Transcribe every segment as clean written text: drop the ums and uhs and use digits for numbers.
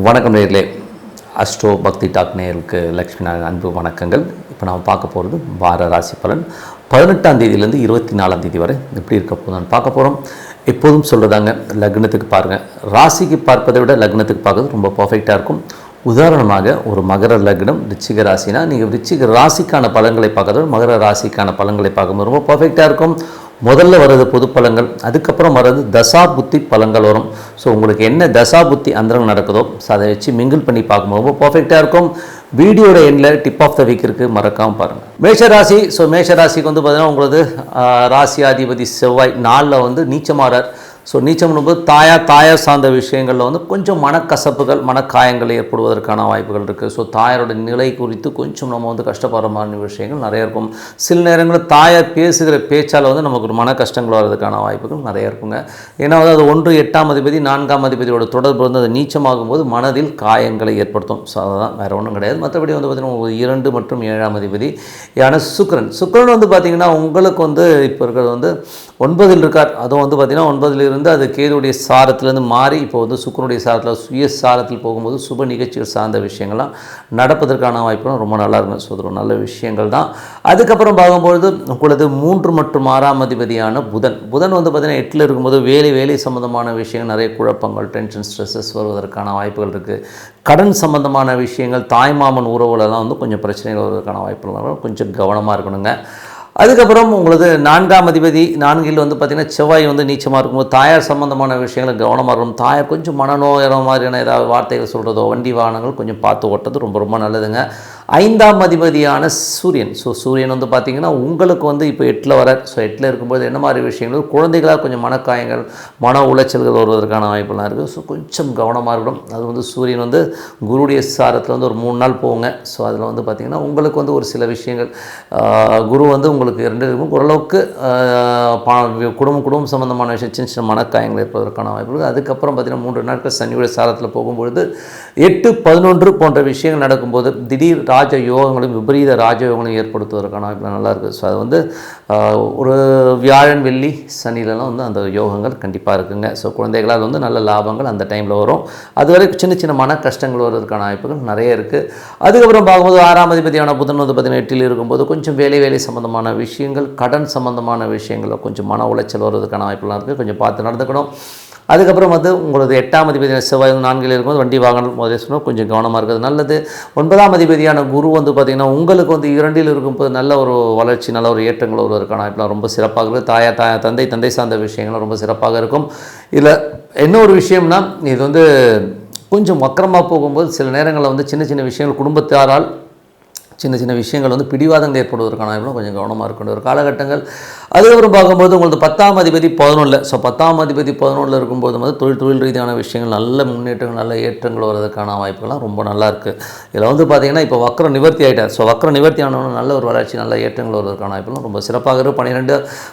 வணக்கம் நேயர்களே. அஸ்ட்ரோ பக்தி டாக் நேயர்களுக்கு லக்ஷ்மி நாராயண அன்பு வணக்கங்கள். இப்போ நாம் பார்க்க போகிறது வார ராசி பலன் 18ஆம் தேதியிலேருந்து 24ஆம் தேதி வரை எப்படி இருக்க போதுன்னு பார்க்க போகிறோம். எப்போதும் சொல்கிறதாங்க, லக்னத்துக்கு பாருங்கள். ராசிக்கு பார்ப்பதை விட லக்னத்துக்கு பார்க்குறது ரொம்ப பர்ஃபெக்டாக இருக்கும். உதாரணமாக ஒரு மகர லக்னம் ரிச்சிக ராசினா நீங்கள் ரிச்சிக ராசிக்கான பலன்களை பார்க்கறத விட மகர ராசிக்கான பலன்களை பார்க்கும்போது ரொம்ப பர்ஃபெக்டாக இருக்கும். முதல்ல வர்றது பொது பலன்கள், அதுக்கப்புறம் வர்றது தசா புத்தி பலன்கள் வரும். ஸோ உங்களுக்கு என்ன தசா புத்தி அந்தரம் நடக்குதோ அதை வச்சு மிங்கிள் பண்ணி பார்க்கும்போது ரொம்ப பர்ஃபெக்டாக இருக்கும். வீடியோட எண்டில் டிப் ஆஃப் த வீக் இருக்குது, மறக்காமல் பாருங்கள். மேஷராசி. ஸோ மேஷராசிக்கு வந்து பார்த்தீங்கன்னா உங்களது ராசியாதிபதி செவ்வாய் 4ல் வந்து நீச்சமாறார். ஸோ நீச்சம்னும்போது தாயார் சார்ந்த விஷயங்களில் வந்து கொஞ்சம் மனக்கசப்புகள் மனக்காயங்கள் ஏற்படுவதற்கான வாய்ப்புகள் இருக்குது. ஸோ தாயாரோட நிலை குறித்து கொஞ்சம் நம்ம வந்து கஷ்டப்படுற மாதிரி விஷயங்கள் நிறைய இருக்கும். சில நேரங்களில் தாயார் பேசுகிற பேச்சால் வந்து நமக்கு ஒரு மன கஷ்டங்கள் வர்றதுக்கான வாய்ப்புகள் நிறைய இருக்குங்க. ஏன்னா வந்து அது 1 8ஆம் அதிபதி 4ஆம் அதிபதியோட தொடர்பு வந்து அது நீச்சமாகும் போது மனதில் காயங்களை ஏற்படுத்தும். ஸோ அதுதான், வேறு ஒன்றும் கிடையாது. மற்றபடி வந்து பார்த்திங்கன்னா 2 மற்றும் 7ஆம் அதிபதி யான சுக்கிரன் வந்து பார்த்திங்கன்னா உங்களுக்கு வந்து இப்போ இருக்கிறது வந்து 9ல் இருக்கார். அதுவும் வந்து பார்த்திங்கன்னா 9ல் இருந்து அது கேதுடைய சாரத்திலேருந்து மாறி இப்போ வந்து சுக்கிரனுடைய சாரத்தில் சுய சாரத்தில் போகும்போது சுப நிகழ்ச்சிகள் சார்ந்த விஷயங்கள்லாம் நடப்பதற்கான வாய்ப்புகளும் ரொம்ப நல்லா இருக்கும். ஸோ அது நல்ல விஷயங்கள் தான். அதுக்கப்புறம் பார்க்கும்பொழுது உங்களது 3 மற்றும் 6ஆம் அதிபதியான புதன் வந்து பார்த்திங்கன்னா 8ல் இருக்கும்போது வேலை சம்மந்தமான விஷயங்கள் நிறைய குழப்பங்கள், டென்ஷன், ஸ்ட்ரெஸ்ஸஸ் வருவதற்கான வாய்ப்புகள் இருக்குது. கடன் சம்பந்தமான விஷயங்கள், தாய்மாமன் உறவுகளெல்லாம் வந்து கொஞ்சம் பிரச்சனைகள் வருவதற்கான வாய்ப்புகள், கொஞ்சம் கவனமாக இருக்கணுங்க. அதுக்கப்புறம் உங்களது 4ஆம் அதிபதி 4ல் வந்து பார்த்திங்கன்னா செவ்வாய் வந்து நீச்சமாக இருக்கும்போது தாயார் சம்பந்தமான விஷயங்களை கவனமாக இருக்கணும். தாயார் கொஞ்சம் மனநோயிற மாதிரியான ஏதாவது வார்த்தைகள் சொல்கிறதோ, வண்டி வாகனங்கள் கொஞ்சம் பார்த்து ஓட்டுறது ரொம்ப நல்லதுங்க. 5ஆம் அதிபதியான சூரியன். ஸோ சூரியன் வந்து பார்த்திங்கன்னா உங்களுக்கு வந்து இப்போ 8ல் வரார். ஸோ 8ல் இருக்கும்போது என்ன மாதிரி விஷயங்கள், குழந்தைகளாக கொஞ்சம் மனக்காயங்கள் மன உளைச்சல்கள் வருவதற்கான வாய்ப்புலாம் இருக்குது. ஸோ கொஞ்சம் கவனமாக இருக்கணும். அது வந்து சூரியன் வந்து குருடைய சாரத்தில் வந்து ஒரு 3 நாள் போங்க. ஸோ அதில் வந்து பார்த்திங்கன்னா உங்களுக்கு வந்து ஒரு சில விஷயங்கள் குரு வந்து உங்களுக்கு 2 இருக்கும். ஓரளவுக்கு குடும்பம் சம்மந்தமான விஷயம் சின்ன மனக்காயங்கள் ஏற்பதற்கான வாய்ப்புகள். அதுக்கப்புறம் பார்த்திங்கன்னா 3 நாட்கள் சனியுடைய சாரத்தில் போகும்பொழுது 8, 11 போன்ற விஷயங்கள் நடக்கும்போது திடீர் ராஜ யோகங்களும் விபரீத ராஜயோகங்களும் ஏற்படுத்துவதற்கான வாய்ப்பு நல்லா இருக்குது. ஸோ அது வந்து ஒரு வியாழன் வெள்ளி சனிலெலாம் வந்து அந்த யோகங்கள் கண்டிப்பாக இருக்குங்க. ஸோ குழந்தைகளால் வந்து நல்ல லாபங்கள் அந்த டைமில் வரும். அதுவரை சின்ன மன கஷ்டங்கள் வருவதற்கான வாய்ப்புகள் நிறைய இருக்குது. அதுக்கப்புறம் பார்க்கும்போது 6ஆம் அதிபதியான புதன் வந்து 18 இருக்கும்போது கொஞ்சம் வேலை சம்மந்தமான விஷயங்கள், கடன் சம்மந்தமான விஷயங்களில் கொஞ்சம் மன உளைச்சல் வருவதற்கான வாய்ப்புலாம் இருக்குது. கொஞ்சம் பார்த்து நடந்துக்கணும். அதுக்கப்புறம் வந்து உங்களது 8ஆம் அதிபதியான செவ்வாய் 4ல் இருக்கும்போது வண்டி வாகனம் முதல் சொன்னால் கொஞ்சம் கவனமாக இருக்கிறது நல்லது. 9ஆம் அதிபதியான குரு வந்து பார்த்திங்கன்னா உங்களுக்கு வந்து 2ல் இருக்கும்போது நல்ல ஒரு வளர்ச்சி, நல்ல ஒரு ஏற்றங்கள் வருவதற்கான வாய்ப்புலாம் ரொம்ப சிறப்பாக இருக்குது. தந்தை சார்ந்த விஷயங்களும் ரொம்ப சிறப்பாக இருக்கும். இதில் என்ன ஒரு விஷயம்னா, இது வந்து கொஞ்சம் வக்கரமாக போகும்போது சில நேரங்களில் வந்து சின்ன விஷயங்கள் குடும்பத்தாரால் சின்ன விஷயங்கள் வந்து பிடிவாதங்கள் ஏற்படுவதற்கான கொஞ்சம் கவனமாக இருக்கக்கூடிய ஒரு காலகட்டங்கள். அதுக்கப்புறம் பார்க்கும்போது உங்களுக்கு 10ஆம் அதிபதி 11ல். ஸோ 10ஆம் அதிபதி 11ல் இருக்கும்போது வந்து தொழில் ரீதியான விஷயங்கள் நல்ல முன்னேற்றங்கள், நல்ல ஏற்றங்கள் வருவதற்கான வாய்ப்புகள்லாம் ரொம்ப நல்லா இருக்குது. இதில் வந்து பார்த்திங்கன்னா இப்போ வக்கரம் நிவர்த்தி ஆகிட்டார். ஸோ வக்கரம் நிவர்த்தி ஆனவங்க நல்ல ஒரு வளர்ச்சி, நல்ல ஏற்றங்கள் வருவதற்கான வாய்ப்புலாம் ரொம்ப சிறப்பாக இருக்கும்.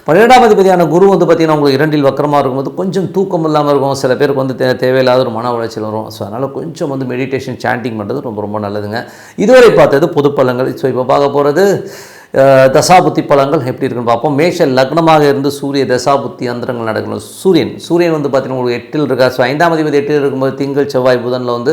12ஆம் அதிபதியான குரு வந்து பார்த்திங்கன்னா உங்களுக்கு 2ல் வக்கரமாக இருக்கும்போது கொஞ்சம் தூக்கம் இல்லாமல் இருக்கும். சில பேருக்கு வந்து தேவையில்லாத ஒரு மன உளைச்சல் வரும். ஸோ அதனால் கொஞ்சம் வந்து மெடிடேஷன், சாண்டிங் பண்ணுறது ரொம்ப நல்லதுங்க. இதுவரை பார்த்தது பொது பலன்கள். ஸோ இப்போ பார்க்க போகிறது தசாபுத்தி பலன்கள் எப்படி இருக்குன்னு பார்ப்போம். மேஷ லக்னமாக இருந்து சூரிய தசாபுத்தி அந்தரங்கள் நடக்கணும். சூரியன் வந்து பார்த்திங்கன்னா உங்களுக்கு 8ல் இருக்கார். ஸோ 5ஆம் அதிபதி 8ல் இருக்கும்போது திங்கள் செவ்வாய் புதனில் வந்து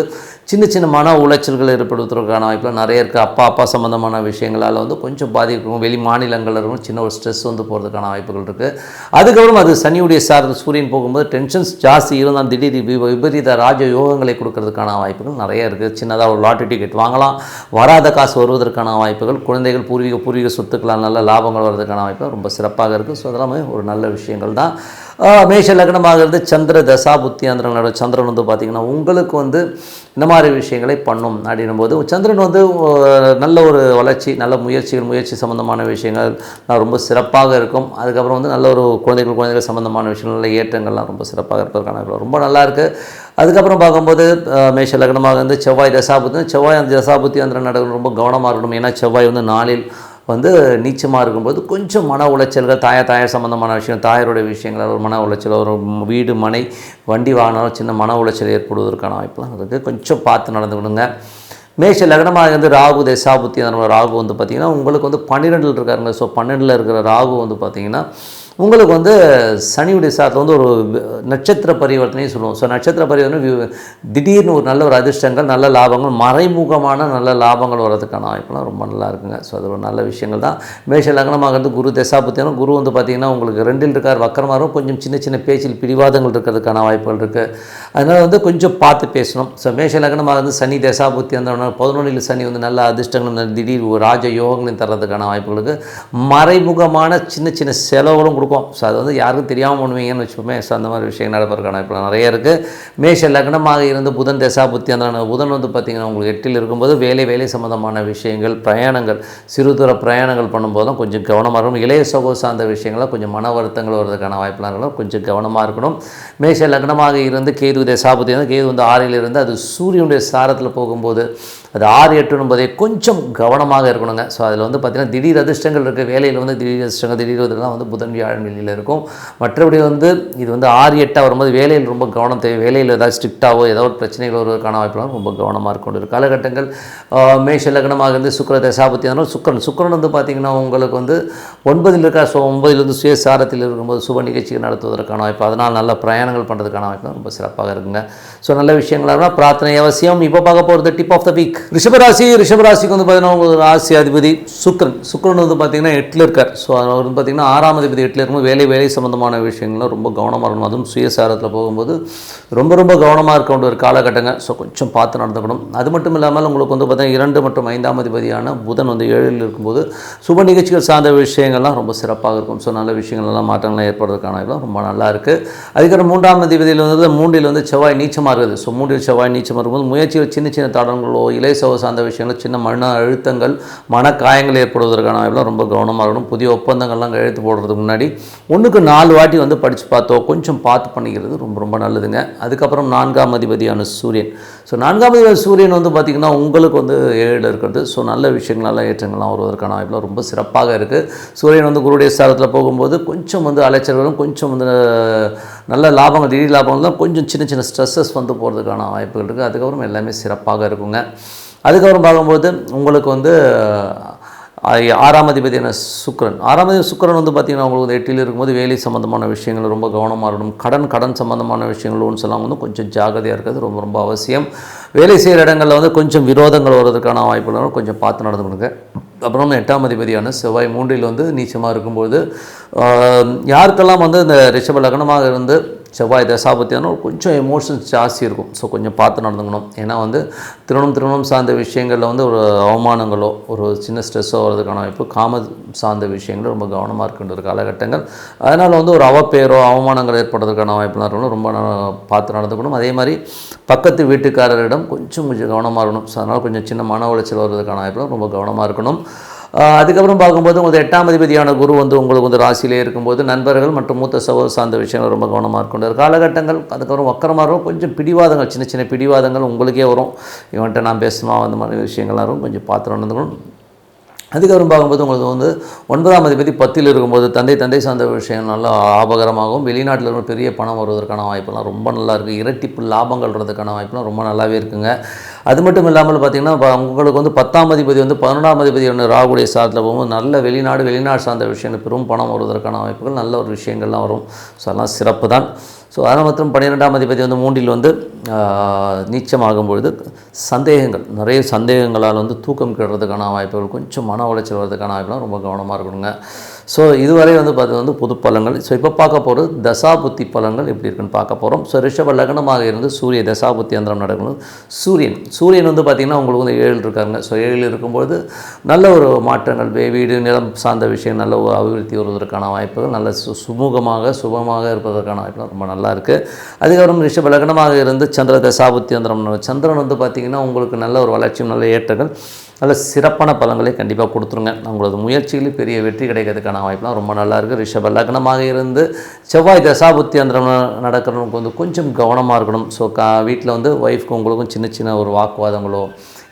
சின்ன மன உளைச்சல்கள் ஏற்படுத்துவதற்கான வாய்ப்புலாம் நிறைய இருக்குது. அப்பா சம்மந்தமான விஷயங்களால் வந்து கொஞ்சம் பாதிக்கும். வெளி மாநிலங்களில் இருக்கும் சின்ன ஒரு ஸ்ட்ரெஸ் வந்து போகிறதுக்கான வாய்ப்புகள் இருக்குது. அதுக்கப்புறம் அது சனியுடைய சாரத்தில் சூரியன் போகும்போது டென்ஷன்ஸ் ஜாஸ்தி இருந்தால் திடீர் விபரீத ராஜ யோகங்களை கொடுக்கறதுக்கான வாய்ப்புகள் நிறைய இருக்குது. சின்னதாக ஒரு லாட்டரி டிக்கெட் வாங்கலாம், வராத காசு வருவதற்கான வாய்ப்புகள், குழந்தைகள் பூர்வீக சொத்துக்களால் நல்ல லாபங்கள் வருவதற்கான வாய்ப்புகள் ரொம்ப சிறப்பாக இருக்குது. ஸோ அதெல்லாமே ஒரு நல்ல விஷயங்கள் தான். மேஷ லக்னமாக இருந்து சந்திர தசா புத்தி அந்த சந்திரன் வந்து பார்த்திங்கன்னா உங்களுக்கு வந்து இந்த மாதிரி விஷயங்களை பண்ணும் அப்படின்னும் போது சந்திரன் வந்து நல்ல ஒரு வளர்ச்சி, நல்ல முயற்சி சம்மந்தமான விஷயங்கள் ரொம்ப சிறப்பாக இருக்கும். அதுக்கப்புறம் வந்து நல்ல ஒரு குழந்தைகள் சம்மந்தமான விஷயங்கள், நல்ல ஏற்றங்கள்லாம் ரொம்ப சிறப்பாக இருப்பதற்கான ரொம்ப நல்லா இருக்குது. அதுக்கப்புறம் பார்க்கும்போது மேஷ லக்னமாக இருந்து செவ்வாய் அந்த தசாபுத்தி அந்த நடக்கும் ரொம்ப கவனமாக இருக்கணும். ஏன்னா செவ்வாய் வந்து 4ல் வந்து நீச்சமாக இருக்கும்போது கொஞ்சம் மன உளைச்சல்கள், தாயார் சம்மந்தமான விஷயம், தாயாருடைய விஷயங்கள், ஒரு மன உளைச்சல், ஒரு வீடு மனை வண்டி வாங்கினாலும் சின்ன மன உளைச்சல் ஏற்படுவதற்கான வாய்ப்புலாம் இருக்குது. கொஞ்சம் பார்த்து நடந்துக்கணுங்க. மேஷ லக்னமாக வந்து ராகு தசாபுத்தி அந்த ராகு வந்து பார்த்திங்கன்னா உங்களுக்கு வந்து 12ல் இருக்காருங்க. ஸோ 12ல் இருக்கிற ராகு வந்து பார்த்திங்கன்னா உங்களுக்கு வந்து சனியுடைய சாரத்தில் வந்து ஒரு நட்சத்திர பரிவர்த்தனையும் சொல்லுவோம். ஸோ நட்சத்திர பரிவர்த்தனை திடீர்னு ஒரு நல்ல ஒரு அதிர்ஷ்டங்கள், நல்ல லாபங்கள், மறைமுகமான நல்ல லாபங்கள் வர்றதுக்கான வாய்ப்புலாம் ரொம்ப நல்லா இருக்குங்க. ஸோ அது ஒரு நல்ல விஷயங்கள் தான். மேஷ லக்னமாகிறது குரு தசாபுத்தியான குரு வந்து பார்த்திங்கன்னா உங்களுக்கு 2ல் இருக்கார், வக்கரமாகவும் கொஞ்சம் சின்ன சின்ன பேச்சில் பிடிவாதங்கள் இருக்கிறதுக்கான வாய்ப்புகள் இருக்குது. அதனால் வந்து கொஞ்சம் பார்த்து பேசணும். ஸோ மேஷ லக்னமாகிறது சனி தசாபுத்தி அந்த 11ல் சனி வந்து நல்ல அதிர்ஷ்டங்கள், திடீர் ராஜ யோகங்களையும் தர்றதுக்கான வாய்ப்புகள் இருக்குது. மறைமுகமான சின்ன சின்ன செலவுகளும் கொடுக்கும். ஸோ அது வந்து யாருக்கும் தெரியாமல் பண்ணுவீங்கன்னு வச்சுப்போமே. ஸோ அந்த மாதிரி விஷயம் நடப்பதற்கான வாய்ப்பு நிறைய இருக்குது. மேஷ லக்னமாக இருந்து புதன் தசாபுத்தி அந்த புதன் வந்து பார்த்திங்கன்னா உங்களுக்கு 8ல் இருக்கும்போது வேலை சம்மந்தமான விஷயங்கள், பிரயாணங்கள், சிறு தூர பிரயாணங்கள் பண்ணும்போது தான் கொஞ்சம் கவனமாக இருக்கணும். இளைய சகோ சார்ந்த விஷயங்கள்லாம் கொஞ்சம் மன வருத்தங்கள் வருவதற்கான வாய்ப்புலாம் இருக்கணும். கொஞ்சம் கவனமாக இருக்கணும். மேஷ லக்னமாக இருந்து கேது தசாபுத்தி கேது வந்து 6ல் இருந்து அது சூரியனுடைய சாரத்தில் போகும்போது அது 6, 8 என்பதை கொஞ்சம் கவனமாக இருக்கணுங்க. ஸோ அதில் வந்து பார்த்திங்கன்னா திடீர் அதிர்ஷ்டங்கள் இருக்குது. வேலையில் வந்து திடீர் அதிர்ஷ்டங்கள் திடீர்லாம் வந்து புதன் வியாழன் வெளியில் இருக்கும். மற்றபடி வந்து இது வந்து 6, 8 வரும்போது வேலையில் ரொம்ப கவனம் தேவை. வேலையில் ஏதாவது ஸ்ட்ரிக்டாகவோ ஏதோ ஒரு பிரச்சனைகள் வருவதற்கான வாய்ப்புலாம் ரொம்ப கவனமாக இருக்கும். காலகட்டங்கள் மேஷ லக்னமாக இருந்து சுக்கிர தசாபுத்தி சுக்கிரன் வந்து பார்த்திங்கன்னா உங்களுக்கு வந்து 9ல் இருக்கா. ஸோ 9ல் வந்து சுயசாரத்தில் இருக்கும்போது சுப நிகழ்ச்சிகள் நடத்துவதற்கான வாய்ப்பு, அதனால் நல்ல பிரயாணங்கள் பண்ணுறதுக்கான வாய்ப்பு ரொம்ப சிறப்பாக இருக்குங்க. ஸோ நல்ல விஷயங்களாக பிரார்த்தனை அவசியம். இப்போ பார்க்க போகிறது டிப் ஆஃப் த வீக். ரிஷபராசிக்கு வந்து பார்த்தீங்கன்னா உங்களுக்கு ராசி அதிபதி சுக்கிரன் வந்து பார்த்திங்கன்னா 8ல் இருக்கார். ஸோ அவர் வந்து பார்த்திங்கன்னா 6ஆம் அதிபதி 8ல் இருக்கும்போது வேலை சம்மந்தமான விஷயங்கள்லாம் ரொம்ப கவனமாக இருக்கணும். அதுவும் சுயசாரத்தில் போகும்போது ரொம்ப கவனமாக இருக்க வேண்டிய ஒரு காலகட்டங்க. ஸோ கொஞ்சம் பார்த்து நடந்துக்கணும். அது மட்டும் இல்லாமல் உங்களுக்கு வந்து பார்த்திங்கன்னா 2 மற்றும் 5ஆம் அதிபதியான புதன் வந்து 7ல் இருக்கும்போது சுப நிகழ்ச்சிகள் சார்ந்த விஷயங்கள்லாம் ரொம்ப சிறப்பாக இருக்கும். ஸோ நல்ல விஷயங்கள்லாம் மாற்றங்கள்லாம் ஏற்படுறதுக்கான ரொம்ப நல்லா இருக்குது. அதுக்கப்புறம் 3ஆம் அதிபதியில் வந்து 3ல் வந்து செவ்வாய் நீச்சமாக இருக்குது. ஸோ 3ல் செவ்வாய் நீச்சமாக இருக்கும்போது முயற்சிகள் சின்ன தடங்களோ இளைய சகோ சார்ந்த விஷயங்கள், சின்ன மன அழுத்தங்கள், மனக்காயங்கள் ஏற்படுவதற்கான வாய்ப்புலாம் ரொம்ப கவனமாக இருக்கணும். புதிய ஒப்பந்தங்கள்லாம் கையெழுத்து போடுறதுக்கு முன்னாடி 1க்கு 4 வாட்டி வந்து படித்து பார்த்தோ கொஞ்சம் பார்த்து பண்ணிக்கிறது ரொம்ப நல்லதுங்க. அதுக்கப்புறம் 4ஆம் அதிபதியான சூரியன். ஸோ 4ஆம் அதிபதி சூரியன் வந்து பார்த்திங்கன்னா உங்களுக்கு வந்து 7ல் இருக்கிறது. ஸோ நல்ல விஷயங்கள், நல்ல ஏற்றங்கள்லாம் வருவதற்கான வாய்ப்புலாம் ரொம்ப சிறப்பாக இருக்குது. சூரியன் வந்து குருடைய ஸ்தானத்தில் போகும்போது கொஞ்சம் வந்து அலைச்சல்களும், கொஞ்சம் வந்து நல்ல லாபங்கள், திடீர் லாபங்கள் தான், கொஞ்சம் சின்ன ஸ்ட்ரெஸ்ஸஸ் வந்து போகிறதுக்கான வாய்ப்புகள் இருக்குது. அதுக்கப்புறம் எல்லாமே சிறப்பாக இருக்குங்க. அதுக்கப்புறம் பார்க்கும்போது உங்களுக்கு வந்து 6ஆம் அதிபதியான சுக்கிரன். 6ஆம் அதிபதி சுக்கிரன் வந்து பார்த்திங்கன்னா உங்களுக்கு 8ல் இருக்கும்போது வேலை சம்மந்தமான விஷயங்கள் ரொம்ப கவனமாக இருக்கணும். கடன் சம்மந்தமான விஷயங்கள் லோன்ஸ் எல்லாம் வந்து கொஞ்சம் ஜாகிரதையாக இருக்கிறது ரொம்ப அவசியம். வேலை செய்கிற இடங்களில் வந்து கொஞ்சம் விரோதங்கள் வருவதற்கான வாய்ப்புகளும் கொஞ்சம் பார்த்து நடந்துக்கணுங்க. அப்புறம் 8ஆம் அதிபதியான செவ்வாய் 3ல் வந்து நீச்சமாக இருக்கும்போது யாருக்கெல்லாம் வந்து இந்த ரிஷப லக்னமாக இருந்து செவ்வாய் தசாபத்தியான கொஞ்சம் எமோஷன்ஸ் ஜாஸ்தி இருக்கும். ஸோ கொஞ்சம் பார்த்து நடந்துக்கணும். ஏன்னா வந்து திருமணம் சார்ந்த விஷயங்களில் வந்து ஒரு அவமானங்களோ ஒரு சின்ன ஸ்ட்ரெஸ்ஸோ வர்றதுக்கான வாய்ப்பு, காம சார்ந்த விஷயங்கள் ரொம்ப கவனமாக இருக்கின்ற காலகட்டங்கள். அதனால் வந்து ஒரு அவப்பேரோ அவமானங்கள் ஏற்படுறதுக்கான வாய்ப்புலாம் இருக்கணும். ரொம்ப பார்த்து நடந்துக்கணும். அதே மாதிரி பக்கத்து வீட்டுக்காரரிடம் கொஞ்சம் கவனமாக இருக்கணும். ஸோ அதனால் கொஞ்சம் சின்ன மன உளைச்சல் வர்றதுக்கான வாய்ப்புலாம் ரொம்ப கவனமாக இருக்கணும். அதுக்கப்புறம் பார்க்கும்போது உங்களுக்கு 8ஆம் அதிபதியான குரு வந்து உங்களுக்கு வந்து ராசியிலே இருக்கும்போது நண்பர்கள் மற்றும் மூத்த சகோதர சார்ந்த விஷயங்கள் ரொம்ப கவனமாக இருக்கின்ற காலகட்டங்கள். அதுக்கப்புறம் வக்கரமாக இருக்கும். கொஞ்சம் பிடிவாதங்கள், சின்ன பிடிவாதங்கள் உங்களுக்கே வரும். இவன்கிட்ட நான் பேசணும் அந்த மாதிரி விஷயங்கள்லாம் இருக்கும். கொஞ்சம் பார்த்து நடந்துக்கணும். அதுக்கப்புறம் பார்க்கும்போது உங்களுக்கு வந்து 9ஆம் அதிபதி 10ல் இருக்கும்போது தந்தை சார்ந்த விஷயம் நல்லா ஆபகரமாகவும், வெளிநாட்டில் இருக்கிற பெரிய பணம் வருவதற்கான வாய்ப்பெல்லாம் ரொம்ப நல்லா இருக்குது. இரட்டிப்பு லாபங்கள் வர்றதுக்கான வாய்ப்பெல்லாம் ரொம்ப நல்லாவே இருக்குங்க. அது மட்டும் இல்லாமல் பார்த்திங்கன்னா உங்களுக்கு வந்து 10ஆம் அதிபதி வந்து 11ஆம் அதிபதி ஒன்று ராகுடைய சாரத்தில் போகும்போது நல்ல வெளிநாடு சார்ந்த விஷயங்கள் பெரும் பணம் வருவதற்கான வாய்ப்புகள், நல்ல ஒரு விஷயங்கள்லாம் வரும். ஸோ அதெல்லாம் சிறப்பு தான். ஸோ அதனால் மற்றும் 12ஆம் அதிபதி வந்து 3ல் வந்து நீச்சமாகும் பொழுது நிறைய சந்தேகங்களால் வந்து தூக்கம் கெடுறதுக்கான வாய்ப்புகள், கொஞ்சம் மன உளைச்சல் வர்றதுக்கான வாய்ப்புலாம் ரொம்ப கவனமாக இருக்கணுங்க. ஸோ இதுவரை வந்து பார்த்து வந்து பொது பலன்கள். ஸோ இப்போ பார்க்க போகிறது தசாபுத்தி பலன்கள் எப்படி இருக்குன்னு பார்க்க போகிறோம். ஸோ ரிஷப லக்னமாக இருந்து சூரிய தசாபுத்தி அந்தரம் நடக்கணும். சூரியன் வந்து பார்த்திங்கன்னா உங்களுக்கு வந்து 7ல் இருக்காங்க. ஸோ 7ல் இருக்கும்போது நல்ல ஒரு மாற்றங்கள், வீடு நிலம் சார்ந்த விஷயம் நல்ல ஒரு அபிவிருத்தி வருவதற்கான வாய்ப்புகள், நல்ல சுபமாக இருப்பதற்கான வாய்ப்புகள் ரொம்ப நல்லா இருக்குது. அதுக்கப்புறம் ரிஷப லக்னமாக இருந்து சந்திர தசாபுத்தி அந்தரம். சந்திரன் வந்து பார்த்திங்கன்னா உங்களுக்கு நல்ல ஒரு வளர்ச்சியும் நல்ல ஏற்றங்கள், நல்ல சிறப்பான பலன்களை கண்டிப்பாக கொடுத்துருங்க. உங்களது முயற்சிகளில் பெரிய வெற்றி கிடைக்கிறதுக்கான வாய்ப்புலாம் ரொம்ப நல்லா இருக்குது. ரிஷப லக்னமாக இருந்து செவ்வாய் தசாபுத்தி அந்தரம் நடக்கிறவங்களுக்கு வந்து கொஞ்சம் கவனமாக இருக்கணும். ஸோ வீட்டில் வந்து ஒய்ஃப்க்கு உங்களுக்கும் சின்ன ஒரு வாக்குவாதங்களோ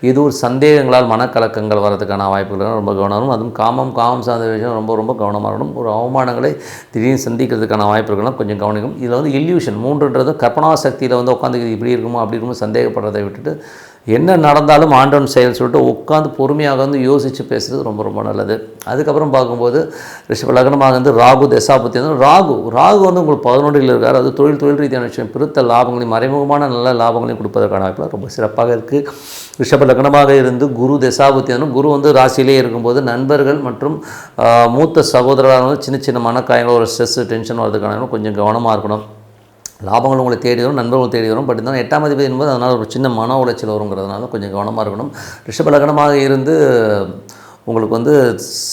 இது ஒரு சந்தேகங்களால் மனக்கலக்கங்கள் வரதுக்கான வாய்ப்புகள் ரொம்ப கவனம். அதுவும் காமம் சார்ந்த விஷயம் ரொம்ப கவனமாக இருக்கணும். ஒரு அவமானங்களை திடீர்னு சந்திக்கிறதுக்கான வாய்ப்புகள்லாம் கொஞ்சம் கவனிக்கும். இதில் வந்து இல்யூஷன் 3ன்றது கற்பனா சக்தியில் வந்து உட்காந்து இப்படி இருக்குமோ அப்படி இருக்குமோ சந்தேகப்படுறதை விட்டுட்டு என்ன நடந்தாலும் ஆண்டவன் செயல் சொல்லிட்டு உட்காந்து பொறுமையாக வந்து யோசித்து பேசுகிறது ரொம்ப ரொம்ப நல்லது. அதுக்கப்புறம் பார்க்கும்போது ரிஷப லக்னமாக வந்து ராகு தசாபுத்தி வந்து ராகு வந்து உங்களுக்கு 11 இருக்கார். அது தொழில் ரீதியான விஷயம், பெருத்த லாபங்களையும் மறைமுகமான நல்ல லாபங்களையும் கொடுப்பதற்கான வாய்ப்பு ரொம்ப சிறப்பாக இருக்குது. ரிஷப லக்னமாக இருந்து குரு தசாபுத்தி வந்து குரு வந்து ராசியிலே இருக்கும்போது நண்பர்கள் மற்றும் மூத்த சகோதரராக வந்து சின்ன சின்ன மனக்காயங்கள், ஒரு ஸ்ட்ரெஸ் டென்ஷன் வரதுக்கான கொஞ்சம் கவனமாக இருக்கணும். லாபங்கள் உங்களை தேடி வரும், நண்பர்கள் தேடி வரும். பட் இருந்தாலும் 8ஆம் அதிபதி என்பது அதனால் ஒரு சின்ன மன உளைச்சல் வருங்கிறதுனால கொஞ்சம் கவனமாக இருக்கணும். ரிஷப லக்னமாக இருந்து உங்களுக்கு வந்து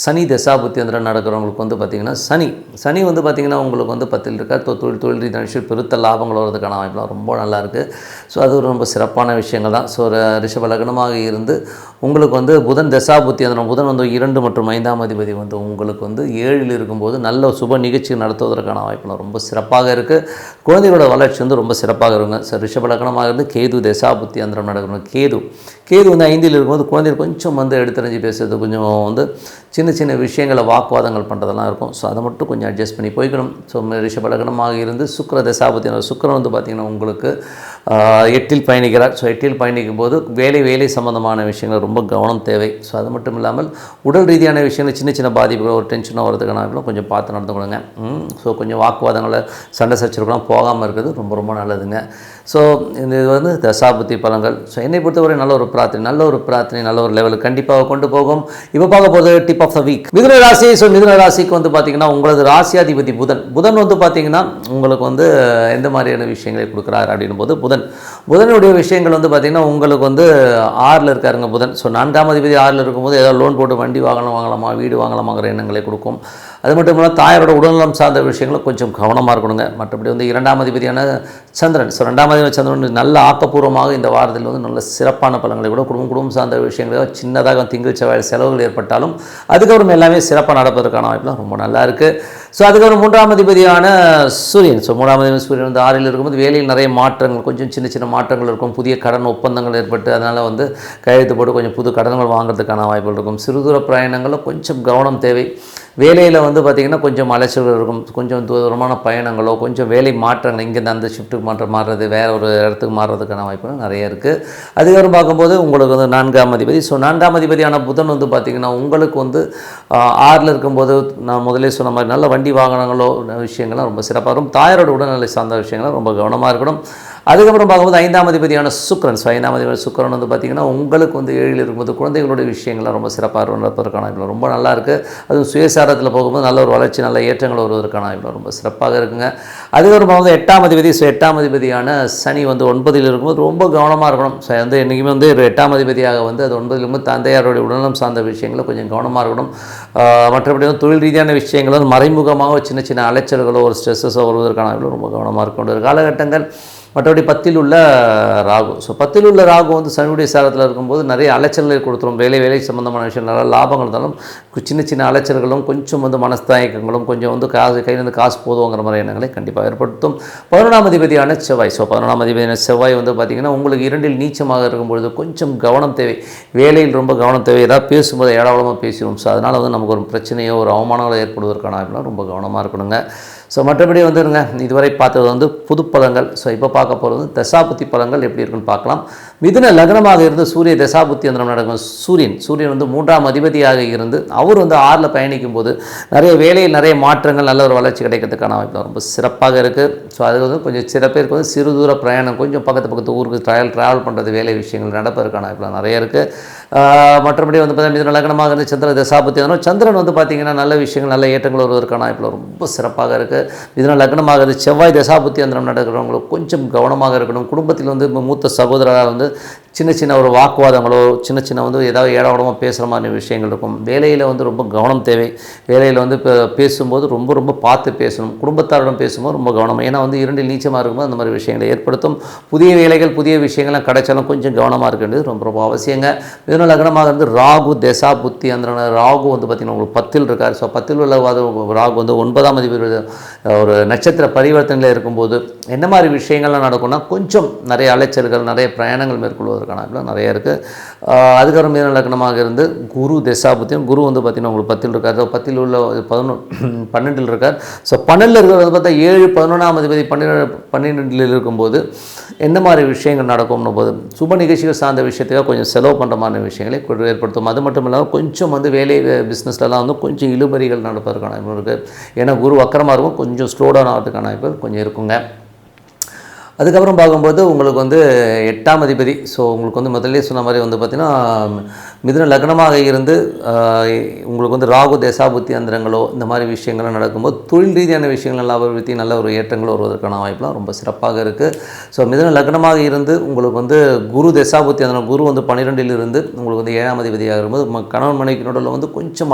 சனி தசாபுத்தி அந்த நடக்கிறவங்களுக்கு வந்து பார்த்திங்கன்னா சனி வந்து பார்த்திங்கன்னா உங்களுக்கு வந்து 10 இருக்கார். தொழில் ரீதியான விஷயம் பெருத்த லாபங்கள் வர்றதுக்கான வாய்ப்புலாம் ரொம்ப நல்லாயிருக்கு. ஸோ அது ரொம்ப சிறப்பான விஷயங்கள் தான். ஸோ ரிஷப லக்னமாக இருந்து உங்களுக்கு வந்து புதன் தசாபுத்தி அந்த புதன் வந்து 2 மற்றும் 5ஆம் அதிபதி வந்து உங்களுக்கு வந்து 7 இருக்கும்போது நல்ல சுப நிகழ்ச்சி நடத்துவதற்கான வாய்ப்புலாம் ரொம்ப சிறப்பாக இருக்குது. குழந்தைகளோட வளர்ச்சி வந்து ரொம்ப சிறப்பாக இருக்குங்க. ஸோ ரிஷப லக்னமாக இருந்து கேது தசாபுத்தி அந்த நடக்கணும். கேது வந்து 5 இருக்கும்போது குழந்தைகள் கொஞ்சம் வந்து எடுத்தறிஞ்சு பேசுறது, கொஞ்சம் வந்து சின்ன விஷயங்களை வாக்குவாதங்கள் பண்ணுறதெல்லாம் இருக்கும். ஸோ அதை மட்டும் கொஞ்சம் அட்ஜஸ்ட் பண்ணி போய்க்கணும். ஸோ ரிஷப லக்னமாக இருந்து சுக்கிர தசாபுத்தி சுக்கிரன் வந்து பார்த்திங்கன்னா உங்களுக்கு 8 பயணிக்கிறார். ஸோ 8 பயணிக்கும் போது வேலை சம்மந்தமான விஷயங்கள் ரொம்ப கவனம் தேவை. ஸோ அது மட்டும் இல்லாமல் உடல் ரீதியான விஷயங்கள் சின்ன பாதிப்புகள், ஒரு டென்ஷனாக வரதுக்கான கொஞ்சம் பார்த்து நடந்துக்கணுங்க. ஸோ கொஞ்சம் வாக்குவாதங்களை சண்டை சச்சரவுலாம் போகாமல் இருக்கிறது ரொம்ப ரொம்ப நல்லதுங்க. ஸோ இது வந்து தசாபுத்தி பலன்கள். ஸோ என்னை பொறுத்தவரை நல்ல ஒரு பிரார்த்தனை நல்ல ஒரு லெவலுக்கு கண்டிப்பாக கொண்டு போகும். இப்போ பார்க்க போகிறது டிப் ஆஃப் த வீக் மிதுன ராசி. ஸோ மிதுன ராசிக்கு வந்து பார்த்திங்கன்னா உங்களது ராசியாதிபதி புதன் வந்து பார்த்திங்கன்னா உங்களுக்கு வந்து எந்த மாதிரியான விஷயங்களை கொடுக்குறாரு அப்படின்னும் போது புதனுடைய விஷயங்கள் வந்து பார்த்திங்கன்னா உங்களுக்கு வந்து 6 இருக்காருங்க புதன். ஸோ 4ஆம் அதிபதி 6 இருக்கும்போது ஏதாவது லோன் போட்டு வண்டி வாங்கலாமா வீடு வாங்கலாமாங்கிற எண்ணங்களை கொடுக்கும். அது மட்டும் இல்லாமல் தாயாரோட உடல்நலம் சார்ந்த விஷயங்களும் கொஞ்சம் கவனமாக இருக்கணுங்க. மற்றபடி வந்து 2ஆம் அதிபதியான சந்திரன். ஸோ 2ஆம் அதிபதி சந்திரன் நல்ல ஆக்கப்பூர்வமாக இந்த வாரத்தில் வந்து நல்ல சிறப்பான பலன்களை கூட குடும்பம் சார்ந்த விஷயங்களோ சின்னதாக திங்கள் செவ்வாய் செலவுகள் ஏற்பட்டாலும் அதுக்கப்புறம் எல்லாமே சிறப்பாக நடப்பதற்கான வாய்ப்புலாம் ரொம்ப நல்லா இருக்குது. ஸோ அதுக்கப்புறம் 3ஆம் அதிபதியான சூரியன். ஸோ 3ஆம் அதிபதி சூரியன் வந்து 6 இருக்கும்போது வேலையில் நிறைய மாற்றங்கள், கொஞ்சம் சின்ன மாற்றங்கள் இருக்கும். புதிய கடன் ஒப்பந்தங்கள் ஏற்பட்டு அதனால் வந்து கையெழுத்து போட்டு கொஞ்சம் புது கடன்கள் வாங்குறதுக்கான வாய்ப்புகள் இருக்கும். சிறுதூர பிரயாணங்களில் கொஞ்சம் கவனம் தேவை. வேலையில் வந்து பார்த்திங்கன்னா கொஞ்சம் அலைச்சல்கள் இருக்கும். கொஞ்சம் தூரமான பயணங்களோ கொஞ்சம் வேலை மாற்றங்கள், இங்கேருந்து அந்த ஷிஃப்ட்டுக்கு மாறுறது, வேறு ஒரு இடத்துக்கு மாறுறதுக்கான வாய்ப்புகள் நிறைய இருக்குது. அதுக்கப்புறம் பார்க்கும்போது உங்களுக்கு வந்து 4ஆம் அதிபதி. ஸோ 4ஆம் அதிபதியான புதன் வந்து பார்த்திங்கன்னா உங்களுக்கு வந்து 6 இருக்கும்போது நான் முதலே சொன்ன மாதிரி நல்ல வண்டி வாகனங்களோ விஷயங்கள்லாம் ரொம்ப சிறப்பாக இருக்கும். தாயாரோட உடல்நிலை சார்ந்த விஷயங்கள்லாம் ரொம்ப கவனமாக இருக்கணும். அதுக்கப்புறம் பார்க்கும்போது 5ஆம் அதிபதியான சுக்கிரன். ஸோ 5ஆம் அதிபதி சுக்கிரன் வந்து பார்த்திங்கன்னா உங்களுக்கு வந்து 7 இருக்கும்போது குழந்தைகளுடைய விஷயங்கள்லாம் ரொம்ப சிறப்பாக நடப்பதற்கான வாய்ப்பு ரொம்ப நல்லா இருக்குது. அதுவும் சுயசாரத்தில் போகும்போது நல்ல ஒரு வளர்ச்சி, நல்ல ஏற்றங்கள் வருவதற்கான வாய்ப்பு ரொம்ப சிறப்பாக இருக்குங்க. அதுக்கப்புறம் பார்க்கும்போது 8ஆம் அதிபதி. ஸோ 8ஆம் அதிபதியான சனி வந்து 9 இருக்கும்போது ரொம்ப கவனமாக இருக்கணும். ஸோ வந்து என்றைக்குமே வந்து 8ஆம் அதிபதியாக வந்து அது 9 இருக்கும்போது தந்தையாருடைய உடல்நலம் சார்ந்த விஷயங்களை கொஞ்சம் கவனமாக இருக்கணும். மற்றபடி வந்து தொழில் ரீதியான விஷயங்கள் வந்து மறைமுகமாக சின்ன அலைச்சல்களோ ஒரு ஸ்ட்ரெஸ்ஸோ வருவதற்கான வாய்ப்பு ரொம்ப கவனமாக இருக்க வேண்டிய காலகட்டங்கள். மற்றபடி 10 உள்ள ராகு. ஸோ 10 உள்ள ராகு வந்து சனியுடைய சாரத்தில் இருக்கும்போது நிறைய அலைச்சல்களை கொடுத்துரும். வேலை சம்பந்தமான விஷயம் நல்லா லாபங்கள் இருந்தாலும் சின்ன அலைச்சல்களும் கொஞ்சம் வந்து மனஸ்தாயக்கங்களும் கொஞ்சம் வந்து கையிலேருந்து காசு போதுங்கிற மாதிரி எண்ணங்களை கண்டிப்பாக ஏற்படுத்தும். 11ஆம் அதிபதியான செவ்வாய். ஸோ 11ஆம் அதிபதியான செவ்வாய் வந்து பார்த்திங்கன்னா உங்களுக்கு 2 நீச்சமாக இருக்கும்பொழுது கொஞ்சம் கவனம் தேவை. வேலையில் ரொம்ப கவனம் தேவை. ஏதாவது பேசும்போது ஏடாவளமாக பேசிடும். ஸோ அதனால் வந்து நமக்கு ஒரு பிரச்சனையோ ஒரு அவமானங்களோ ஏற்படுவதற்கான வாய்ப்புலாம் ரொம்ப கவனமாக இருக்கணுங்க. ஸோ மற்றபடி வந்துருங்க இதுவரை பார்த்தது வந்து புது பலன்கள். ஸோ இப்போ பார்க்க போகிறது தசாபுத்தி பலன்கள் எப்படி இருக்குன்னு பார்க்கலாம். மிதுன லக்னமாக இருந்து சூரிய தசாபுத்தி அந்த நடக்கும். சூரியன் வந்து 3ஆம் அதிபதியாக இருந்து அவர் வந்து 6 பயணிக்கும் போது நிறைய வேலையில் நிறைய மாற்றங்கள், நல்ல ஒரு வளர்ச்சி கிடைக்கிறதுக்கான வாய்ப்பு ரொம்ப சிறப்பாக இருக்குது. ஸோ அது வந்து கொஞ்சம் சில பேருக்கு வந்து சிறு தூர பிரயாணம், கொஞ்சம் பக்கத்து ஊருக்கு ட்ராவல் பண்ணுறது, வேலை விஷயங்கள் நடப்பதற்கான வாய்ப்புலாம் நிறைய இருக்குது. மற்றபடி வந்து பார்த்தீங்கன்னா மிதுன லக்னமாக இருந்து சந்திர தசாபுத்தி சந்திரன் வந்து பார்த்திங்கன்னா நல்ல விஷயங்கள், நல்ல ஏற்றங்கள் வருவதற்கான வாய்ப்புல ரொம்ப சிறப்பாக இருக்குது. இதனால் லக்னமாக இருந்து செவ்வாய் தசாபுத்தி அந்தரம் நடக்கிறவங்களுக்கு கொஞ்சம் கவனமாக இருக்கணும். குடும்பத்தில் வந்து மூத்த சகோதரராக வந்து சின்ன ஒரு வாக்குவாதங்களோ சின்ன வந்து ஏதாவது ஏடாவிடமாக பேசுகிற மாதிரி விஷயங்கள் இருக்கும். வேலையில் வந்து ரொம்ப கவனம் தேவை. வேலையில் வந்து இப்போ பேசும்போது ரொம்ப பார்த்து பேசணும். குடும்பத்தாரிடம் பேசும்போது ரொம்ப கவனம். ஏன்னா வந்து 2 நீச்சமாக இருக்கும்போது அந்த மாதிரி விஷயங்களை ஏற்படுத்தும். புதிய வேலைகள் புதிய விஷயங்கள்லாம் கிடைச்சாலும் கொஞ்சம் கவனமாக இருக்க வேண்டியது ரொம்ப அவசியங்க. இதனால் லக்னமாக இருந்து ராகு தசா புத்தி அந்த ராகு வந்து பார்த்திங்கன்னா உங்களுக்கு 10 இருக்கார். ஸோ 10 உள்ள ராகு வந்து 9ஆம் அதிபதி ஒரு நட்சத்திர பரிவர்த்தனையில் இருக்கும்போது என்ன மாதிரி விஷயங்கள்லாம் நடக்கும்னா கொஞ்சம் நிறைய அலைச்சல்கள், நிறைய பிரயாணங்கள் பயணங்கள் மேற்கொள்வதற்கான வாய்ப்புகள் நிறைய இருக்குது. அதுக்கப்புறம் மீன லக்னமாக இருந்து குரு தசாபுத்தியும் குரு வந்து பார்த்திங்கன்னா உங்களுக்கு 10 இருக்கார். 10 உள்ள 12 இருக்கார். ஸோ 12 இருக்கிறது பார்த்தா 7 11ஆம் அதிபதி 12 இருக்கும்போது என்ன மாதிரி விஷயங்கள் நடக்கும்னு போது சுப நிகழ்ச்சிகள் சார்ந்த விஷயத்துக்காக கொஞ்சம் செலவு பண்ணுற மாதிரி விஷயங்களை ஏற்படுத்தும். அது மட்டும் இல்லாமல் கொஞ்சம் வந்து வேலை பிஸ்னஸ்லாம் வந்து கொஞ்சம் இழுபறிகள் நடப்பதற்கான வாய்ப்பு இருக்குது. ஏன்னா குரு வக்கரமாக இருக்கும், கொஞ்சம் ஸ்லோ டவுன் ஆகிறதுக்கான வாய்ப்பு கொஞ்சம் இருக்குங்க. அதுக்கப்புறம் பார்க்கும்போது உங்களுக்கு வந்து 8ஆம் அதிபதி. ஸோ உங்களுக்கு வந்து முதல்ல சொன்ன மாதிரி வந்து பார்த்திங்கன்னா மிதுன லக்னமாக இருந்து உங்களுக்கு வந்து ராகு தசாபுத்தி அந்தரங்களோ இந்த மாதிரி விஷயங்கள்லாம் நடக்கும்போது தொழில் ரீதியான விஷயங்கள் நல்லா அபிவிருத்தி நல்ல ஒரு ஏற்றங்கள் வருவதற்கான வாய்ப்புலாம் ரொம்ப சிறப்பாக இருக்குது. ஸோ மிதுன லக்னமாக இருந்து உங்களுக்கு வந்து குரு தசாபுத்தி அந்தரம் குரு வந்து 12 இருந்து உங்களுக்கு வந்து 7ஆம் அதிபதியாக இருக்கும்போது கணவன் மனைவிக்கு நடுவில் வந்து கொஞ்சம்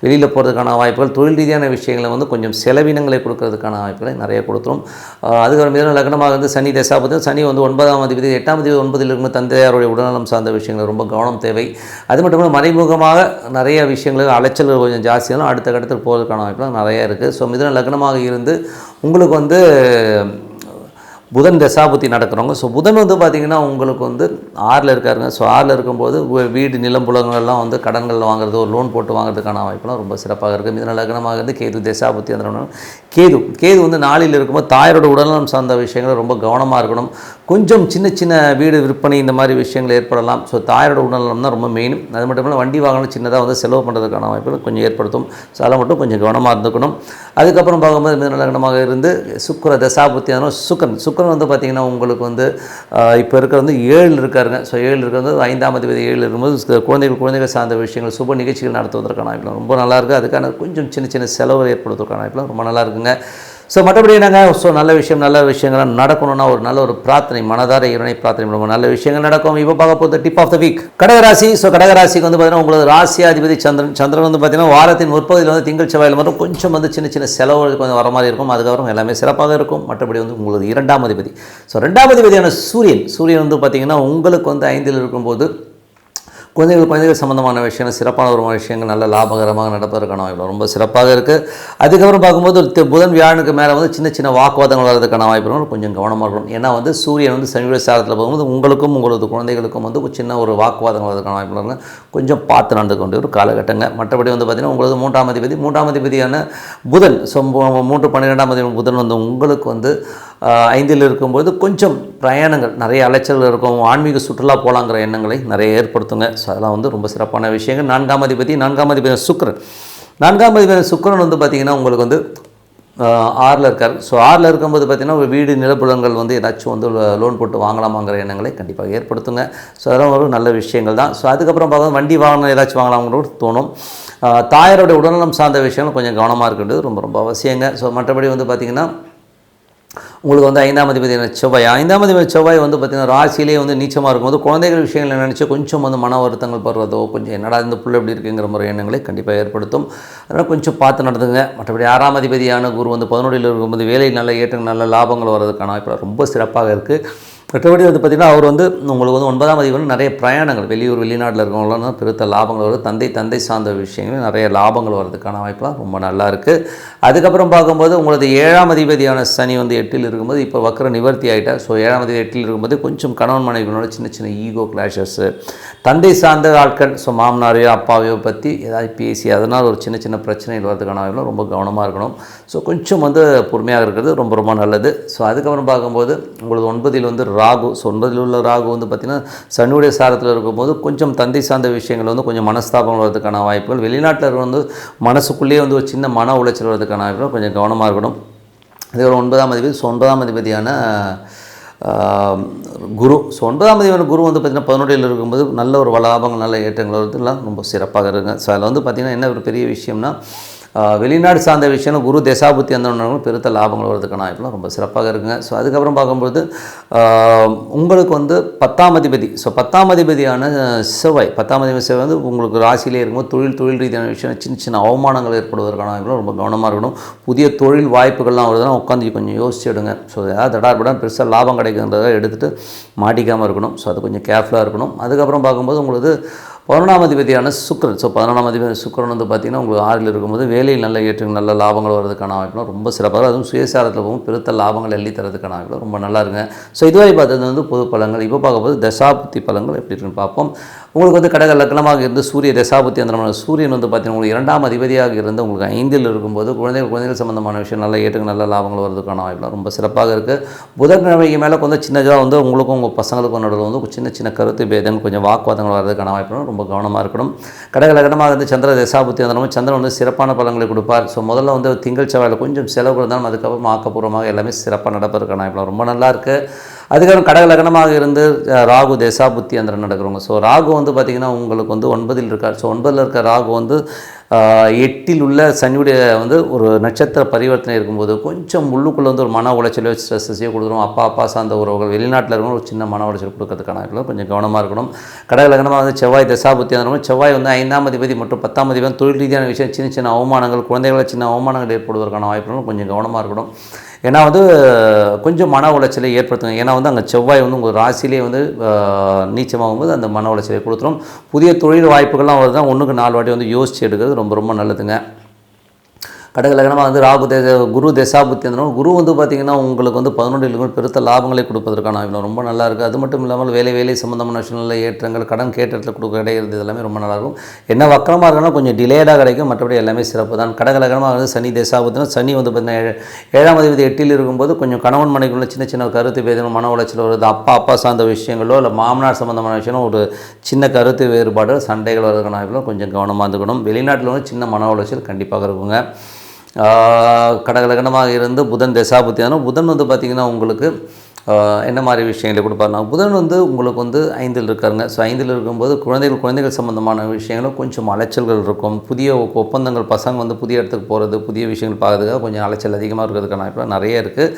வெளியில் போகிறதுக்கான வாய்ப்புகள் தொழில் ரீதியான விஷயங்களை வந்து கொஞ்சம் செலவினங்களை கொடுக்கறதுக்கான வாய்ப்புகளை நிறைய கொடுத்துரும். அதுக்கப்புறம் மிதுன லக்னமாக வந்து சனி தசாபுத்தி சனி வந்து 9ஆம் அதிபதி 8ஆம் அதிபதி 9 இருக்கும்போது தந்தையாருடைய உடல்நலம் சார்ந்த விஷயங்கள் ரொம்ப கவனம் தேவை. அது மட்டும் இல்லாமல் மறைமுகமாக நிறைய விஷயங்களுக்கு அலைச்சல்கள் கொஞ்சம் ஜாஸ்தியாலும் அடுத்த கட்டத்தில் போவதற்கான வாய்ப்புலாம் நிறையா இருக்குது. ஸோ மிதுன லக்னமாக இருந்து உங்களுக்கு வந்து புதன் தசாபுத்தி நடக்கிறவங்க. ஸோ புதன் வந்து பார்த்திங்கன்னா உங்களுக்கு வந்து 6ல் இருக்காருங்க. ஸோ 6ல் இருக்கும்போது வீடு நிலம் புலங்கள்லாம் வந்து கடன்கள் வாங்குறது ஒரு லோன் போட்டு வாங்குறதுக்கான வாய்ப்புலாம் ரொம்ப சிறப்பாக இருக்குது. மிதுன லக்னமாக இருந்து கேது தசாபுத்தி அந்த கேது வந்து 4ல் இருக்கும்போது தாயாரோட உடல்நலம் சார்ந்த விஷயங்கள் ரொம்ப கவனமாக இருக்கணும். கொஞ்சம் சின்ன சின்ன வீடு விற்பனை இந்த மாதிரி விஷயங்கள் ஏற்படலாம். ஸோ தாயாரோட உடல்நலம் தான் ரொம்ப மெயின். அது மட்டும் இல்லாமல் வண்டி வாகனம் சின்னதாக வந்து செலவு பண்ணுறதுக்கான வாய்ப்புகள் கொஞ்சம் ஏற்படுத்தும். ஸோ அதை மட்டும் கொஞ்சம் கவனமாக இருந்துக்கணும். அதுக்கப்புறம் பார்க்கும்போது மிதுன லக்னமாக இருந்து சுக்கிர தசாபுத்தி சுக்கிரன் வந்து பார்த்திங்கன்னா உங்களுக்கு வந்து இப்போ இருக்கிறது வந்து 7 இருக்காருங்க. ஸோ 7 இருக்கிறது 5ஆம் அதிபதி 7 இருக்கும்போது குழந்தைகள் சார்ந்த விஷயங்கள் சுப நிகழ்ச்சிகள் நடத்துவதற்கான வாய்ப்புலாம் ரொம்ப நல்லாயிருக்கு. அதுக்கான கொஞ்சம் சின்ன சின்ன செலவு ஏற்படுத்துவதற்கான வாய்ப்புலாம் ரொம்ப நல்லா இருக்குங்க. ஸோ மற்றபடி என்னங்க நல்ல விஷயங்கள்லாம் நடக்கணும்னா ஒரு நல்ல ஒரு பிரார்த்தனை மனதார இறைவனை பிரார்த்தனை பண்ணுவோம், நல்ல விஷயங்கள் நடக்கும். இப்போ பார்க்க போகிறது டிப் ஆஃப் த வீக் கடகராசி. ஸோ கடகராசிக்கு வந்து பார்த்தீங்கன்னா உங்களுக்கு ராசியாதிபதி சந்திரன் வந்து பார்த்தீங்கன்னா வாரத்தின் முற்பகுதியில் வந்து திங்கள் செவ்வாயில் மட்டும் கொஞ்சம் வந்து சின்ன சின்ன செலவுகளுக்கு வந்து வர மாதிரி இருக்கும். அதுக்கப்புறம் எல்லாமே சிறப்பாக இருக்கும். மற்றபடி வந்து உங்களுக்கு 2ஆம் அதிபதி. ஸோ 2ஆம் அதிபதியான சூரியன் வந்து பார்த்திங்கன்னா உங்களுக்கு வந்து 5ல் இருக்கும்போது குழந்தைகள் சம்மந்தமான விஷயங்கள் சிறப்பான ஒரு விஷயங்கள் நல்ல லாபகரமாக நடப்பதற்கான வாய்ப்பு ரொம்ப சிறப்பாக இருக்குது. அதுக்கப்புறம் பார்க்கும்போது புதன் வியாழனுக்கு மேலே வந்து சின்ன சின்ன வாக்குவாதங்கள் வர்றதுக்கான வாய்ப்புகள் கொஞ்சம் கவனமாக இருக்கணும். ஏன்னா வந்து சூரியன் வந்து சனியுடைய சாரத்தில் போகும்போது உங்களுக்கும் உங்களது குழந்தைகளுக்கும் வந்து சின்ன ஒரு வாக்குவாதங்கள் வர்றதுக்கான வாய்ப்புகள் கொஞ்சம் பார்த்து நடந்து கொண்டு ஒரு காலகட்டங்க. மற்றபடி வந்து பார்த்திங்கன்னா உங்களுக்கு 3ஆம் அதிபதியான புதன். ஸோ 3-12ஆம் அதிபதி புதன் வந்து உங்களுக்கு வந்து 5ல் இருக்கும்போது கொஞ்சம் பிரயாணங்கள் நிறைய அலைச்சல்கள் இருக்கும். ஆன்மீக சுற்றுலா போகலாங்கிற எண்ணங்களை நிறைய ஏற்படுத்துங்க. ஸோ அதெல்லாம் வந்து ரொம்ப சிறப்பான விஷயங்கள். 4ஆம் அதிபதி சுக்கிரன். 4ஆம் அதிபதி சுக்கிரன் வந்து பார்த்திங்கன்னா உங்களுக்கு வந்து 6ல் இருக்கார். ஸோ 6ல் இருக்கும்போது பார்த்திங்கன்னா ஒரு வீடு நிலப்புலங்கள் வந்து ஏதாச்சும் வந்து லோன் போட்டு வாங்கலாமாங்கிற எண்ணங்களை கண்டிப்பாக ஏற்படுத்துங்க. ஸோ அதெல்லாம் ஒரு நல்ல விஷயங்கள் தான். ஸோ அதுக்கப்புறம் பார்க்க வண்டி வாகனம் ஏதாச்சும் வாங்கலாம்னு தோணும். தாயாரோட உடல்நலம் சார்ந்த விஷயங்கள் கொஞ்சம் கவனமாக இருக்கின்றது ரொம்ப ரொம்ப அவசியங்க. ஸோ மற்றபடி வந்து பார்த்திங்கன்னா உங்களுக்கு வந்து 5ஆம் அதிபதியான செவ்வாய் வந்து பார்த்திங்கன்னா ராசியிலே வந்து நீச்சமாக இருக்கும்போது குழந்தைகள் விஷயங்கள் நினச்சி கொஞ்சம் வந்து மன வருத்தங்கள் படுறதோ கொஞ்சம் என்னடா இந்த புள்ள எப்படி இருக்குங்கிற மாதிரி எண்ணங்களை கண்டிப்பாக ஏற்படுத்தும். அதனால் கொஞ்சம் பார்த்து நடந்துங்க. மற்றபடி 6ஆம் அதிபதியான குரு வந்து 11ல் இருக்கும்போது வேலை நல்ல ஏற்றங்கள் நல்ல லாபங்கள் வர்றதுக்கான வாய்ப்பு ரொம்ப சிறப்பாக இருக்குது. மற்றபடி வந்து பார்த்திங்கன்னா அவர் வந்து உங்களுக்கு வந்து 9ஆம் அதிபதி நிறைய பிரயாணங்கள் வெளிநாட்டில் இருக்கவங்களாம் பெருத்த லாபங்கள் வருது. தந்தை சார்ந்த விஷயங்கள் நிறைய லாபங்கள் வர்றதுக்கான வாய்ப்புலாம் ரொம்ப நல்லா இருக்குது. அதுக்கப்புறம் பார்க்கும்போது உங்களது 7ஆம் அதிபதியான சனி வந்து 8ல் இருக்கும்போது இப்போ வக்கர நிவர்த்தி ஆகிட்டார். ஸோ 7ஆம் அதிபதி 8ல் இருக்கும்போது கொஞ்சம் கணவன் மனைவிகளோட சின்ன ஈகோ கிளாஷஸ்ஸு தந்தை சார்ந்த ஆட்கள் ஸோ மாமனாரையோ அப்பாவையோ பற்றி ஏதாவது பேசி அதனால் ஒரு சின்ன பிரச்சனைகள் வரதுக்கான வாய்ப்புலாம் ரொம்ப கவனமாக இருக்கணும். ஸோ கொஞ்சம் வந்து பொறுமையாக இருக்கிறது ரொம்ப நல்லது. ஸோ அதுக்கப்புறம் பார்க்கும்போது உங்களுக்கு 9ல் வந்து ராகு. ஸோ 9ல் உள்ள ராகு வந்து பார்த்திங்கன்னா சனியுடைய சாரத்தில் இருக்கும்போது கொஞ்சம் தந்தை சார்ந்த விஷயங்கள் வந்து கொஞ்சம் மனஸ்தாபங்கள் வரதுக்கான வாய்ப்புகள் வெளிநாட்டில் வந்து மனசுக்குள்ளேயே வந்து ஒரு சின்ன மன உளைச்சல் வரதுக்கான வாய்ப்புகள் கொஞ்சம் கவனமாக இருக்கணும். அதுக்கப்புறம் 9ஆம் அதிபதி. ஸோ 9ஆம் அதிபதியான குரு. ஸோ 9ஆம் அதிபதியான குரு வந்து பார்த்திங்கன்னா 11ல் இருக்கும்போது நல்ல ஒரு லாபங்கள் நல்ல ஏற்றங்கள் வருதுலாம் ரொம்ப சிறப்பாக இருக்குங்க. ஸோ அதில் வந்து பார்த்திங்கன்னா என்ன ஒரு பெரிய விஷயம்னா வெளிநாடு சார்ந்த விஷயம் குரு தசாபுத்தி அந்த பெருத்த லாபங்கள் வரதுக்கான வாய்ப்புலாம் ரொம்ப சிறப்பாக இருக்குங்க. ஸோ அதுக்கப்புறம் பார்க்கும்போது உங்களுக்கு வந்து 10ஆம் அதிபதி. ஸோ 10ஆம் அதிபதியான செவ்வாய் வந்து உங்களுக்கு ராசியிலே இருக்கும்போது தொழில் ரீதியான விஷயம் சின்ன அவமானங்கள் ஏற்படுவதற்கான வாய்ப்புலாம் ரொம்ப கவனமாக இருக்கணும். புதிய தொழில் வாய்ப்புகள்லாம் வருதுன்னா உட்காந்து கொஞ்சம் யோசிச்சு எடுங்க. ஸோ ஏதாவது தடார்படம் பெருசாக லாபம் கிடைக்குன்றதை எடுத்துகிட்டு மாட்டிக்காமல் இருக்கணும். ஸோ அது கொஞ்சம் கேர்ஃபுல்லாக இருக்கணும். அதுக்கப்புறம் பார்க்கும்போது உங்களுக்கு 11ஆம் அதிபதியான சுக்கிரன். ஸோ 11ஆம் அதிபதி சுக்கிரன் வந்து பார்த்திங்கன்னா உங்களுக்கு 6ல் இருக்கும்போது வேலையில் நல்ல ஏற்றங்கள் நல்ல லாபங்கள் வர்றதுக்கான வாய்ப்புலாம் ரொம்ப சிறப்பாக, அதுவும் சுயசாரத்தில் போகும் பெருத்த லாபங்கள் எள்ளி தரதுக்கான வாய்ப்புலாம் ரொம்ப நல்லா இருங்க. ஸோ இதுவரை பார்த்தது வந்து பொது பலங்கள். இப்போ பார்க்கும்போது தசாபுத்தி பலங்கள் எப்படி இருக்குன்னு பார்ப்போம். உங்களுக்கு வந்து கடக லக்னமாக இருந்து சூரிய தசாபுத்தி அந்த சூரியன் வந்து பார்த்திங்கன்னா உங்களுக்கு 2ஆம் அதிபதியாக இருந்து உங்களுக்கு 5ல் இருக்கும்போது குழந்தைகள் சம்மந்தமான விஷயம் நல்ல ஏற்றுக்கு நல்ல லாபங்கள் வரதுக்கான வாய்ப்புலாம் ரொம்ப சிறப்பாக இருக்குது. புதன்கிழமைக்கு மேலே கொஞ்சம் சின்னதாக வந்து உங்களுக்கும் உங்கள் பசங்களுக்கும் நடுவில் வந்து சின்ன சின்ன கருத்து பேதங்கள் கொஞ்சம் வாக்குவாதங்கள் வர்றதுக்கான வாய்ப்புலாம் ரொம்ப கவனமாக இருக்கணும். கடக லக்னமாக இருந்து சந்திர தசாபுத்தி அந்த சந்திரன் வந்து சிறப்பான பலன்களை கொடுப்பார். ஸோ முதல்ல வந்து திங்கள் செவ்வாயில் கொஞ்சம் செலவு இருந்தாலும் அதுக்கப்புறம் ஆக்கப்பூர்வமாக எல்லாமே சிறப்பாக நடப்பதற்கான வாய்ப்புலாம் ரொம்ப நல்லா இருக்குது. அதுக்கப்புறம் கடக லக்னமாக இருந்து ராகு தசாபுத்தி அந்த நடக்கிறவங்க. ஸோ ராகு வந்து பார்த்திங்கன்னா உங்களுக்கு வந்து 9ல் இருக்கார். ஸோ 9ல் இருக்க ராகு வந்து 8ல் உள்ள சனியுடைய வந்து ஒரு நட்சத்திர பரிவர்த்தனை இருக்கும்போது கொஞ்சம் உள்ளுக்குள்ளே வந்து ஒரு மன உளைச்சலோ ஸ்ட்ரெஸ்ஸையோ கொடுத்துரும். அப்பா சார்ந்த உறவுகள் வெளிநாட்டில் இருக்கணும் ஒரு சின்ன மன உளைச்சல் கொடுக்கறதுக்கான கொஞ்சம் கவனமாக இருக்கணும். கடக லக்னமாக வந்து செவ்வாய் தசாபுத்தி அந்த செவ்வாய் வந்து 5ஆம் அதிபதி மற்றும் 10ஆம் அதிபதி தொழில் ரீதியான விஷயம் சின்ன சின்ன அவமானங்கள் குழந்தைகளை சின்ன அவமானங்கள் ஏற்படுவதற்கான வாய்ப்புகளும் கொஞ்சம் கவனமாக இருக்கணும். ஏன்னா வந்து கொஞ்சம் மன உளைச்சலை ஏற்படுத்துங்க. ஏன்னா வந்து அங்கே செவ்வாய் வந்து உங்கள் ராசியிலே வந்து நீச்சமாகும்போது அந்த மன உளைச்சலை கொடுத்துரும். புதிய தொழில் வாய்ப்புகள்லாம் வருது தான் 1க்கு 4 வாட்டி வந்து யோசிச்சு எடுக்கிறது ரொம்ப ரொம்ப நல்லதுங்க. கடக லக்னமாக வந்து ராகு குரு தசாபுத்தி இருந்தனால குரு வந்து பார்த்திங்கன்னா உங்களுக்கு வந்து 11ல் பெருத்த லாபங்களை கொடுப்பதற்கான வாய்ப்பு ரொம்ப நல்லா இருக்குது. அது மட்டும் இல்லாமல் வேலை சம்மந்தமான விஷயங்களில் ஏற்றங்கள் கடன் கேட்டத்தில் கொடுக்க கிடைக்கிறது எல்லாமே ரொம்ப நல்லாயிருக்கும். என்ன வக்கரமாக இருக்குன்னா கொஞ்சம் டிலேடாக கிடைக்கும், மற்றபடி எல்லாமே சிறப்பு தான். கடக லக்னமாக வந்து சனி தசாபுத்தினா சனி வந்து பார்த்திங்கன்னா 7ஆம் அதிபதி 8ல் இருக்கும்போது கொஞ்சம் கணவன் மனைவிக்குள்ள சின்ன சின்ன கருத்து பேதம் மன உளைச்சல் வருது. அப்பா சார்ந்த விஷயங்களோ இல்லை மாமனார் சம்மந்தமான விஷயங்களோ ஒரு சின்ன கருத்து வேறுபாடு சண்டைகள் வர்றதுக்கான வாய்ப்புலாம் கொஞ்சம் கவனமாக இருந்துக்கணும். வெளிநாட்டில் வந்து சின்ன மன உளைச்சல் கண்டிப்பாக இருக்குங்க. கடக லக்னமாக இருந்து புதன் தசாபுத்தி புதன் வந்து பார்த்திங்கன்னா உங்களுக்கு என்ன மாதிரி விஷயங்களை கொடுப்பாருனா புதன் வந்து உங்களுக்கு வந்து 5ல் இருக்காருங்க. ஸோ 5ல் இருக்கும்போது குழந்தைகள் சம்மந்தமான விஷயங்களும் கொஞ்சம் அலைச்சல்கள் இருக்கும். புதிய ஒப்பந்தங்கள் பசங்க வந்து புதிய இடத்துக்கு போகிறது புதிய விஷயங்கள் பார்க்கறதுக்காக கொஞ்சம் அலைச்சல் அதிகமாக இருக்கிறதுக்கான வாய்ப்புகள் நிறைய இருக்குது.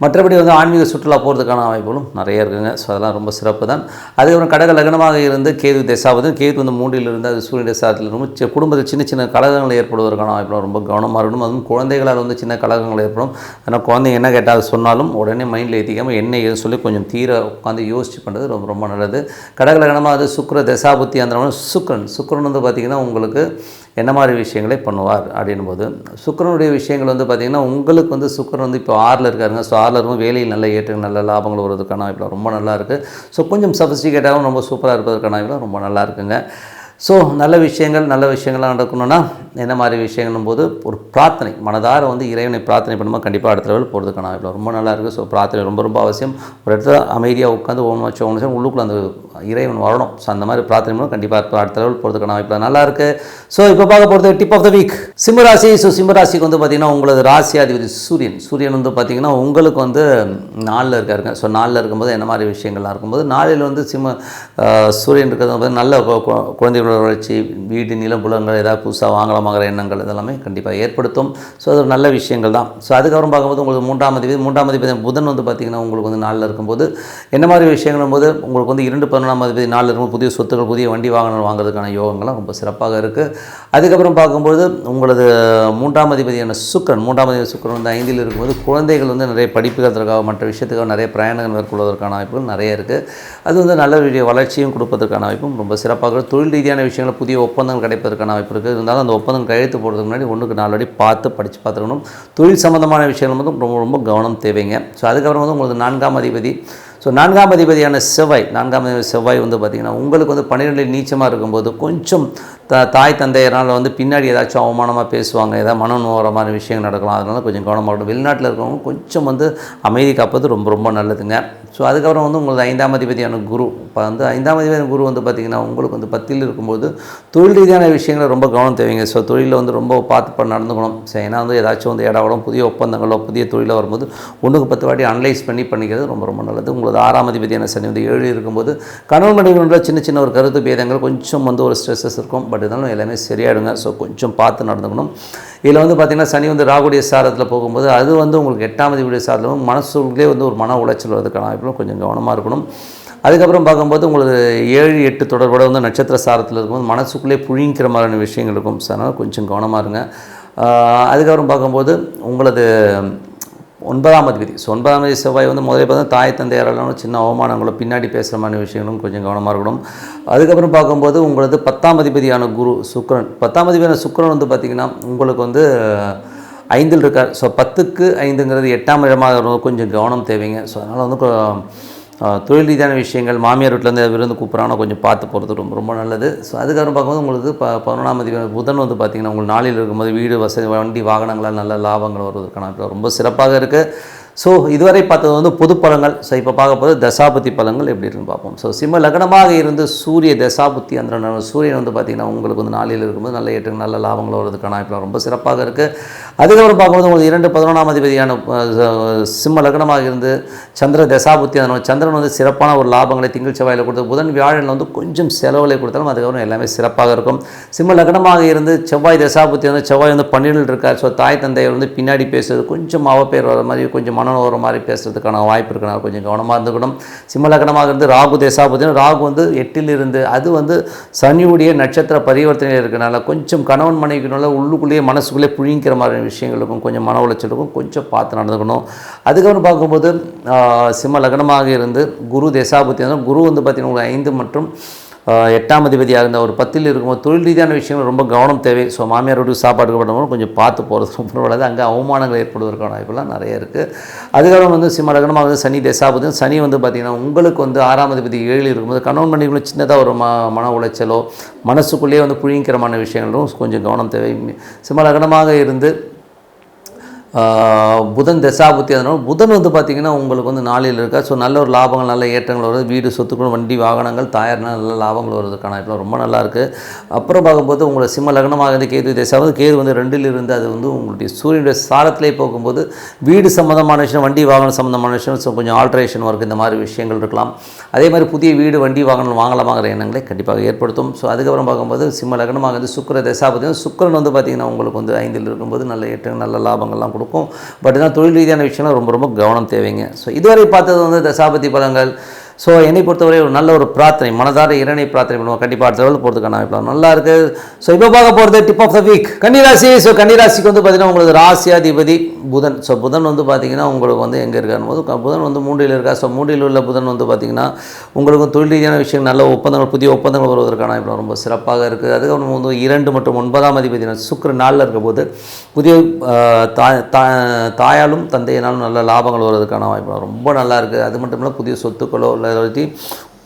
மற்றபடி வந்து ஆன்மீக சுற்றுலா போகிறதுக்கான வாய்ப்புகளும் நிறைய இருக்குதுங்க. ஸோ அதெல்லாம் ரொம்ப சிறப்பு தான். அதுக்கப்புறம் கடக லக்னமாக இருந்து கேது தசாபுத்தி கேது வந்து 3ல் இருந்து அது சூரிய தசாத்தில் இருக்கும். குடும்பத்தில் சின்ன சின்ன கலகங்கள் ஏற்படுவதற்கான வாய்ப்புகள் ரொம்ப கவனமாக இருக்கணும். அதுவும் குழந்தைகளால் வந்து சின்ன கலகங்கள் ஏற்படும். ஆனால் குழந்தைங்க என்ன கேட்டால் சொன்னாலும் உடனே மைண்டில் ஏற்றிக்காமல் என்ன ஏதுன்னு சொல்லி கொஞ்சம் தீர உட்காந்து யோசிச்சு பண்ணுறது ரொம்ப ரொம்ப நல்லது. கடக லக்னமாக அது சுக்கிர தசாபுத்தி அந்த சுக்கிரன் வந்து பார்த்திங்கன்னா உங்களுக்கு என்ன மாதிரி விஷயங்களை பண்ணுவார் அப்படின்னும் போது சுக்கிரனுடைய விஷயங்கள் வந்து பார்த்திங்கன்னா உங்களுக்கு வந்து சுக்கிரன் வந்து இப்போ 6ல் இருக்காருங்க. ஸோ 6ல் இருக்கும் வேலையில் நல்ல ஏற்றம் நல்ல லாபங்கள் வருவதற்கான வாய்ப்புலாம் ரொம்ப நல்லா இருக்குது. ஸோ கொஞ்சம் சஃபிஸ்டிகேட்டாகவும் ரொம்ப சூப்பராக இருப்பதற்கான வாய்ப்புலாம் ரொம்ப நல்லா இருக்குங்க. ஸோ நல்ல விஷயங்கள்லாம் நடக்கணும்னா என்ன மாதிரி விஷயங்களும் போது ஒரு பிரார்த்தனை மனதார வந்து இறைவனை பிரார்த்தனை பண்ணும்போது கண்டிப்பாக அடுத்த லெவல் போகிறதுக்கான வாய்ப்பு ரொம்ப நல்லா இருக்குது. ஸோ பிரார்த்தனை ரொம்ப ரொம்ப அவசியம். ஒரு இடத்துல அமைதியாக உட்காந்து ஒன்று உள்ளுக்குள்ள அந்த இறைவன் வரணும். ஸோ அந்த மாதிரி பிரார்த்தனை பண்ணும் கண்டிப்பாக அடுத்த லெவல் போகிறதுக்கான வாய்ப்பு நல்லா இருக்குது. ஸோ இப்போ பார்க்க போகிறது டிப் ஆஃப் த வீக் சிம்மராசி. ஸோ சிம்மராசிக்கு வந்து பார்த்திங்கன்னா உங்களது ராசி அதிபதி சூரியன் வந்து பார்த்திங்கன்னா உங்களுக்கு வந்து 4ல் இருக்காருங்க. ஸோ 4ல் இருக்கும்போது என்ன மாதிரி விஷயங்கள்லாம் இருக்கும்போது 4ல் வந்து சூரியன் இருக்கிறது நல்ல குழந்தைகளோட வளர்ச்சி வீடு நிலம் புலங்கள் ஏதாவது புதுசாக வாங்கலாமாங்கிற எண்ணங்கள் இதெல்லாமே கண்டிப்பாக ஏற்படுத்தும். ஸோ அது ஒரு நல்ல விஷயங்கள் தான். ஸோ அதுக்கப்புறம் பார்க்கும்போது உங்களுக்கு 3ஆம் அதிபதி புதன் வந்து பார்த்திங்கன்னா உங்களுக்கு வந்து 4ல் இருக்கும்போது என்ன மாதிரி விஷயங்களும் போது உங்களுக்கு வந்து 2-11ஆம் அதிபதி 4ல் இருக்கும்போது புதிய சொத்துக்கள் புதிய வண்டி வாகனம் வாங்குறதுக்கான யோகங்கள்லாம் ரொம்ப சிறப்பாக இருக்குது. அதுக்கப்புறம் பார்க்கும்போது உங்களது 3ஆம் அதிபதியான சுக்கிரன் வந்து 5ல் இருக்கும்போது குழந்தைகள் வந்து நிறைய படிப்புகளுக்காக மற்ற விஷயத்துக்காக நிறைய பிரயாணங்கள் மேற்கொள்வதற்கான வாய்ப்புகள் நிறைய இருக்குது. அது வந்து நல்ல வளர்ச்சியும் கொடுப்பதற்கான வாய்ப்பும் ரொம்ப சிறப்பாக தொழில் ரீதியான விஷயங்களை புதிய ஒப்பந்தங்கள் கிடைப்பதற்கான வாய்ப்பு இருக்குது. இருந்தாலும் அந்த ஒப்பந்தம் கையெழுத்து போடுறதுக்கு முன்னாடி 1க்கு 4 வாட்டி படித்து பார்த்துக்கணும். தொழில் சம்மந்தமான விஷயங்கள் வந்து ரொம்ப ரொம்ப கவனம் தேவைங்க. ஸோ அதுக்கப்புறம் வந்து உங்களுக்கு 4ஆம் அதிபதி ஸோ 4ஆம் அதிபதியான செவ்வாய் வந்து பார்த்திங்கன்னா உங்களுக்கு வந்து 12ல் நீச்சமாக இருக்கும்போது கொஞ்சம் தாய் தந்தையரால் வந்து பின்னாடி ஏதாச்சும் அவமானமாக பேசுவாங்க, ஏதாவது மனநோகிற மாதிரி விஷயங்கள் நடக்கலாம். அதனால் கொஞ்சம் கவனமாக இருக்கணும். வெளிநாட்டில் இருக்கிறவங்க கொஞ்சம் வந்து அமைதி காப்பது ரொம்ப ரொம்ப நல்லதுங்க. ஸோ அதுக்கப்புறம் வந்து உங்களுக்கு 5ஆம் அதிபதியான குரு இப்போ வந்து 5ஆம் அதிபதியான குரு வந்து பார்த்திங்கன்னா உங்களுக்கு வந்து 10ல் இருக்கும்போது தொழில் ரீதியான விஷயங்களை ரொம்ப கவனம் தேவைங்க. ஸோ தொழிலில் வந்து ரொம்ப பார்த்து நடந்துக்கணும். ஸோ ஏன்னா வந்து ஏதாச்சும் வந்து இடவடம் புதிய ஒப்பந்தங்களோ புதிய தொழிலோ வரும்போது 1க்கு 10 வாட்டி அனலைஸ் பண்ணிக்கிறது ரொம்ப ரொம்ப நல்லது. உங்களுக்கு 6ஆம் அதிபதியான சனி வந்து 7ல் இருக்கும்போது கணவன் மனைவியோட சின்ன ஒரு கருத்து பேதங்கள் கொஞ்சம் வந்து ஒரு ஸ்ட்ரெஸ்ஸஸ் இருக்கும். பட் இருந்தாலும் எல்லாமே சரியாயிடுங்க. ஸோ கொஞ்சம் பார்த்து நடந்துக்கணும். இதில் வந்து பார்த்திங்கன்னா சனி வந்து ராகுடைய சாரத்தில் போகும்போது அது வந்து உங்களுக்கு 8ஆம் அதிபதியுடைய சாரத்தில் மனசுக்குள்ளே வந்து ஒரு மன உளைச்சல் வரதுக்கான வாய்ப்புகளும் கொஞ்சம் கவனமாக இருக்கணும். அதுக்கப்புறம் பார்க்கும்போது உங்களுக்கு 7-8 தொடர்போட வந்து நட்சத்திர சாரத்தில் இருக்கும்போது மனசுக்குள்ளே புழிங்கிற மாதிரியான விஷயங்கள் இருக்கும். ஸோ அதனால் கொஞ்சம் கவனமாக இருங்க. அதுக்கப்புறம் பார்க்கும்போது உங்களது 9ஆம் அதிபதி. ஸோ 9ஆம் அதிபதி செவ்வாய் வந்து முதல்ல பார்த்தா தாய் தந்தையாராலும் சின்ன அவமானங்களும் பின்னாடி பேசுகிற மாதிரி விஷயங்களும் கொஞ்சம் கவனமாக இருக்கணும். அதுக்கப்புறம் பார்க்கும்போது உங்களது 10ஆம் அதிபதியான குரு சுக்கிரன், 10ஆம் அதிபதியான சுக்கிரன் வந்து பார்த்திங்கன்னா உங்களுக்கு வந்து 5ல் இருக்கார். ஸோ 10க்கு 5ங்கிறது 8ஆம் இடமாக இருக்கும், கொஞ்சம் கவனம் தேவைங்க. ஸோ அதனால் வந்து தொழில் ரீதியான விஷயங்கள், மாமியார் வீட்டிலேருந்து விருந்து கூப்பிட்றாங்கன்னா கொஞ்சம் பார்த்து போகிறது ரொம்ப ரொம்ப நல்லது. ஸோ அதுக்கப்புறம் பார்க்கும்போது உங்களுக்கு 11ஆம் அதிபதி புதன் வந்து பார்த்திங்கன்னா உங்களுக்கு நாளில் இருக்கும்போது வீடு வசதி, வண்டி, வாகனங்களால் நல்ல லாபங்கள் வருவதற்கான ரொம்ப சிறப்பாக இருக்குது. ஸோ இதுவரை பார்த்தது வந்து பொது பலங்கள். ஸோ இப்போ பார்க்க போது தசாபுத்தி பலங்கள் எப்படி இருக்குன்னு பார்ப்போம். ஸோ சிம்ம லக்னமாக இருந்து சூரிய தசாபுத்தி அந்த சூரியன் வந்து பார்த்திங்கன்னா உங்களுக்கு வந்து நாளில் இருக்கும்போது நல்ல ஏற்ற நல்ல லாபங்கள் வருவதற்கான இப்போ ரொம்ப சிறப்பாக இருக்குது. அதுக்கப்புறம் பார்க்கும்போது உங்களுக்கு 2 11ஆம் அதிபதியான சிம்ம லக்னமாக இருந்து சந்திர தசாபுத்தி அதனால் சந்திரன் வந்து சிறப்பான ஒரு லாபங்களை திங்கள் செவ்வாயில் கொடுத்து புதன் வியாழன் வந்து கொஞ்சம் செலவுகளை கொடுத்தாலும் அதுக்கப்புறம் எல்லாமே சிறப்பாக இருக்கும். சிம்ம லக்னமாக இருந்து செவ்வாய் தசாபுத்தி வந்து செவ்வாய் வந்து 12ல் இருக்கார். ஸோ தாய் தந்தையர் வந்து பின்னாடி பேசுறது கொஞ்சம் அவப்பேர் வர மாதிரி கொஞ்சம் மனம் வர மாதிரி பேசுறதுக்கான வாய்ப்பு இருக்குன்னா கொஞ்சம் கவனமாக இருந்துக்கணும். சிம்ம லக்னமாக இருந்து ராகு தசாபுத்தி, ராகு வந்து 8ல் இருந்து அது வந்து சனியுடைய நட்சத்திர பரிவர்த்தனையில் இருக்கிறனால கொஞ்சம் கணவன் மனைவிக்குனால உள்ளுக்குள்ளேயே மனசுக்குள்ளே புழிங்கிற மாதிரி விஷயங்களுக்கும் கொஞ்சம் மன உளைச்சலுக்கும் கொஞ்சம் பார்த்து நடந்துக்கணும். அதுக்கப்புறம் பார்க்கும்போது சிம்ம லக்னமாக இருந்து குரு தசாபுத்தி வந்து குரு வந்து பார்த்திங்கன்னா 5 மற்றும் 8ஆம் அதிபதியாக இருந்த ஒரு 10ல் இருக்கும்போது தொழில் ரீதியான விஷயங்கள் ரொம்ப கவனம் தேவை. ஸோ மாமியாரோட சாப்பாடு பண்ணும்போது கொஞ்சம் பார்த்து போகிறது ரொம்ப நல்லது. அங்கே அவமானங்கள் ஏற்படுவதற்கான வாய்ப்புலாம் நிறைய இருக்குது. அதுக்கப்புறம் வந்து சிம்ம லக்னமாக வந்து சனி தசாபுத்தி, சனி வந்து பார்த்திங்கன்னா உங்களுக்கு வந்து 6ஆம் அதிபதி 7ல் இருக்கும்போது கணவன் மனைவிக்குள்ள சின்னதாக ஒரு மன உளைச்சலோ மனசுக்குள்ளேயே வந்து புழிங்கிரமான விஷயங்களும் கொஞ்சம் கவனம் தேவை. சிம்ம லக்னமாக இருந்து புதன் தசாபுத்தி அதனால் புதன் வந்து பார்த்திங்கன்னா உங்களுக்கு வந்து நாளில் இருக்கா. ஸோ நல்ல ஒரு லாபங்கள் நல்ல ஏற்றங்கள் வருது. வீடு சொத்துக்கள் வண்டி வாகனங்கள் தயார்னால் நல்ல லாபங்கள் வருவதற்கான இப்போ ரொம்ப நல்லாயிருக்கு. அப்புறம் பார்க்கும்போது உங்களை சிம்ம லக்னமாக இருந்து கேது தசாவது கேது வந்து 2ல் இருந்து அது வந்து உங்களுடைய சூரியனுடைய சாரத்திலே போகும்போது வீடு சம்மந்தமான விஷயம் வண்டி வாகனம் சம்மந்தமான விஷயம் ஸோ கொஞ்சம் ஆல்ட்ரேஷன் ஒர்க் இந்த மாதிரி விஷயங்கள் இருக்கலாம். அதே மாதிரி புதிய வீடு வண்டி வாகனம் வாங்கலாமாங்கிற எண்ணங்களை கண்டிப்பாக ஏற்படுத்தும். ஸோ அதுக்கப்புறம் பார்க்கும்போது சிம்ம லக்னமாக இருந்து சுக்கிர தசாபதி சுக்கிரன் வந்து பார்த்திங்கன்னா உங்களுக்கு வந்து 5ல் இருக்கும்போது நல்ல ஏற்றங்கள் நல்ல லாபங்கள்லாம் கொடுக்கும். பட் இதான் தொழில் ரீதியான விஷயம்லாம் ரொம்ப ரொம்ப கவனம் தேவைங்க. ஸோ இதுவரை பார்த்தது வந்து தசாபதி பலங்கள். ஸோ என்னை பொறுத்தவரை ஒரு நல்ல ஒரு பிரார்த்தனை மனதார இறைவனை பிரார்த்தனை பண்ணுவோம். கண்டிப்பாக அடுத்த லெவலில் போகிறதுக்கான இப்போ நல்லா இருக்குது. ஸோ இப்போ பார்க்க போகிறது டிப் ஆஃப் த வீக் கன்னிராசி. ஸோ கன்னிராசிக்கு வந்து பார்த்திங்கன்னா உங்களுக்கு ராசியாதிபதி புதன். ஸோ புதன் வந்து பார்த்திங்கன்னா உங்களுக்கு வந்து எங்கே இருக்காருன்னு போது புதன் வந்து 3ல் இருக்கா. ஸோ 3ல் உள்ள புதன் வந்து பார்த்திங்கன்னா உங்களுக்கு தொழில் ரீதியான விஷயம் நல்ல ஒப்பந்தங்கள் புதிய ஒப்பந்தங்கள் வருவதற்கான இப்போ ரொம்ப சிறப்பாக இருக்குது. அதுக்கப்புறம் வந்து 2 மற்றும் 9ஆம் அதிபதி சுக்கிரன் 4ல் இருக்க போது புதிய தாயாலும் தந்தையினாலும் நல்ல லாபங்கள் வருவதற்கான வாய்ப்பு ரொம்ப நல்லா இருக்குது. அது மட்டும் இல்லை புதிய சொத்துக்களோ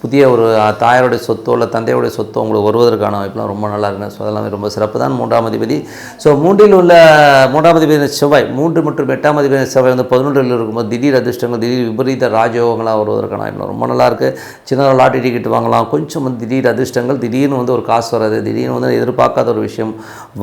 புதிய ஒரு தாயாருடைய சொத்தோ இல்லை தந்தையுடைய சொத்தோ உங்களுக்கு வருவதற்கான வாய்ப்புலாம் ரொம்ப நல்லா இருக்குங்க. ஸோ அதெல்லாமே ரொம்ப சிறப்பு தான். 3ஆம் அதிபதி ஸோ 3ல் உள்ள 3ஆம் அதிபதி செவ்வாய் 3 மற்றும் 8ஆம் அதிபதி செவ்வாய் வந்து 11ல் இருக்கும்போது திடீர் அதிர்ஷ்டங்கள் திடீர் விபரீத ராஜயோகங்களாக வருவதற்கான வாய்ப்புலாம் ரொம்ப நல்லாயிருக்கு. சின்னதாக லாட்டரி டிக்கெட் வாங்கலாம். கொஞ்சம் வந்து திடீர் அதிர்ஷ்டங்கள் திடீர்னு வந்து ஒரு காசு வராது. திடீர்னு வந்து எதிர்பார்க்காத ஒரு விஷயம்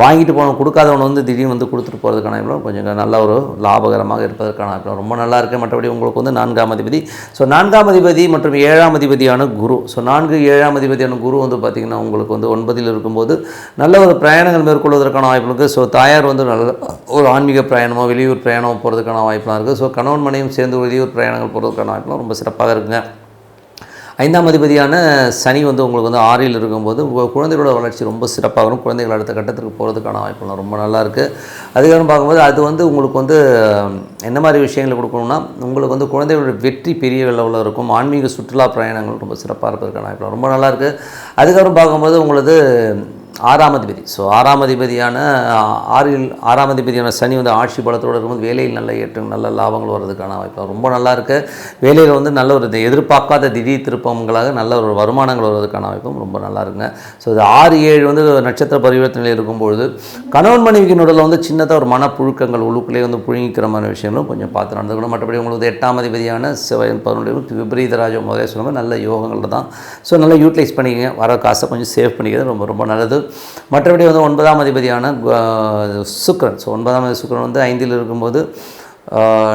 வாங்கிட்டு போனவங்க கொடுக்காதவங்க வந்து திடீர்னு வந்து கொடுத்துட்டு போகிறதுக்கான வாய்ப்புலாம் கொஞ்சம் நல்ல ஒரு லாபகரமாக இருப்பதற்கான வாய்ப்புலாம் ரொம்ப நல்லா இருக்குது. மற்றபடி உங்களுக்கு வந்து 4ஆம் அதிபதி ஸோ 4ஆம் அதிபதி மற்றும் 7ஆம் அதிபதியான குரு. ஸோ 4 7ஆம் அதிபதியான குரு வந்து பார்த்திங்கன்னா உங்களுக்கு வந்து 9ல் இருக்கும்போது நல்ல ஒரு பிரயாணங்கள் மேற்கொள்வதற்கான வாய்ப்பு இருக்குது. ஸோ தாயார் வந்து நல்ல ஒரு ஆன்மீக பிரயாணமோ வெளியூர் பிரயாணமோ போகிறதுக்கான வாய்ப்புலாம் இருக்குது. ஸோ கணவன் மனைவியும் சேர்ந்து வெளியூர் பிரயாணங்கள் போகிறதுக்கான வாய்ப்புலாம் ரொம்ப சிறப்பாக இருக்குங்க. 5ஆம் அதிபதியான சனி வந்து உங்களுக்கு வந்து 6ல் இருக்கும்போது உங்கள் குழந்தைகளோட வளர்ச்சி ரொம்ப சிறப்பாக வரும். குழந்தைகள் அடுத்த கட்டத்துக்கு போகிறதுக்கான வாய்ப்புலாம் ரொம்ப நல்லாயிருக்கு. அதுக்கப்புறம் பார்க்கும்போது அது வந்து உங்களுக்கு வந்து என்ன மாதிரி விஷயங்கள் கொடுக்கணும்னா உங்களுக்கு வந்து குழந்தைகளோட வெற்றி பெரிய அளவில் இருக்கும். ஆன்மீக சுற்றுலா பிரயாணங்கள் ரொம்ப சிறப்பாக இருப்பதற்கான வாய்ப்புலாம் ரொம்ப நல்லாயிருக்கு. அதுக்கப்புறம் பார்க்கும்போது உங்களது 6ஆம் அதிபதி ஸோ 6ஆம் அதிபதியான 6ஆம் அதிபதியான சனி வந்து ஆட்சி பலத்தோடு இருக்கும்போது வேலையில் நல்ல ஏற்றம் நல்ல லாபங்கள் வர்றதுக்கான வாய்ப்பு ரொம்ப நல்லா இருக்குது. வேலையில் வந்து நல்ல ஒரு எதிர்பார்க்காத திடீர் திருப்பங்களாக நல்ல ஒரு வருமானங்கள் வருவதற்கான வாய்ப்பும் ரொம்ப நல்லா இருக்குங்க. ஸோ இது 6 7 வந்து நட்சத்திர பரிவர்த்தனையில் இருக்கும்பொழுது கணவன் மனைவிக்கு நடுவில் வந்து சின்னதாக ஒரு மனப்புழுக்கங்கள் உள்ளுக்குள்ளே வந்து புழுங்கிக்கிற மாதிரி விஷயங்களும் கொஞ்சம் பார்த்து நடந்துக்கணும். மற்றபடி உங்களுக்கு 8ஆம் அதிபதியான செவ்வாய் 11 விபரீத ராஜம் முதலே சொல்லுங்கள் நல்ல யோகங்கள் தான். ஸோ நல்லா யூட்டிலைஸ் பண்ணிக்கங்க. வர காசை கொஞ்சம் சேவ் பண்ணிக்கிறது ரொம்ப ரொம்ப நல்லது. மற்றபடி வந்து 9ஆம் அதிபதியான சுக்கிரன். ஸோ 9ஆம் அதிபதி சுக்கிரன் வந்து 5ல் இருக்கும்போது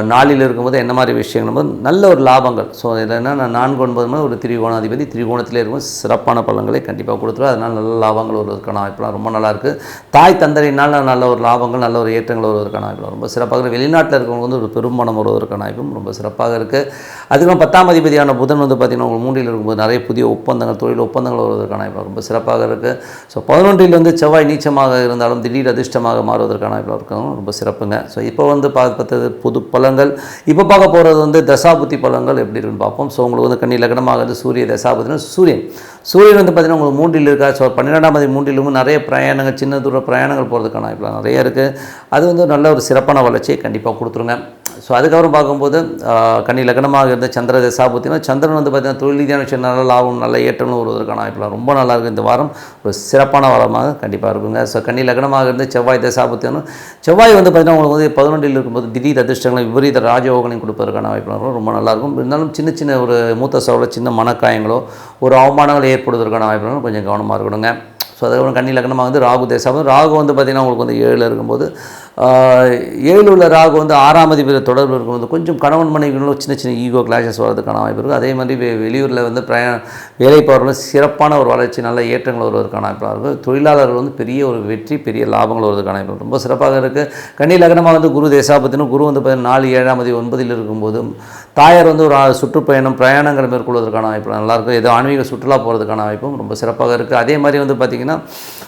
4ல் இருக்கும்போது என்ன மாதிரி விஷயங்கள் போது நல்ல ஒரு லாபங்கள். ஸோ இதில் என்ன 4 9 ஒரு திரிகோணாதிபதி திரிகோணத்திலே இருக்கும் சிறப்பான பலன்களை கண்டிப்பாக கொடுத்துரும். அதனால் நல்ல லாபங்கள் வருவதற்கான வாய்ப்புலாம் ரொம்ப நல்லாயிருக்கு. தாய் தந்தையினால் நல்ல ஒரு லாபங்கள் நல்ல ஒரு ஏற்றங்கள் வருவதற்கான வாய்ப்புலாம் ரொம்ப சிறப்பாக இருக்குது. வெளிநாட்டில் இருக்கவங்க வந்து ஒரு பெருமானம் வருவதற்கான வாய்ப்பும் ரொம்ப சிறப்பாக இருக்குது. அதுக்கப்புறம் 10ஆம் அதிபதியான புதன் வந்து பார்த்திங்கன்னா உங்களுக்கு 3ல் இருக்கும்போது நிறைய புதிய ஒப்பந்தங்கள் தொழில் ஒப்பந்தங்கள் வருவதற்கான வாய்ப்பு ரொம்ப சிறப்பாக இருக்குது. ஸோ 11ல் வந்து செவ்வாய் நீச்சமாக இருந்தாலும் திடீர் அதிர்ஷ்டமாக மாறுவதற்கான வாய்ப்பு இருக்கும் ரொம்ப சிறப்புங்க. ஸோ இப்போ வந்து பார்த்தது பொது பலன்கள். இப்போ பார்க்க போகிறது வந்து தசாபுத்தி பலன்கள் எப்படி இருக்குன்னு பார்ப்போம். ஸோ உங்களுக்கு வந்து கன்னி லக்னமாக சூரிய தசாபுத்தினா சூரியன் வந்து பார்த்திங்கன்னா உங்களுக்கு 3ல் இருக்கா. ஸோ 12ஆம் தேதி 3லும் நிறைய பிரயாணங்கள், சின்ன தூர பிரயாணங்கள் போகிறதுக்கான வாய்ப்புகள் நிறைய இருக்குது. அது வந்து நல்ல ஒரு சிறப்பான வளர்ச்சியை கண்டிப்பாக கொடுத்துருங்க. ஸோ அதுக்கப்புறம் பார்க்கும்போது கன்னி லக்னமாக இருந்த சந்திர தசாபுத்தினா சந்திரன் வந்து பார்த்திங்கன்னா தொழில் ரீதியான விஷயம் நல்ல லாபம், நல்ல ஏற்றம்னு வருவதற்கான வாய்ப்புகள் ரொம்ப நல்லா இருக்குது. இந்த வாரம் ஒரு சிறப்பான வாரமாக கண்டிப்பாக இருக்குங்க. ஸோ கன்னி லக்னமாக இருந்து செவ்வாய் தசாபுத்தினா செவ்வாய் வந்து பார்த்திங்கன்னா உங்களுக்கு வந்து 11ல் இருக்கும்போது திடீர் அதிர்ஷ்டங்களை விபரீத ராஜயோகங்களையும் கொடுப்பதற்கான வாய்ப்புகள் ரொம்ப நல்லாயிருக்கும். இருந்தாலும் சின்ன சின்ன ஒரு மூத்த சவள சின்ன மனக்காயங்களோ ஒரு அவமானங்கள் ஏற்படுவதற்கான வாய்ப்புகளும் கொஞ்சம் கவனமாக இருக்கணுங்க. ஸோ அதுக்கப்புறம் கன்னி லக்னமாக வந்து ராகு தசாபுத்தி. ராகு வந்து பார்த்திங்கன்னா உங்களுக்கு வந்து 7ல் இருக்கும்போது 7 உள்ள ராகு வந்து 6ஆம் அதிபதி தொடர்பு இருக்கும்போது கொஞ்சம் கணவன் மனைவிகளும் சின்ன சின்ன ஈகோ கிளாஷஸ் வரதுக்கான வாய்ப்பு இருக்குது. அதே மாதிரி வெளியூரில் வந்து வேலை போகிறவங்களும் சிறப்பான ஒரு வளர்ச்சி, நல்ல ஏற்றங்கள் வருவதற்கான வாய்ப்பாக இருக்குது. தொழிலாளர்கள் வந்து பெரிய ஒரு வெற்றி, பெரிய லாபங்கள் வருவதற்கான வாய்ப்பு ரொம்ப சிறப்பாக இருக்குது. கன்னி லக்னமாக வந்து குரு தசாபுத்தினும் குரு வந்து 4 7ஆம் அதிபதி 9ல் இருக்கும்போது தாயார் வந்து ஒரு சுற்றுப்பயணம் பிரயாணங்கள் மேற்கொள்வதற்கான வாய்ப்பு நல்லாயிருக்கும். ஏதோ ஆன்மீக சுற்றுலா போகிறதுக்கான வாய்ப்பும் ரொம்ப சிறப்பாக இருக்குது. அதே மாதிரி வந்து பார்த்திங்கன்னா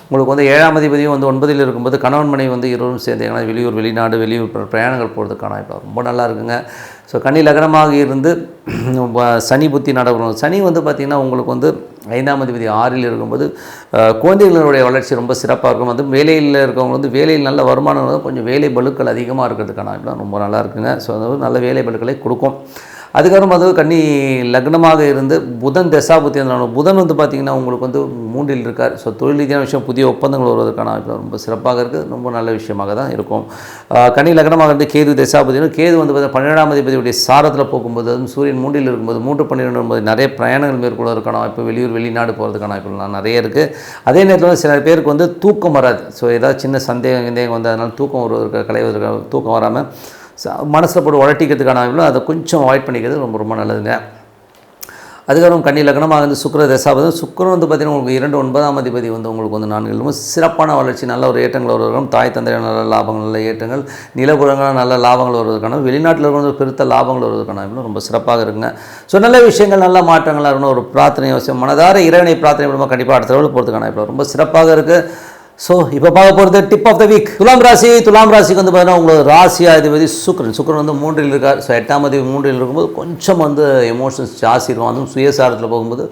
உங்களுக்கு வந்து 7ஆம் அதிபதியும் வந்து 9ல் இருக்கும்போது கணவன் மனைவி வந்து இருவரும் சேர்ந்து வெளியூர் வெளிநாடு வெளியூர் பிரயாணங்கள் போகிறதுக்கான வாய்ப்பு ரொம்ப நல்லா இருக்குங்க. ஸோ கன்னி லக்னமாக இருந்து சனி புத்தி நடக்கணும். சனி வந்து பார்த்திங்கன்னா உங்களுக்கு வந்து 5ஆம் அதிபதி 6ல் இருக்கும்போது குழந்தைகளுடைய வளர்ச்சி ரொம்ப சிறப்பாக இருக்கும். அது வேலையில் இருக்கவங்க வந்து வேலையில் நல்ல வருமானம், கொஞ்சம் வேலை பளுக்கள் அதிகமாக இருக்கிறதுக்கான வாய்ப்புலாம் ரொம்ப நல்லா இருக்குங்க. ஸோ அது நல்ல வேலை பளுக்களை கொடுக்கும். அதுக்கப்புறம் வந்து கன்னி லக்னமாக இருந்து புதன் தசாபுத்தி புதன் வந்து பார்த்திங்கன்னா உங்களுக்கு வந்து 3ல் இருக்கார். ஸோ தொழில் ரீதியான விஷயம், புதிய ஒப்பந்தங்கள் வருவதற்கான வாய்ப்பு ரொம்ப சிறப்பாக இருக்குது. ரொம்ப நல்ல விஷயமாக தான் இருக்கும். கன்னி லக்னமாக இருந்து கேது தசாபுத்தினா கேது வந்து பார்த்திங்கன்னா 12ஆம் அதிபதியுடைய சாரத்தில் போகும்போது, அதுவும் சூரியன் 3ல் இருக்கும்போது 3-12 நிறைய பிரயாணங்கள் மேற்கொள்வதற்கான வாய்ப்பு, வெளிநாடு போகிறதுக்கான வாய்ப்புலாம் நிறைய இருக்குது. அதே நேரத்தில் வந்து சில பேருக்கு வந்து தூக்கம் வராது. ஸோ ஏதாவது சின்ன சந்தேகம் வந்து அதனால் தூக்கம் வருவதற்கு கலைவதற்காக தூக்கம் வராமல் மனசில் போட்டு உழட்டிக்கிறதுக்கான வாய்ப்புகளும் அதை கொஞ்சம் அவாய்ட் பண்ணிக்கிறது ரொம்ப ரொம்ப நல்லதுங்க. அதுக்கப்புறம் கன்னி லக்னமாக வந்து சுக்கிர தசாபதி. சுக்கிரன் வந்து பார்த்திங்கன்னா உங்களுக்கு 2 9ஆம் அதிபதி வந்து உங்களுக்கு வந்து 4 சிறப்பான வளர்ச்சி, நல்ல ஒரு ஏற்றங்கள் வருவதற்கும், தாய் தந்தை நல்ல லாபங்கள், நல்ல ஏற்றங்கள், நிலபுறங்கள் நல்ல லாபங்கள் வருவதற்கான, வெளிநாட்டில் இருக்கிற பெருத்த லாபங்கள் வருவதற்கான ரொம்ப சிறப்பாக இருக்குங்க. ஸோ நல்ல விஷயங்கள், நல்ல மாற்றங்களாக இருக்கணும். ஒரு பிரார்த்தனை அவசியம், மனதார இறைவனை பிரார்த்தனை பண்ணும்போது கண்டிப்பாக அடுத்த லெவலில் போகிறதுக்கான ரொம்ப சிறப்பாக இருக்குது. ஸோ இப்போ பார்க்க போகிறது டிப் ஆஃப் த வீக். துலாம் ராசிக்கு வந்து பார்த்தீங்கன்னா உங்களோட ராசி அதிபதி சுக்கிரன் வந்து 3ல் இருக்கார். ஸோ 8ஆம் அதிபதி 3ல் இருக்கும்போது கொஞ்சம் வந்து எமோஷன்ஸ் ஜாஸ்தி இருக்கும். அதுவும் சுயசாரத்தில் போகும்போது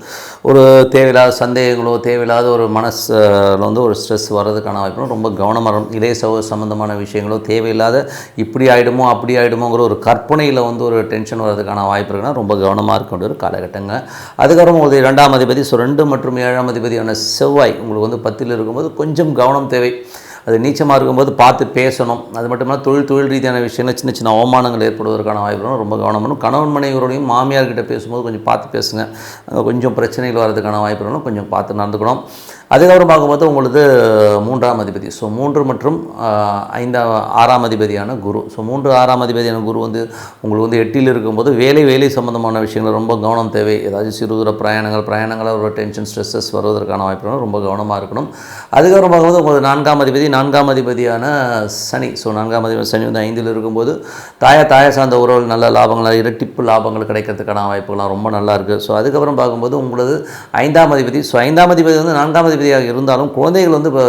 ஒரு தேவையில்லாத சந்தேகங்களோ தேவையில்லாத ஒரு மனசில் வந்து ஒரு ஸ்ட்ரெஸ் வர்றதுக்கான வாய்ப்பு ரொம்ப கவனமாக இருக்கும். இதே சம்பந்தமான விஷயங்களோ தேவையில்லாத இப்படி ஆகிடுமோ அப்படி ஆகிடுமோங்கிற ஒரு கற்பனையில் வந்து ஒரு டென்ஷன் வர்றதுக்கான வாய்ப்பு இருக்குன்னா ரொம்ப கவனமாக இருக்க வேண்டிய ஒரு காலகட்டங்க. அதுக்கப்புறம் உங்களுக்கு 2ஆம் அதிபதி 2 மற்றும் 7ஆம் அதிபதியான செவ்வாய் உங்களுக்கு வந்து 10ல் இருக்கும்போது கொஞ்சம் கவனம் தேவை. அது நீச்சமாக இருக்கும்போது பார்த்து பேசணும். அது மட்டும் இல்லாமல் தொழில் ரீதியான விஷயங்கள் சின்ன சின்ன அவமானங்கள் ஏற்படுவதற்கான வாய்ப்புகளும் ரொம்ப கவனம் பண்ணணும். கணவன் மனைவியோடையும் மாமியார்கிட்ட பேசும்போது கொஞ்சம் பார்த்து பேசுங்க. கொஞ்சம் பிரச்சனைகள் வர்றதுக்கான வாய்ப்புகளும் கொஞ்சம் பார்த்து நடந்துக்கணும். அதுக்கப்புறம் பார்க்கும்போது உங்களுக்கு 3ஆம் அதிபதி. ஸோ 3 மற்றும் 6ஆம் அதிபதியான குரு. ஸோ 3 6ஆம் அதிபதியான குரு வந்து உங்களுக்கு வந்து 8ல் இருக்கும்போது வேலை சம்பந்தமான விஷயங்கள் ரொம்ப கவனம் தேவை. ஏதாச்சும் சிறுதூர பிரயாணங்களாக ஒரு டென்ஷன் ஸ்ட்ரெஸ்ஸஸ் வருவதற்கான வாய்ப்புகளும் ரொம்ப கவனமாக இருக்கணும். அதுக்கப்புறம் பார்க்கும்போது உங்களுக்கு 4ஆம் அதிபதியான சனி. ஸோ 4ஆம் அதிபதி சனி வந்து 5ல் இருக்கும்போது தாயை சார்ந்த உறவுகள் நல்ல லாபங்கள், இரட்டிப்பு லாபங்கள் கிடைக்கிறதுக்கான வாய்ப்புகள்லாம் ரொம்ப நல்லா இருக்குது. ஸோ அதுக்கப்புறம் பார்க்கும்போது உங்களுக்கு 5ஆம் அதிபதி. ஸோ 5ஆம் அதிபதி வந்து 4ஆம் அதிபதியாக இருந்தாலும் குழந்தைகள் வந்து இப்போ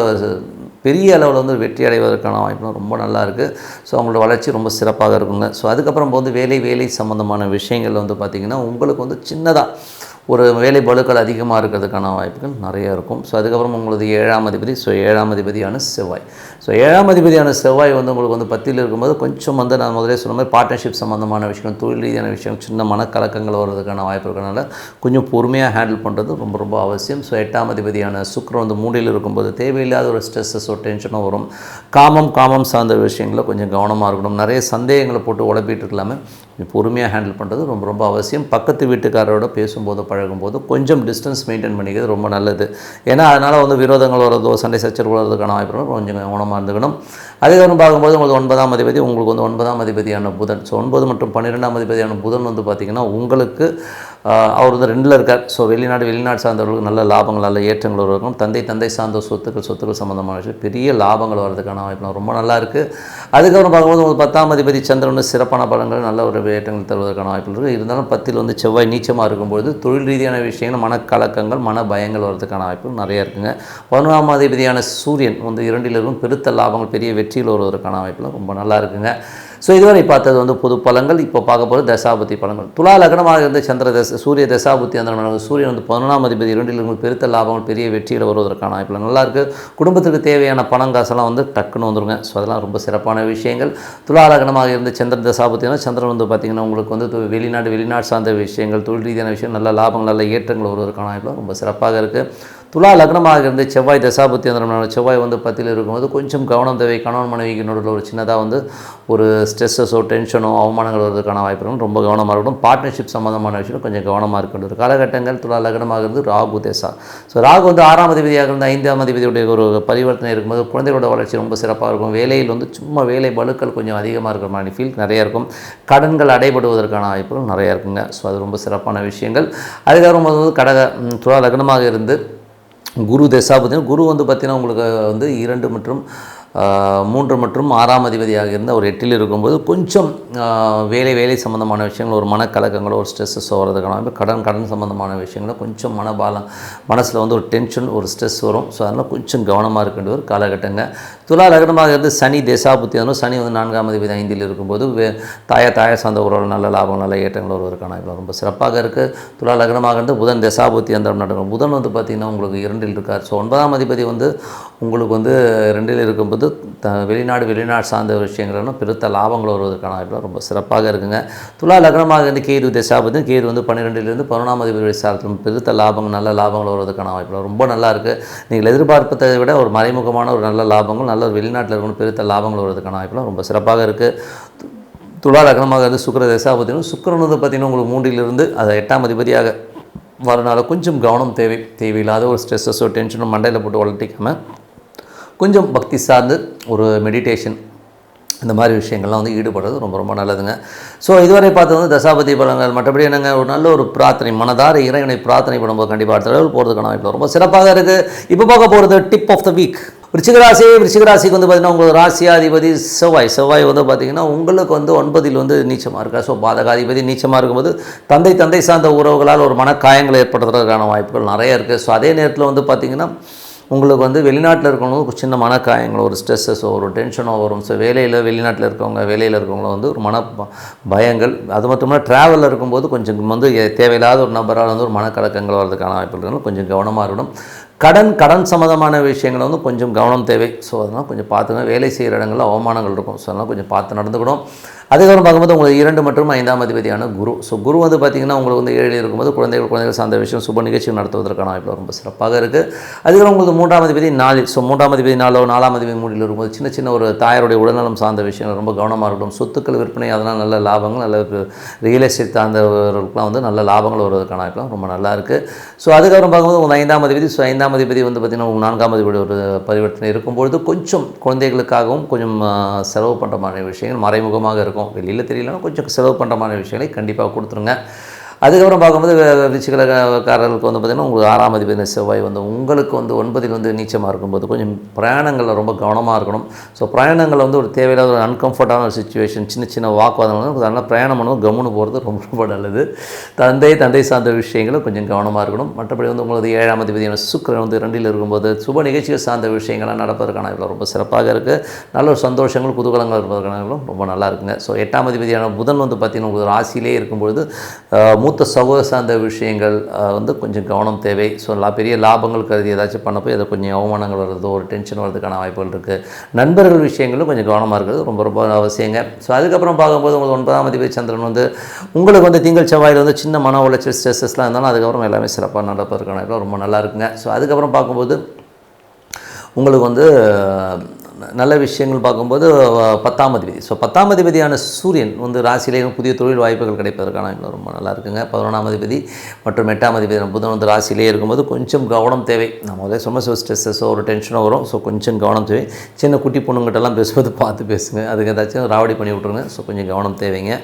பெரிய அளவில் வந்து வெற்றி அடைவதற்கான வாய்ப்புலாம் ரொம்ப நல்லா இருக்குது. ஸோ அவங்களோட வளர்ச்சி ரொம்ப சிறப்பாக இருக்குங்க. ஸோ அதுக்கப்புறம் வந்து வேலை சம்மந்தமான விஷயங்கள் வந்து பார்த்திங்கன்னா உங்களுக்கு வந்து சின்னதாக ஒரு வேலை பளுக்கள் அதிகமாக இருக்கிறதுக்கான வாய்ப்புகள் நிறைய இருக்கும். ஸோ அதுக்கப்புறம் உங்களுக்கு 7ஆம் அதிபதி. ஸோ 7ஆம் அதிபதியான செவ்வாய். ஸோ 7ஆம் அதிபதியான செவ்வாய் வந்து உங்களுக்கு வந்து 10ல் இருக்கும்போது கொஞ்சம் வந்து நான் முதலே சொன்ன மாதிரி பார்ட்னர்ஷிப் சம்மந்தமான விஷயம், தொழில் ரீதியான விஷயம், சின்ன மனக்கலக்கங்கள் வர்றதுக்கான வாய்ப்பு இருக்கிறனால கொஞ்சம் பொறுமையாக ஹேண்டில் பண்ணுறது ரொம்ப ரொம்ப அவசியம். ஸோ 8ஆம் அதிபதியான சுக்கிரன் வந்து 3ல் இருக்கும்போது தேவையில்லாத ஒரு ஸ்ட்ரெஸ்ஸோ டென்ஷனோ வரும். காமம் சார்ந்த விஷயங்களில் கொஞ்சம் கவனமாக இருக்கணும். நிறைய சந்தேகங்களை போட்டு உழப்பிட்டு இருக்கலாமே, பொறுமையாக ஹேண்டில் பண்ணுறது ரொம்ப ரொம்ப அவசியம். பக்கத்து வீட்டுக்காரரோட பேசும்போது பழகும்போது கொஞ்சம் டிஸ்டன்ஸ் மெயின்டைன் பண்ணிக்கிறது ரொம்ப நல்லது. ஏன்னா அதனால் வந்து விரோதங்கள் வரதோ சண்டை சச்சரவு வர்றதுக்கான வாய்ப்பு கொஞ்சம் கவனமாக இருந்துக்கணும். அதுக்கப்புறம் பார்க்கும்போது உங்களுக்கு 9ஆம் அதிபதி உங்களுக்கு வந்து 9ஆம் அதிபதியான புதன். ஸோ 9 மற்றும் 12ஆம் அதிபதியான புதன் வந்து பார்த்திங்கன்னா உங்களுக்கு அவர் வந்து 2ல் இருக்கார். ஸோ வெளிநாடு சார்ந்தவர்களுக்கு நல்ல லாபங்கள், நல்ல ஏற்றங்கள் இருக்கும். தந்தை சார்ந்த சொத்துக்கள் சம்மந்தமான விஷயம் பெரிய லாபங்கள் வர்றதுக்கான வாய்ப்பு ரொம்ப நல்லா இருக்குது. அதுக்கப்புறம் பார்க்கும்போது உங்களுக்கு 10ஆம் அதிபதி சந்திரன் சிறப்பான பலன்கள், நல்ல ஒரு ஏற்றங்கள் தருவதற்கான வாய்ப்புகள் இருக்குது. இருந்தாலும் 10ல் வந்து செவ்வாய் நீச்சமாக இருக்கும்போது தொழில் ரீதியான விஷயங்கள், மனக்கலக்கங்கள், மன பயங்கள் வர்றதுக்கான வாய்ப்புகள் நிறைய இருக்குங்க. 11ஆம் அதிபதியான சூரியன் வந்து 2ல் இருக்கும். பெருத்த லாபங்கள், பெரிய வெற்றியில் வருவதற்கான வாய்ப்புலாம் ரொம்ப நல்லா இருக்குங்க. ஸோ இதுவரை பார்த்தது வந்து பொது பலன்கள். இப்போ பார்க்க போகிறது தசாபுத்தி பலன்கள். துலா லக்னமாக இருந்து சூரிய தசாபுத்தி அந்த சூரியன் வந்து 11ஆம் அதிபதி 2 பெருத்த லாபங்கள் பெரிய வெற்றிகள் வருவதற்கான வாய்ப்புகள் நல்லாயிருக்கு. குடும்பத்துக்கு தேவையான பணம் காசெல்லாம் வந்து டக்குன்னு வந்துருங்க. ஸோ அதெல்லாம் ரொம்ப சிறப்பான விஷயங்கள். துலா லக்னமாக இருந்து சந்திரன் தசாபுத்தினா சந்திரன் வந்து பார்த்திங்கன்னா உங்களுக்கு வந்து வெளிநாடு சார்ந்த விஷயங்கள், தொழில் ரீதியான விஷயம், நல்ல லாபங்கள், நல்ல ஏற்றங்கள் வருவதற்கான வாய்ப்புகள் ரொம்ப சிறப்பாக இருக்குது. துலா லக்னமாக இருந்து செவ்வாய் தசாபுத்தி அந்த செவ்வாய் வந்து 10ல் இருக்கும்போது கொஞ்சம் கவனம் தேவை. கணவன் மனைவிக்கு நடுவில் ஒரு சின்னதாக வந்து ஒரு ஸ்ட்ரெஸ்ஸஸோ டென்ஷனோ அவமானங்கள் வருவதற்கான வாய்ப்புகளும் ரொம்ப கவனமாக இருக்கணும். பார்ட்னர்ஷிப் சம்மந்தமான விஷயம் கொஞ்சம் கவனமாக இருக்கின்ற காலகட்டங்கள். துலா லக்னமாக இருந்து ராகு தசா. ஸோ ராகு வந்து 6ஆம் அதிபதியாக இருந்து 5ஆம் அதிபதியுடைய ஒரு பரிவர்த்தனை இருக்கும்போது குழந்தைகளோட வளர்ச்சி ரொம்ப சிறப்பாக இருக்கும். வேலையில் வந்து சும்மா வேலை பலுக்கள் கொஞ்சம் அதிகமாக இருக்கிற மாதிரி ஃபீல் நிறையா இருக்கும். கடன்கள் அடைபடுவதற்கான வாய்ப்புகள் நிறையா இருக்குங்க. ஸோ அது ரொம்ப சிறப்பான விஷயங்கள். அதுக்கப்புறம் வந்து துலா லக்னமாக இருந்து குரு தசாபதி. குரு வந்து பார்த்திங்கன்னா உங்களுக்கு வந்து 2 மற்றும் 3 மற்றும் 6ஆம் அதிபதியாக இருந்தால் ஒரு 8ல் இருக்கும்போது கொஞ்சம் வேலை சம்மந்தமான விஷயங்கள், ஒரு மனக்கலக்கங்களோ ஒரு ஸ்ட்ரெஸ்ஸோ வரதுக்கான கடன் சம்மந்தமான விஷயங்களோ கொஞ்சம் மனசில் வந்து ஒரு டென்ஷன் ஒரு ஸ்ட்ரெஸ் வரும். ஸோ அதனால் கொஞ்சம் கவனமாக இருக்கின்ற ஒரு காலகட்டங்க. துலா லக்னமாக இருந்து சனி தசாபுத்தி வந்து சனி வந்து 4ஆம் அதிபதி 5ல் இருக்கும்போது தாய சார்ந்த உறவு நல்ல லாபம் நல்ல ஏற்றங்கள் வருவதற்கான ரொம்ப சிறப்பாக இருக்குது. துலா லக்னமாக இருந்து புதன் தசாபுத்தி அந்த நடக்கும். புதன் வந்து பார்த்திங்கன்னா உங்களுக்கு 2ல் இருக்கார். ஸோ 9ஆம் அதிபதி வந்து உங்களுக்கு வந்து 2ல் இருக்கும்போது வெளிநாடு சார்ந்த விஷயங்கள்லாம் பெருத்த லாபங்கள் வருவதற்கான வாய்ப்பு ரொம்ப சிறப்பாக இருக்குங்க. துலா லக்னமாக இருந்து கேது தசாபதி. கேது வந்து 12லிருந்து 11ஆம் அதிபதி சாரத்தில் பெருத்த லாபங்கள் நல்ல லாபங்கள் வருவதற்கான வாய்ப்பு ரொம்ப நல்லா இருக்குது. நீங்கள் எதிர்பார்ப்பதை விட ஒரு மறைமுகமான ஒரு நல்ல லாபங்கள் நல்ல ஒரு வெளிநாட்டில் இருக்கணும் பெருத்த லாபங்கள் வருவதற்கான வாய்ப்புலாம் ரொம்ப சிறப்பாக இருக்குது. துலா லக்னமாக இருந்து சுக்கிர தசாபதினும் சுக்கிரன் வந்து பார்த்திங்கன்னா உங்களுக்கு 3லிருந்து அது 8ஆம் அதிபதியாக வரனால கொஞ்சம் கவனம் தேவையில்லாத ஒரு ஸ்ட்ரெஸ்ஸோ டென்ஷனோ மண்டையில் போட்டு வளர்த்திக்காமல் கொஞ்சம் பக்தி சார்ந்து ஒரு மெடிடேஷன் இந்த மாதிரி விஷயங்கள்லாம் வந்து ஈடுபடுறது ரொம்ப ரொம்ப நல்லதுங்க. ஸோ இதுவரை பார்த்து வந்து தசாபதி பலங்கள் மற்றபடி என்னங்க ஒரு நல்ல ஒரு பிரார்த்தனை மனதார இறைவனை பிரார்த்தனை பண்ணும்போது கண்டிப்பாக அடுத்த லெவல் போகிறதுக்கான வாய்ப்பு ரொம்ப சிறப்பாக இருக்குது. இப்போ பார்க்க போகிறது டிப் ஆஃப் த வீக். விருச்சிகராசிக்கு வந்து பார்த்திங்கன்னா உங்களுக்கு ராசியாதிபதி செவ்வாய் வந்து பார்த்திங்கன்னா உங்களுக்கு வந்து 9ல் வந்து நீச்சமாக இருக்கா. ஸோ பாதகாதிபதி நீச்சமாக இருக்கும்போது தந்தை சார்ந்த உறவுகளால் ஒரு மனக்காயங்கள் ஏற்படுத்துறதுக்கான வாய்ப்புகள் நிறைய இருக்குது. ஸோ அதே நேரத்தில் வந்து பார்த்திங்கன்னா உங்களுக்கு வந்து வெளிநாட்டில் இருக்கவங்க சின்ன மனக்காயங்களோ ஒரு ஸ்ட்ரெஸ்ஸஸோ ஒரு டென்ஷனோ வரும். ஸோ வெளிநாட்டில் இருக்கவங்கள வந்து ஒரு பயங்கள் அது மட்டும் இல்லை ட்ராவலில் இருக்கும்போது கொஞ்சம் வந்து தேவையில்லாத ஒரு நபரால் வந்து ஒரு மனக்கலக்கங்கள் வர்றதுக்கான வாய்ப்புகள் கொஞ்சம் கவனமாக இருக்கணும். கடன் சம்மந்தமான விஷயங்களை வந்து கொஞ்சம் கவனம் தேவை. ஸோ அதனால் கொஞ்சம் பார்த்துங்க. வேலை செய்கிற இடங்களில் அவமானங்கள் இருக்கும். ஸோ அதனால் கொஞ்சம் பார்த்து நடந்துக்கணும். அதுக்கப்புறம் பார்க்கும்போது உங்களுக்கு 2 மற்றும் 5ஆம் அதிபதியான குரு. ஸோ குரு வந்து பார்த்திங்கன்னா உங்களுக்கு வந்து 7ல் இருக்கும்போது குழந்தைகள் சார்ந்த விஷயம் சுப நிகழ்ச்சிகள் நடத்துவதற்கான வாய்ப்பு ரொம்ப சிறப்பாக இருக்குது. அதுக்கப்புறம் உங்களுக்கு 3ஆம் அதிபதி 4. ஸோ 3ஆம் அதிபதி 4ஆம் அதிபதி 3ல் இருக்கும்போது சின்ன ஒரு தாயாருடைய உடல்நலம் சார்ந்த விஷயங்கள் ரொம்ப கவனமாக இருக்கணும். சொத்துக்கள் விற்பனை அதனால் நல்ல லாபங்கள் நல்ல ரியல் எஸ்டேட் சார்ந்தவர்களுக்குலாம் வந்து நல்ல லாபங்கள் வருவதற்கான வாய்ப்புலாம் ரொம்ப நல்லா இருக்குது. ஸோ அதுக்கப்புறம் பார்க்கும்போது உங்கள் 5ஆம் அதிபதி. ஸோ 5ஆம் அதிபதி வந்து பார்த்திங்கன்னா உங்களுக்கு 4ஆம் அதிபதி ஒரு பரிவர்த்தனை இருக்கும்பொழுது கொஞ்சம் குழந்தைகளுக்காகவும் கொஞ்சம் செலவு பண்ணுற மாதிரி விஷயங்கள் மறைமுகமாக இருக்கும். வெளியில் தெரியலன்னா கொஞ்சம் செலவு பண்ணுற மாதிரி விஷயங்களை கண்டிப்பாக கொடுத்துருங்க. அதுக்கப்புறம் பார்க்கும்போது விருச்சிகக்காரர்களுக்கு வந்து பார்த்திங்கன்னா உங்களுக்கு 6ஆம் அதிபதி செவ்வாய் வந்து உங்களுக்கு வந்து 9ல் வந்து நீச்சமாக இருக்கும்போது கொஞ்சம் பிரயாணங்களில் ரொம்ப கவனமாக இருக்கணும். ஸோ பிரயாணங்களில் வந்து ஒரு தேவையில்லாத ஒரு அன்கம்ஃபர்டான ஒரு சுச்சுவேஷன் சின்ன வாக்குவாதங்கள் அதனால் பிரயாணம் பண்ணுவோம் கவனம் போகிறது ரொம்ப நல்லது. தந்தை சார்ந்த விஷயங்களும் கொஞ்சம் கவனமாக இருக்கணும். மற்றபடி வந்து உங்களுக்கு 7ஆம் அதிபதியான சுக்கிரன் வந்து 2ல் இருக்கும்போது சுப நிகழ்ச்சிகள் சார்ந்த விஷயங்கள்லாம் நடப்பதற்கான ரொம்ப சிறப்பாக இருக்குது. நல்ல ஒரு சந்தோஷங்கள் குதூகலங்கள் இருப்பதற்கான ரொம்ப நல்லா இருக்குங்க. ஸோ 8ஆம் அதிபதியான புதன் வந்து பார்த்திங்கன்னா உங்களுக்கு ராசியிலே இருக்கும்பொழுது மூத்த சகோதர சார்ந்த விஷயங்கள் வந்து கொஞ்சம் கவனம் தேவை. ஸோ பெரிய லாபங்கள் கருதி ஏதாச்சும் பண்ணப்போ அதை கொஞ்சம் அவமானங்கள் வர்றதோ ஒரு டென்ஷன் வர்றதுக்கான வாய்ப்புகள் இருக்குது. நண்பர்கள் விஷயங்களும் கொஞ்சம் கவனமாக இருக்கிறது ரொம்ப அவசியங்க. ஸோ அதுக்கப்புறம் பார்க்கும்போது உங்களுக்கு 9ஆம் அதிபதி சந்திரன் வந்து உங்களுக்கு வந்து திங்கள் செவ்வாயில் வந்து சின்ன மன உளைச்சல் ஸ்ட்ரெஸ்ஸஸ்லாம் இருந்தாலும் அதுக்கப்புறம் எல்லாமே சிறப்பாக நடப்பதற்கான ரொம்ப நல்லா இருக்குங்க. ஸோ அதுக்கப்புறம் பார்க்கும்போது உங்களுக்கு வந்து நல்ல விஷயங்கள் பார்க்கும்போது 10ஆம் அதிபதி. ஸோ 10ஆம் அதிபதியான சூரியன் வந்து ராசியிலேயே புதிய தொழில் வாய்ப்புகள் கிடைப்பதற்கான ரொம்ப நல்லா இருக்குங்க. 11ஆம் அதிபதி மற்றும் 8ஆம் அதிபதி புதன் வந்து ராசியிலே இருக்கும்போது கொஞ்சம் கவனம் தேவை. நம்ம முதல்ல சொன்ன ஸ்ட்ரெஸ்ஸோ ஒரு டென்ஷனோ வரும். ஸோ கொஞ்சம் கவனம் தேவை. சின்ன குட்டி பொண்ணுங்கிட்டலாம் பேசும்போது பார்த்து பேசுங்க. அதுக்கு ஏதாச்சும் ராவடி பண்ணி விட்ருங்க. ஸோ கொஞ்சம் கவனம் தேவைங்க.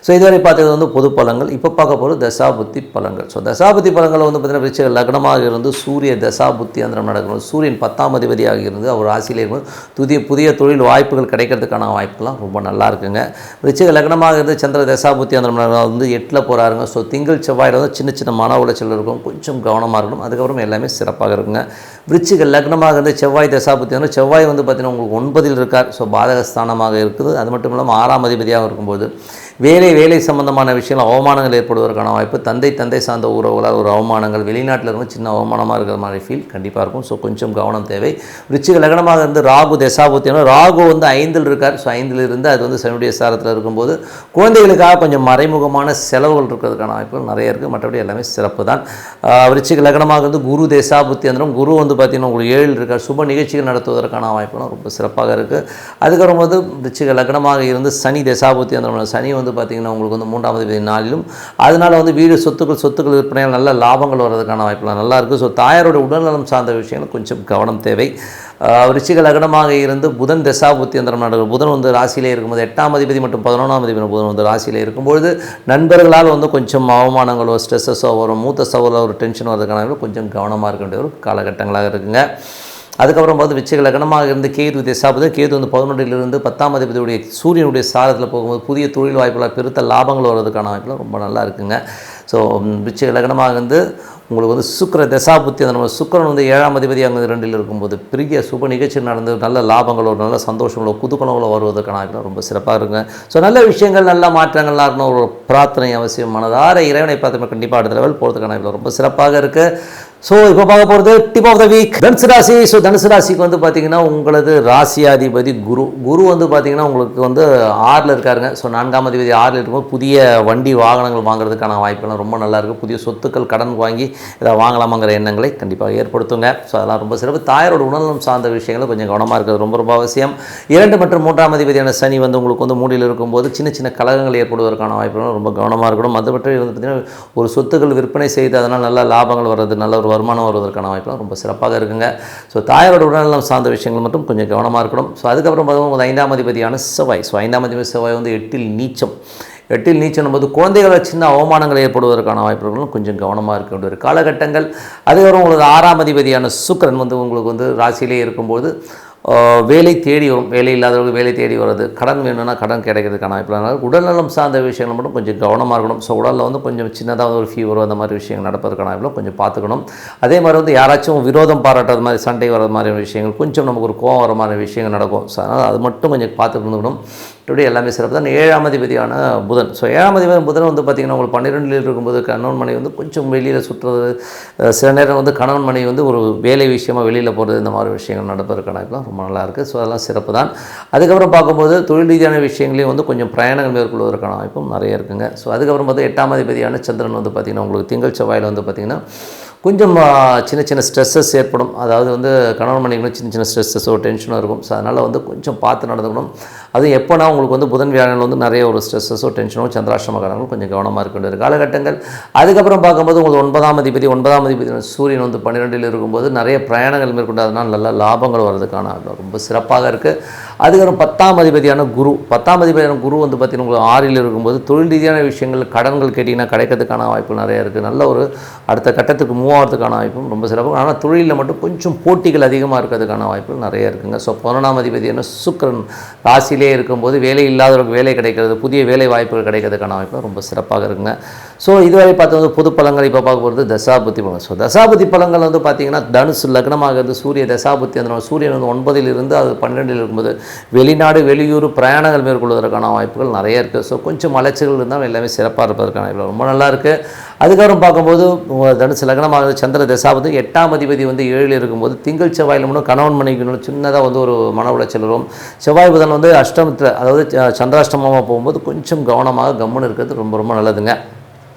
ஸோ இதுவரை பார்த்தது வந்து பொது பலன்கள். இப்போ பார்க்க போகிறது தசாபுத்தி பலன்கள். ஸோ தசாபுத்தி பலன்கள் வந்து பார்த்திங்கன்னா விருச்சிக லக்னமாக இருந்து சூரிய தசாபுத்தி அந்த நடக்கணும். சூரியன் 10ஆம் அதிபதியாக இருந்து அவர் ராசியிலே இருக்கும்போது புதிய தொழில் வாய்ப்புகள் கிடைக்கிறதுக்கான வாய்ப்புலாம் ரொம்ப நல்லா இருக்குங்க. விருச்சிக லக்னமாக இருந்து சந்திர தசாபுத்தி அந்த வந்து 8ல் போகிறாருங்க. ஸோ திங்கள் செவ்வாயில் வந்து சின்ன மன உளைச்சல் இருக்கும். கொஞ்சம் கவனமாக இருக்கணும். அதுக்கப்புறம் எல்லாமே சிறப்பாக இருக்குங்க. விருச்சிக லக்னமாக இருந்து செவ்வாய் தசாபுத்தி வந்து செவ்வாய் வந்து பார்த்திங்கன்னா உங்களுக்கு 9ல் இருக்கார். ஸோ பாதகஸ்தானமாக இருக்குது. அது மட்டும் இல்லாமல் 6ஆம் அதிபதியாக இருக்கும்போது வேலை சம்பந்தமான விஷயங்கள் அவமானங்கள் ஏற்படுவதற்கான வாய்ப்பு, தந்தை சார்ந்த உறவுகளால் ஒரு அவமானங்கள், வெளிநாட்டில் இருந்து சின்ன அவமானமாக இருக்கிற மாதிரி ஃபீல் கண்டிப்பாக இருக்கும். ஸோ கொஞ்சம் கவனம் தேவை. விருச்சிக லக்னமாக இருந்து ராகு தசாபுத்தினா ராகு வந்து 5ல் இருக்கார். ஸோ 5ல் இருந்து அது வந்து சனியுடைய சாரத்தில் இருக்கும்போது குழந்தைகளுக்காக கொஞ்சம் மறைமுகமான செலவுகள் இருக்கிறதுக்கான வாய்ப்புகள் நிறைய இருக்குது. மற்றபடி எல்லாமே சிறப்பு தான். விருச்சிக லக்னமாக இருந்து குரு தசாபுத்தி வந்துடும். குரு வந்து பார்த்திங்கன்னா உங்களுக்கு 7ல் இருக்கார். சுப நிகழ்ச்சிகள் நடத்துவதற்கான வாய்ப்புலாம் ரொம்ப சிறப்பாக இருக்குது. அதுக்கப்புறம் வந்து விருச்சிக லக்னமாக இருந்து சனி தசாபுத்தி வந்துடும். சனி வந்து பார்த்திங்கன்னா உங்களுக்கு வந்து 3ஆம் அதிபதி 4லும், அதனால் வந்து வீடு சொத்துக்கள் விற்பனையில் நல்ல லாபங்கள் வர்றதுக்கான வாய்ப்புலாம் நல்லா இருக்குது. ஸோ தாயாரோட உடல்நலம் சார்ந்த விஷயங்கள் கொஞ்சம் கவனம் தேவை. விருச்சிக லக்னமாக இருந்து புதன் தசாபுத்தி அந்தரம் நடக்கும். புதன் வந்து ராசியிலே இருக்கும்போது 8ஆம் அதிபதி மற்றும் 11ஆம் அதிபதி புதன் வந்து ராசியிலே இருக்கும்பொழுது நண்பர்களால் வந்து கொஞ்சம் அவமானங்களோ ஸ்ட்ரெஸ்ஸஸோ வரும், மூத்த சகோதரில் ஒரு டென்ஷன் வரதுக்கான கொஞ்சம் கவனமாக இருக்க வேண்டிய ஒரு காலகட்டங்களாக இருக்குங்க. அதுக்கப்புறம் பார்த்து விருச்சிக லக்னமாக இருந்து கேது தசாபுத்தி, கேது வந்து 11லிருந்து 10ஆம் அதிபதியுடைய சூரியனுடைய சாரத்தில் போகும்போது புதிய தொழில் வாய்ப்புகள், பெருத்த லாபங்கள் வர்றதுக்கான வாய்ப்புலாம் ரொம்ப நல்லா இருக்குங்க. ஸோ விருச்சிக லக்னமாக இருந்து உங்களுக்கு வந்து சுக்கிர தசாபுத்தி அந்த சுக்கிரன் வந்து 7ஆம் அதிபதி அங்கே 2ல் இருக்கும்போது பெரிய சுப நிகழ்ச்சி நடந்து நல்ல லாபங்களோ நல்ல சந்தோஷங்களோ குதூகலங்களோ வருவதற்கான வாய்ப்புலாம் ரொம்ப சிறப்பாக இருக்குங்க. ஸோ நல்ல விஷயங்கள் நல்ல மாற்றங்கள்லாம் இருக்கணும். ஒரு பிரார்த்தனை அவசியம். மனதார இறைவனை பார்த்து கண்டிப்பாக அடுத்த லெவல் போகிறதுக்கான வாய்ப்புலாம் ரொம்ப சிறப்பாக இருக்குது. ஸோ இப்போ பார்க்க போகிறது டிப் ஆஃப் த வீக் தனுசு ராசி. ஸோ தனுசு ராசிக்கு வந்து பார்த்திங்கன்னா உங்களது ராசியாதிபதி குரு வந்து பார்த்திங்கன்னா உங்களுக்கு வந்து 6ல் இருக்காருங்க. ஸோ 4ஆம் அதிபதி 6ல் இருக்கும்போது புதிய வண்டி வாகனங்கள் வாங்குறதுக்கான வாய்ப்புலாம் ரொம்ப நல்லாயிருக்கு. புதிய சொத்துக்கள் கடன் வாங்கி இதை வாங்கலாமாங்கிற எண்ணங்களை கண்டிப்பாக ஏற்படுத்துங்க. ஸோ அதெல்லாம் ரொம்ப சிறப்பு. தாயாரோட உடல்நலம் சார்ந்த விஷயங்களை கொஞ்சம் கவனமாக இருக்கிறது ரொம்ப அவசியம். 2 மற்றும் 3ஆம் அதிபதியான சனி வந்து உங்களுக்கு வந்து 3ல் இருக்கும்போது சின்ன கலகங்கள் ஏற்படுவதற்கான வாய்ப்புகளும் ரொம்ப கவனமாக இருக்கணும். அது பற்றி வந்து பார்த்திங்கன்னா ஒரு சொத்துக்கள் விற்பனை செய்து அதனால் நல்ல லாபங்கள் வர்றது, நல்ல ஒரு வருமானம் வருவதற்கான வாய்ப்புலாம் ரொம்ப சிறப்பாக இருக்குங்க. ஸோ தாயாரோட உடல்நலம் சார்ந்த விஷயங்கள் மட்டும் கொஞ்சம் கவனமாக இருக்கணும். ஸோ அதுக்கப்புறம் பார்த்தீங்கன்னா 5ஆம் அதிபதியான செவ்வாய். ஸோ 5ஆம் அதிபதி செவ்வாய் வந்து 8ல் நீச்சம். 8ல் நீச்சம் போது குழந்தைகளை சின்ன அவமானங்கள் ஏற்படுவதற்கான வாய்ப்புகளும் கொஞ்சம் கவனமாக இருக்க வேண்டிய ஒரு காலகட்டங்கள். அதுக்கப்புறம் உங்களுக்கு 6ஆம் அதிபதியான சுக்கிரன் வந்து உங்களுக்கு வந்து ராசியிலே இருக்கும்போது வேலை தேடி வரும். வேலை இல்லாதவர்கள் வேலை தேடி வர்றது, கடன் வேணும்னா கடன் கிடைக்கிறதுக்கான வாய்ப்புலாம். உடல்நலம் சார்ந்த விஷயங்கள் மட்டும் கொஞ்சம் கவனமாக இருக்கணும். ஸோ உடலில் வந்து கொஞ்சம் சின்னதாக ஒரு ஃபீவர் அந்த மாதிரி விஷயங்கள் நடப்பதற்கான வாய்ப்புலாம் கொஞ்சம் பார்த்துக்கணும். அதே மாதிரி வந்து யாராச்சும் விரோதம் பாராட்டுறது மாதிரி, சண்டை வர மாதிரி விஷயங்கள், கொஞ்சம் நமக்கு ஒரு கோவம் வர மாதிரி விஷயங்கள் நடக்கும். ஸோ அதனால் அது மட்டும் கொஞ்சம் பார்த்துக்கணும். இப்படி எல்லாமே சிறப்பு தான். 7ஆம் அதிபதியான புதன். ஸோ 7ஆம் அதிபதி புதன் வந்து பார்த்திங்கன்னா உங்களுக்கு 12ல் இருக்கும்போது கணவன் மனைவி வந்து கொஞ்சம் வெளியில் சுற்றுறது, சில நேரம் வந்து கணவன் மனைவி வந்து ஒரு வேலை விஷயமாக வெளியில் போகிறது, இந்த மாதிரி விஷயங்கள் நடப்பதற்கான ரொம்ப நல்லா இருக்குது. ஸோ அதெல்லாம் சிறப்பு தான். அதுக்கப்புறம் பார்க்கும்போது தொழில் ரீதியான விஷயங்களையும் வந்து கொஞ்சம் பிரயாணங்கள் மேற்கொள்வதற்கான வாய்ப்பும் நிறைய இருக்குங்க. ஸோ அதுக்கப்புறம் பார்த்து 8ஆம் அதிபதியான சந்திரன் வந்து பார்த்திங்கன்னா உங்களுக்கு திங்கள் செவ்வாயில் வந்து பார்த்திங்கன்னா கொஞ்சம் சின்ன ஸ்ட்ரெஸ்ஸஸ் ஏற்படும். அதாவது வந்து கணவன் மனைவிகளும் சின்ன ஸ்ட்ரெஸ்ஸஸோ டென்ஷனோ இருக்கும். ஸோ அதனால் வந்து கொஞ்சம் பார்த்து நடந்துக்கணும். அதுவும் எப்போனா உங்களுக்கு வந்து புதன் வியாழன் வந்து நிறைய ஒரு ஸ்ட்ரெஸ்ஸஸோ டென்ஷனோ சந்திராஷ்டமகாரங்களும் கொஞ்சம் கவனமாக இருக்க வேண்டிய காலகட்டங்கள். அதுக்கப்புறம் பார்க்கும்போது உங்களுக்கு 9ஆம் அதிபதி சூரியன் வந்து 12ல் இருக்கும்போது நிறைய பிரயாணங்கள் மேற்கொண்டு அதனால் நல்ல லாபங்கள் வர்றதுக்கான ரொம்ப சிறப்பாக இருக்குது. அதுக்கப்புறம் 10ஆம் அதிபதியான குரு வந்து பார்த்திங்கன்னா உங்களுக்கு 6ல் இருக்கும்போது தொழில் ரீதியான விஷயங்கள் கடன்கள் கேட்டிங்கன்னா கிடைக்கிறதுக்கான வாய்ப்பு நிறைய இருக்குது. நல்ல ஒரு அடுத்த கட்டத்துக்கு மூவ் ஆகிறதுக்கான வாய்ப்பும் ரொம்ப சிறப்பு. ஆனால் தொழிலில் மட்டும் கொஞ்சம் போட்டிகள் அதிகமாக இருக்கிறதுக்கான வாய்ப்புகள் நிறைய இருக்குங்க. ஸோ 11ஆம் அதிபதியான சுக்கிரன் ராசியிலே இருக்கும்போது வேலை இல்லாதவர்களுக்கு வேலை கிடைக்கிறது, புதிய வேலை வாய்ப்புகள் கிடைக்கிறதுக்கான வாய்ப்பு ரொம்ப சிறப்பாக இருக்குங்க. ஸோ இதுவரை பார்த்து பொது பலன்கள் இப்போ பார்க்க போகிறது தசாபுத்தி பலன். ஸோ தசாபுத்தி பலன்கள் வந்து பார்த்திங்கன்னா தனுசு லக்னமாக இருந்து சூரிய தசாபுத்தி அந்த சூரியன் வந்து 9ல் இருந்து அது 12ல் இருக்கும்போது வெளிநாடு வெளியூர் பிரயாணங்கள் மேற்கொள்வதற்கான வாய்ப்புகள் நிறைய இருக்குது. ஸோ கொஞ்சம் அலைச்சல்கள் இருந்தால் எல்லாமே சிறப்பாக இருப்பதற்கான வாய்ப்பு ரொம்ப நல்லா இருக்குது. அதுக்கப்புறம் பார்க்கும்போது தனுசு லக்னமாக சந்திர தசாபுத்தி 8ஆம் அதிபதி வந்து 7ல் இருக்கும்போது திங்கள் செவ்வாயில் மட்டும் கணவன் மனைவிக்கு சின்னதாக வந்து ஒரு மன உளைச்சல் வரும். செவ்வாய் புதன் வந்து அஷ்டமத்தில், அதாவது சந்திராஷ்டமமாக போகும்போது கொஞ்சம் கவனமாக கம்முன்னு இருக்கிறது ரொம்ப நல்லதுங்க.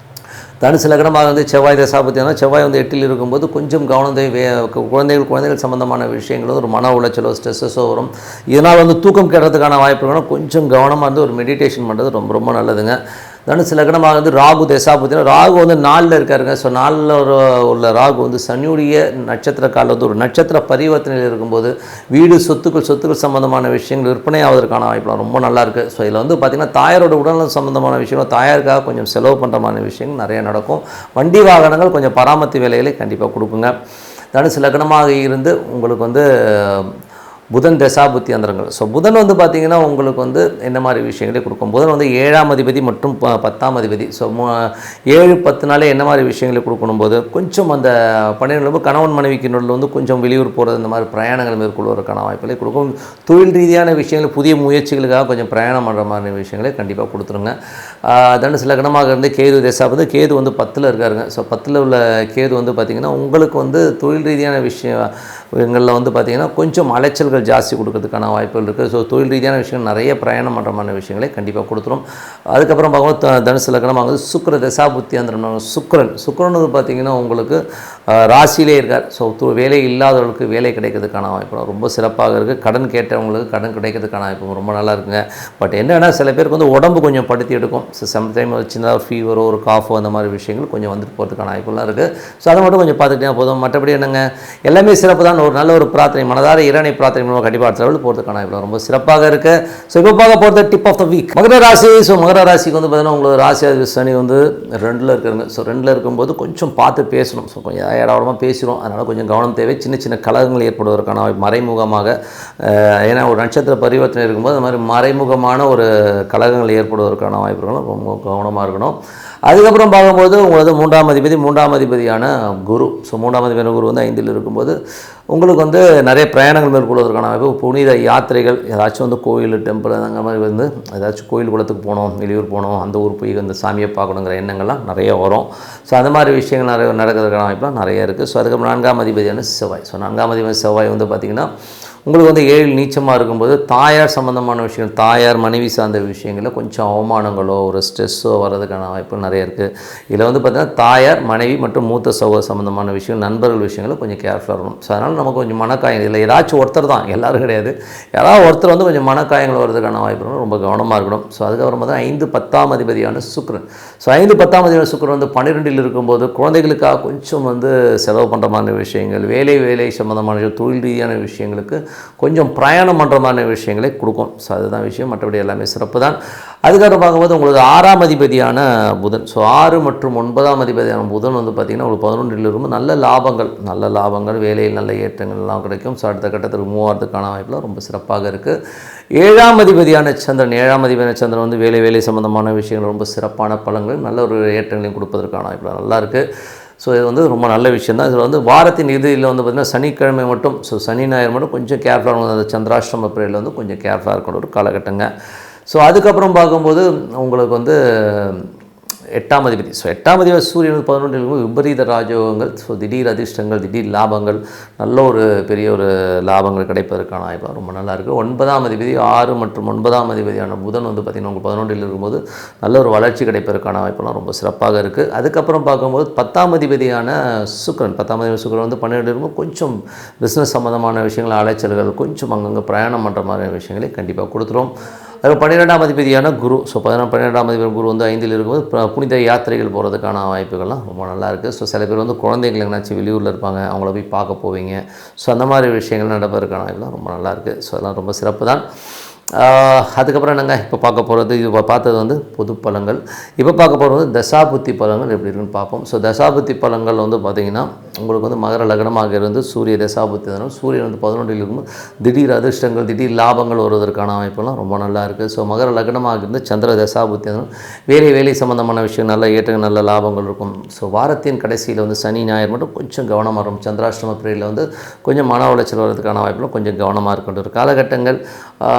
தனுசு லக்னமாக வந்து செவ்வாய் தசாபுத்தினா செவ்வாய் வந்து 8ல் இருக்கும்போது கொஞ்சம் கவனம் குழந்தைகள் சம்பந்தமான விஷயங்களும் ஒரு மன உளைச்சலோ ஸ்ட்ரெஸ்ஸோ வரும். இதனால் வந்து தூக்கம் கெடுறதுக்கான வாய்ப்புகளும் கொஞ்சம் கவனமாக இருந்து ஒரு மெடிடேஷன் பண்ணுறது ரொம்ப நல்லதுங்க. தனுசு லக்னமாக வந்து ராகு தசாபுத்தினா ராகு வந்து 4ல் இருக்காருங்க. ஸோ 4ல் உள்ள ராகு வந்து சனியுடைய நட்சத்திர காலில் வந்து ஒரு நட்சத்திர பரிவர்த்தனையில் இருக்கும்போது வீடு சொத்துக்கள் சம்பந்தமான விஷயங்கள் விற்பனை ஆவதற்கான வாய்ப்புலாம் ரொம்ப நல்லாயிருக்கு. ஸோ இதில் வந்து பார்த்திங்கன்னா தாயாரோட உடல்நலம் சம்பந்தமான விஷயங்கள், தாயாருக்காக கொஞ்சம் செலவு பண்ணுற மாதிரி விஷயங்கள் நிறைய நடக்கும். வண்டி வாகனங்கள் கொஞ்சம் பராமரிப்பு வேலைகளை கண்டிப்பாக கொடுக்குங்க. தனுசு லக்னமாக இருந்து உங்களுக்கு வந்து புதன் தசாபுத்தி அந்தரங்கள். ஸோ புதன் வந்து பார்த்திங்கன்னா உங்களுக்கு வந்து என்ன மாதிரி விஷயங்களே கொடுக்கும். புதன் வந்து 7ஆம் அதிபதி மற்றும் 10ஆம் அதிபதி. ஸோ 7, 10 நாளே என்ன மாதிரி விஷயங்களை கொடுக்கணும் போது கொஞ்சம் அந்த 12 கணவன் மனைவிக்கு நடுவில் வந்து கொஞ்சம் வெளியூர் போகிறது, இந்த மாதிரி பிரயாணங்கள் மேற்கொள்வதற்கான வாய்ப்புகளை கொடுக்கும். தொழில் ரீதியான விஷயங்கள், புதிய முயற்சிகளுக்காக கொஞ்சம் பிரயாணம் பண்ணுற மாதிரி விஷயங்களை கண்டிப்பாக கொடுத்துருங்க. தனுசு லக்னமாக இருந்து கேது தசாபதி, கேது வந்து 10ல் இருக்காருங்க. ஸோ 10ல் உள்ள கேது வந்து பார்த்திங்கன்னா உங்களுக்கு வந்து தொழில் ரீதியான விஷயங்களில் வந்து பார்த்திங்கன்னா கொஞ்சம் அலைச்சல்கள் ஜாஸ்தி கொடுக்கறதுக்கான வாய்ப்புகள் இருக்குது. ஸோ தொழில் ரீதியான விஷயங்கள் நிறைய பிரயாணம் பண்ணுற மாதிரி விஷயங்களை கண்டிப்பாக கொடுத்துரும். அதுக்கப்புறம் பார்க்கும்போது தனுசு லக்னமாக சுக்கிர தசாபுத்தி அந்த சுக்கிரன் வந்து பார்த்திங்கன்னா உங்களுக்கு ராசியிலே இருக்கார். ஸோ வேலை இல்லாதவர்களுக்கு வேலை கிடைக்கிறதுக்கான வாய்ப்பு ரொம்ப சிறப்பாக இருக்குது. கடன் கேட்டவங்களுக்கு கடன் கிடைக்கிறதுக்கான வாய்ப்பு ரொம்ப நல்லா இருக்குங்க. பட் என்னென்னா சில பேருக்கு வந்து உடம்பு கொஞ்சம் படுத்தி எடுக்கும். சம்டைம் ஒரு சின்னதாக ஃபீவரோ ஒரு காஃபோ அந்த மாதிரி விஷயங்கள் கொஞ்சம் வந்துட்டு போகிறதுக்கான வாய்ப்புலாம் இருக்குது. ஸோ அதை மட்டும் கொஞ்சம் பார்த்துக்கிட்டே போதும். மற்றபடி என்னங்க எல்லாமே சிறப்பு தான். ஒரு நல்ல ஒரு பிரார்த்தனை, மனதார இறைவனை பிரார்த்தனை மூலம் கண்டிப்பாக அடுத்த லெவலில் போகிறதுக்கான வாய்ப்பு ரொம்ப சிறப்பாக இருக்குது. ஸோ இப்போ பார்க்க போகிறது டிப் ஆஃப் த வீக் மகர ராசி. ஸோ மகர ராசிக்கு வந்து பார்த்தீங்கன்னா உங்களுக்கு ராசி சனி வந்து 2ல் இருக்கிறாங்க. ஸோ 2ல் இருக்கும்போது கொஞ்சம் பார்த்து பேசணும். ஸோ கொஞ்சம் ஏடாவடமாக பேசிடும். அதனால் கொஞ்சம் கவனம் தேவை. சின்ன சின்ன கலகங்கள் ஏற்படுவதற்கான மறைமுகமாக, ஏன்னா ஒரு நட்சத்திர பரிவர்த்தனை இருக்கும்போது அந்த மாதிரி மறைமுகமான ஒரு கலகங்கள் ஏற்படுவதற்கான வாய்ப்புகளும் ரொம்ப கவனமாக இருக்கணும். அதுக்கப்புறம் பார்க்கும்போது உங்களது 3ஆம் அதிபதியான குரு. ஸோ 3ஆம் அதிபதியான குரு வந்து 5ல் இருக்கும்போது உங்களுக்கு வந்து நிறைய பிரயாணங்கள் மேற்கொள்வதற்கான வாய்ப்பு, புனித யாத்திரைகள், ஏதாச்சும் வந்து கோயில் டெம்பிள் அந்த மாதிரி வந்து ஏதாச்சும் கோயில் குளத்துக்கு போகணும், வெளியூர் போகணும், அந்த ஊர் போய் அந்த சாமியை பார்க்கணுங்கிற எண்ணங்கள்லாம் நிறைய வரும். ஸோ அந்த மாதிரி விஷயங்கள் நிறைய நடக்கிறதுக்கான வாய்ப்புலாம் நிறைய இருக்குது. ஸோ அதுக்கப்புறம் 4ஆம் அதிபதியான செவ்வாய். ஸோ 4ஆம் அதிபதி செவ்வாய் வந்து பார்த்திங்கன்னா உங்களுக்கு வந்து 7 நீச்சமாக இருக்கும்போது தாயார் சம்மந்தமான விஷயங்கள், தாயார் மனைவி சார்ந்த விஷயங்களில் கொஞ்சம் அவமானங்களோ ஒரு ஸ்ட்ரெஸ்ஸோ வர்றதுக்கான வாய்ப்பு நிறைய இருக்குது. இதில் வந்து பார்த்திங்கன்னா தாயார், மனைவி மற்றும் மூத்த சகோதர சம்மந்தமான விஷயம், நண்பர்கள் விஷயங்களை கொஞ்சம் கேர்ஃபுல்லாக இருக்கணும். ஸோ அதனால் நமக்கு கொஞ்சம் மனக்காயங்கள் இல்லை, ஏதாச்சும் ஒருத்தர் தான், எல்லோரும் கிடையாது, யாராவது ஒருத்தர் வந்து கொஞ்சம் மனக்காயங்கள் வர்றதுக்கான வாய்ப்பு ரொம்ப கவனமாக இருக்கணும். ஸோ அதுக்கப்புறம் பார்த்தா 5, 10ஆம் அதிபதியான சுக்கிரன். ஸோ 5, 10ஆம் அதிபதியான சுக்கிரன் வந்து 12ல் இருக்கும்போது குழந்தைகளுக்காக கொஞ்சம் வந்து செலவு பண்ணுற மாதிரி விஷயங்கள், வேலை சம்மந்தமான தொழில் ரீதியான விஷயங்களுக்கு கொஞ்சம் பிரயாணம் பண்ணுற மாதிரி விஷயங்களை கொடுக்கும். ஸோ அதுதான் விஷயம். மற்றபடி எல்லாமே சிறப்பு தான். அதுக்கப்புறம் பார்க்கும்போது உங்களுக்கு 6ஆம் அதிபதியான புதன். ஸோ 6 மற்றும் 9ஆம் அதிபதியான புதன் வந்து பார்த்திங்கன்னா உங்களுக்கு 11ல் இருக்கும்போது நல்ல லாபங்கள், வேலையில் நல்ல ஏற்றங்கள் எல்லாம் கிடைக்கும். ஸோ அடுத்த கட்டத்தில் மூவாரத்துக்கான வாய்ப்புலாம் ரொம்ப சிறப்பாக இருக்குது. 7ஆம் அதிபதியான சந்திரன் வந்து வேலை சம்மந்தமான விஷயங்கள் ரொம்ப சிறப்பான பலன்கள், நல்ல ஒரு ஏற்றங்களையும் கொடுப்பதற்கான வாய்ப்புலாம் நல்லா இருக்குது. ஸோ இது வந்து ரொம்ப நல்ல விஷயம் தான். இதில் வந்து வாரத்தின் இறுதியில் வந்து பார்த்திங்கன்னா சனிக்கிழமை மட்டும், ஸோ சனி ஞாயிறு மட்டும் கொஞ்சம் கேர்ஃபுல்லாக இருக்கணும். அந்த சந்திராஷ்டம பீரியடில் வந்து கொஞ்சம் கேர்ஃபுல்லாக இருக்கணும் ஒரு காலகட்டங்க. ஸோ அதுக்கப்புறம் பார்க்கும்போது உங்களுக்கு வந்து 8ஆம் அதிபதி. ஸோ 8ஆம் அதிபதி சூரியன் 11ல் விபரீத ராஜயோகங்கள், ஸோ திடீர் அதிர்ஷ்டங்கள், திடீர் லாபங்கள், நல்ல ஒரு பெரிய ஒரு லாபங்கள் கிடைப்பதற்கான வாய்ப்பு ரொம்ப நல்லாயிருக்கு. 9ஆம் அதிபதி 6 மற்றும் 9ஆம் அதிபதியான புதன் வந்து பார்த்திங்கன்னா உங்களுக்கு 11ல் இருக்கும்போது நல்ல ஒரு வளர்ச்சி கிடைப்பதற்கான வாய்ப்பெல்லாம் ரொம்ப சிறப்பாக இருக்குது. அதுக்கப்புறம் பார்க்கும்போது 10ஆம் அதிபதியான சுக்கிரன் வந்து 12ல் இருக்கும்போது கொஞ்சம் பிஸ்னஸ் சம்மந்தமான விஷயங்கள், அலைச்சல்கள், கொஞ்சம் அங்கங்கே பிரயாணம் பண்ணுற மாதிரி விஷயங்களை கண்டிப்பாக கொடுத்துரும். அது 12ஆம் அதிபதியான குரு. ஸோ 12ஆம் அதிபதி குரு வந்து 5ல் இருக்கும்போது புனித யாத்திரைகள் போகிறதுக்கான வாய்ப்புகள்லாம் ரொம்ப நல்லா இருக்குது. ஸோ சில பேர் வந்து குழந்தைகள் எங்கேனாச்சும் வெளியூரில் இருப்பாங்க, அவங்கள போய் பார்க்க போவீங்க. ஸோ அந்த மாதிரி விஷயங்கள் நடப்பதற்கான வாய்ப்புலாம் ரொம்ப நல்லாயிருக்கு. ஸோ அதெல்லாம் ரொம்ப சிறப்பு தான். அதுக்கப்புறம் என்னங்க இப்போ பார்க்க போகிறது, இது பார்த்தது வந்து பொது பலன்கள். இப்போ பார்க்க போகிறது வந்து தசாபுத்தி பலன்கள் எப்படி இருக்குன்னு பார்ப்போம். ஸோ தசாபுத்தி பலன்கள் வந்து பார்த்திங்கன்னா உங்களுக்கு வந்து மகர லக்னமாக இருந்து சூரிய தசாபுத்தி தானே, சூரியன் வந்து 11ல் இருக்கும்போது திடீர் அதிர்ஷ்டங்கள், திடீர் லாபங்கள் வருவதற்கான வாய்ப்பெல்லாம் ரொம்ப நல்லா இருக்குது. ஸோ மகர லக்னமாக இருந்து சந்திர தசாபுத்தி தானே, வேலை சம்மந்தமான விஷயம், நல்ல ஏற்றங்கள், நல்ல லாபங்கள் இருக்கும். ஸோ வாரத்தின் கடைசியில் வந்து சனி ஞாயிறு மட்டும் கொஞ்சம் கவனமாக இருக்கும். சந்திராஷ்டம பீரியடில் வந்து கொஞ்சம் மன உளைச்சல் வர்றதுக்கான வாய்ப்புகளும் கொஞ்சம் கவனமாக இருக்கின்ற காலகட்டங்கள்.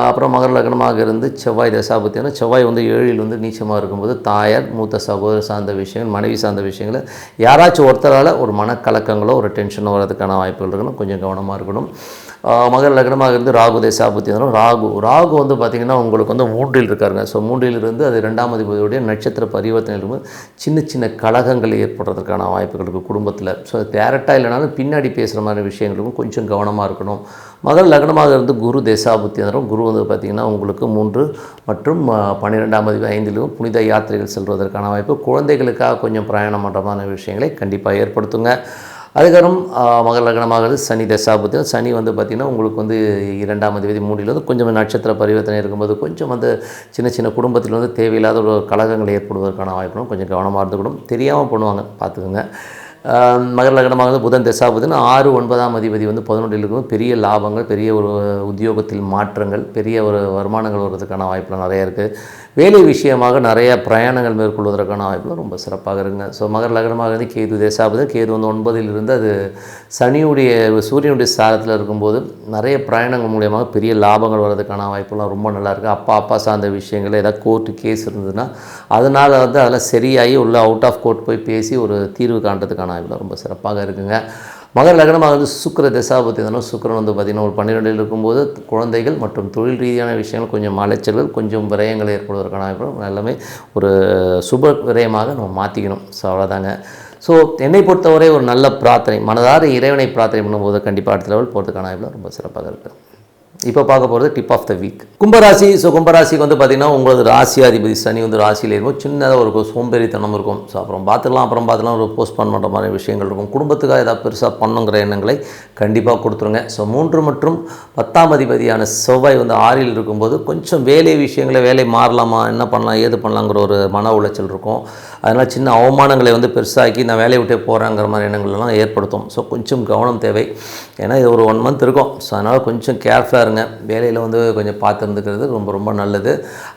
அப்புறம் மகர லக்னமாக இருந்து செவ்வாய் தசாபுத்தினா, செவ்வாய் வந்து 7ல் வந்து நீச்சமாக இருக்கும்போது தாயார், மூத்த சகோதரர் சார்ந்த விஷயங்கள், மனைவி சார்ந்த விஷயங்களை யாராச்சும் ஒருத்தரால் ஒரு மனக்கலக்கங்களோ ஒரு டென்ஷனோ வரதுக்கான வாய்ப்புகள் இருக்கணும். கொஞ்சம் கவனமாக இருக்கணும். மகர லக்னமாக இருந்து ராகு தசாபுத்தி வரும். ராகு வந்து பார்த்திங்கன்னா உங்களுக்கு வந்து 3ல் இருக்காருங்க. ஸோ 3ல் இருந்து அது 2ஆம் அதிபதியுடைய நட்சத்திர பரிவர்த்தனை இருக்கும்போது சின்ன கலகங்கள் ஏற்படுறதுக்கான வாய்ப்புகள் இருக்குது குடும்பத்தில். ஸோ டேரெக்டாக இல்லைனாலும் பின்னாடி பேசுகிற மாதிரி விஷயங்களுக்கும் கொஞ்சம் கவனமாக இருக்கணும். மகர லக்னமாக இருந்து குரு தசாபுத்தி வரும். குரு வந்து பார்த்திங்கன்னா உங்களுக்கு 3 மற்றும் 12ஆம் அதிபதி 5லும் புனித யாத்திரைகள் செல்வதற்கான வாய்ப்பு, குழந்தைகளுக்காக கொஞ்சம் பிரயாணம் பண்ணுற மாதிரி விஷயங்களை கண்டிப்பாக ஏற்படுத்துங்க. அதுக்கப்புறம் மகர லக்னமாகிறது சனி தசாபுத்தி. சனி வந்து பார்த்திங்கன்னா உங்களுக்கு வந்து 2ஆம் அதிபதி 3ல் வந்து கொஞ்சம் நட்சத்திர பரிவர்த்தனை இருக்கும்போது கொஞ்சம் வந்து சின்ன குடும்பத்தில் வந்து தேவையில்லாத ஒரு கலகங்கள் ஏற்படுவதற்கான வாய்ப்புகளும் கொஞ்சம் கவனமாக இருந்துக்கணும். தெரியாமல் பண்ணுவாங்க, பார்த்துக்குங்க. மகர லக்னமாக வந்து புதன் தசாபுதன் 6 9ஆம் அதிபதி வந்து 11 இருக்கும். பெரிய லாபங்கள், பெரிய ஒரு உத்தியோகத்தில் மாற்றங்கள், பெரிய ஒரு வருமானங்கள் வருவதற்கான வாய்ப்புகள் நிறைய இருக்குது. வேலை விஷயமாக நிறைய பிரயாணங்கள் மேற்கொள்வதற்கான வாய்ப்புகள் ரொம்ப சிறப்பாக இருக்குங்க. ஸோ மகர லக்னமாக வந்து கேது தசாபுதன், கேது வந்து 9ல் இருந்து அது சூரியனுடைய சாரத்தில் இருக்கும்போது நிறைய பிரயாணங்கள் மூலியமாக பெரிய லாபங்கள் வர்றதுக்கான வாய்ப்புலாம் ரொம்ப நல்லாயிருக்கு. அப்பா சார்ந்த விஷயங்கள் ஏதாவது கோர்ட்டு கேஸ் இருந்ததுன்னா அதனால் வந்து அதெல்லாம் சரியாகி உள்ள அவுட் ஆஃப் கோர்ட் போய் பேசி ஒரு தீர்வு காண்றதுக்கான வாய்ப்புலாம் ரொம்ப சிறப்பாக இருக்குங்க. மகர லக்னமாக வந்து சுக்கிர தசாபுத்தி இருந்தாலும் சுக்கிரன் வந்து பார்த்திங்கன்னா ஒரு 12 இருக்கும்போது குழந்தைகள் மற்றும் தொழில் ரீதியான விஷயங்கள் கொஞ்சம் அலைச்சல்கள், கொஞ்சம் விரயங்கள் ஏற்படுவதற்கான வாய்ப்பு எல்லாமே ஒரு சுப விரயமாக நம்ம மாற்றிக்கணும். ஸோ அவ்வளோதாங்க. ஸோ என்னை பொறுத்தவரை ஒரு நல்ல பிரார்த்தனை, மனதார இறைவனை பிரார்த்தனை பண்ணும்போது கண்டிப்பாக அடுத்த லெவல் போகிறதுக்கான வாய்ப்பு ரொம்ப சிறப்பாக இருக்குது. இப்போ பார்க்க போகிறது டிப் ஆஃப் த வீக். கும்பராசி. ஸோ கும்பராசிக்கு வந்து பார்த்திங்கன்னா உங்களது ராசியாதிபதி சனி வந்து ராசியில் இருக்கும். சின்னதாக ஒரு சோம்பேறித்தனம் இருக்கும். ஸோ அப்புறம் பார்த்துக்கலாம் ஒரு போஸ்ட்பான் பண்ணுற மாதிரி விஷயங்கள் இருக்கும். குடும்பத்துக்காக ஏதாவது பெருசாக பண்ணுங்கிற எண்ணங்களை கண்டிப்பாக கொடுத்துருங்க. ஸோ 3 மற்றும் 10ஆம் அதிபதியான செவ்வாய் வந்து 6ல் இருக்கும்போது கொஞ்சம் வேலை மாறலாமா, என்ன பண்ணலாம் ஏது பண்ணலாங்கிற ஒரு மன உளைச்சல் இருக்கும். அதனால் சின்ன அவமானங்களை வந்து பெருசாக்கி நான் வேலையை விட்டே போகிறேங்கிற மாதிரி எண்ணங்கள்லாம் ஏற்படுத்தும். ஸோ கொஞ்சம் கவனம் தேவை. ஏன்னா இது ஒரு 1 மந்த் இருக்கும். ஸோ அதனால் கொஞ்சம் கேர்ஃபுல்லாக இருங்க. வேலையில் வந்து கொஞ்சம் பார்த்து இருந்துக்கிறது ரொம்ப ரொம்ப நல்லது.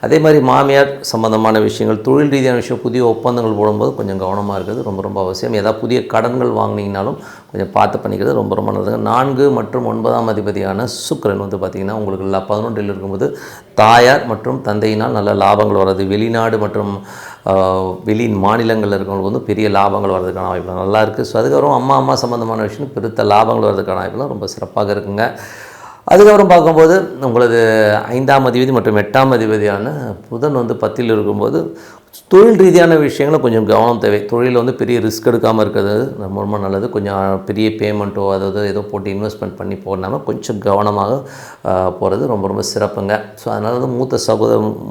அதே மாதிரி மாமியார் சம்மந்தமான விஷயங்கள், தொழில் ரீதியான விஷயம், புதிய ஒப்பந்தங்கள் போடும்போது கொஞ்சம் கவனமாக இருக்கிறது ரொம்ப ரொம்ப அவசியம். ஏதாவது புதிய கடன்கள் வாங்கினீங்கனாலும் கொஞ்சம் பார்த்து பண்ணிக்கிறது ரொம்ப ரொம்ப நல்லதுங்க. 4 மற்றும் 9ஆம் அதிபதியான சுக்கிரன் வந்து பார்த்திங்கன்னா உங்களுக்கு 11ல் இருக்கும்போது தாயார் மற்றும் தந்தையினால் நல்ல லாபங்கள் வர்றது, வெளிநாடு மற்றும் வெளி மாநிலங்களில் இருக்கிறவங்களுக்கு வந்து பெரிய லாபங்கள் வர்றதுக்கான வாய்ப்பு நல்லா இருக்குது. ஸோ அதுக்கப்புறம் அம்மா சம்மந்தமான விஷயம் பெருத்த லாபங்கள் வர்றதுக்கான வாய்ப்புலாம் ரொம்ப சிறப்பாக இருக்குங்க. அதுக்கப்புறம் பார்க்கும்போது உங்களது 5ஆம் அதிபதி மற்றும் 8ஆம் அதிபதியான புதன் வந்து 10ல் இருக்கும்போது தொழில் ரீதியான விஷயங்களை கொஞ்சம் கவனம் தேவை. தொழிலில் வந்து பெரிய ரிஸ்க் எடுக்காமல் இருக்கிறது ரொம்ப ரொம்ப நல்லது. கொஞ்சம் பெரிய பேமெண்ட்டோ அதாவது ஏதோ போட்டு இன்வெஸ்ட்மெண்ட் பண்ணி போடாமல் கொஞ்சம் கவனமாக போகிறது ரொம்ப ரொம்ப சிறப்புங்க. ஸோ அதனால் வந்து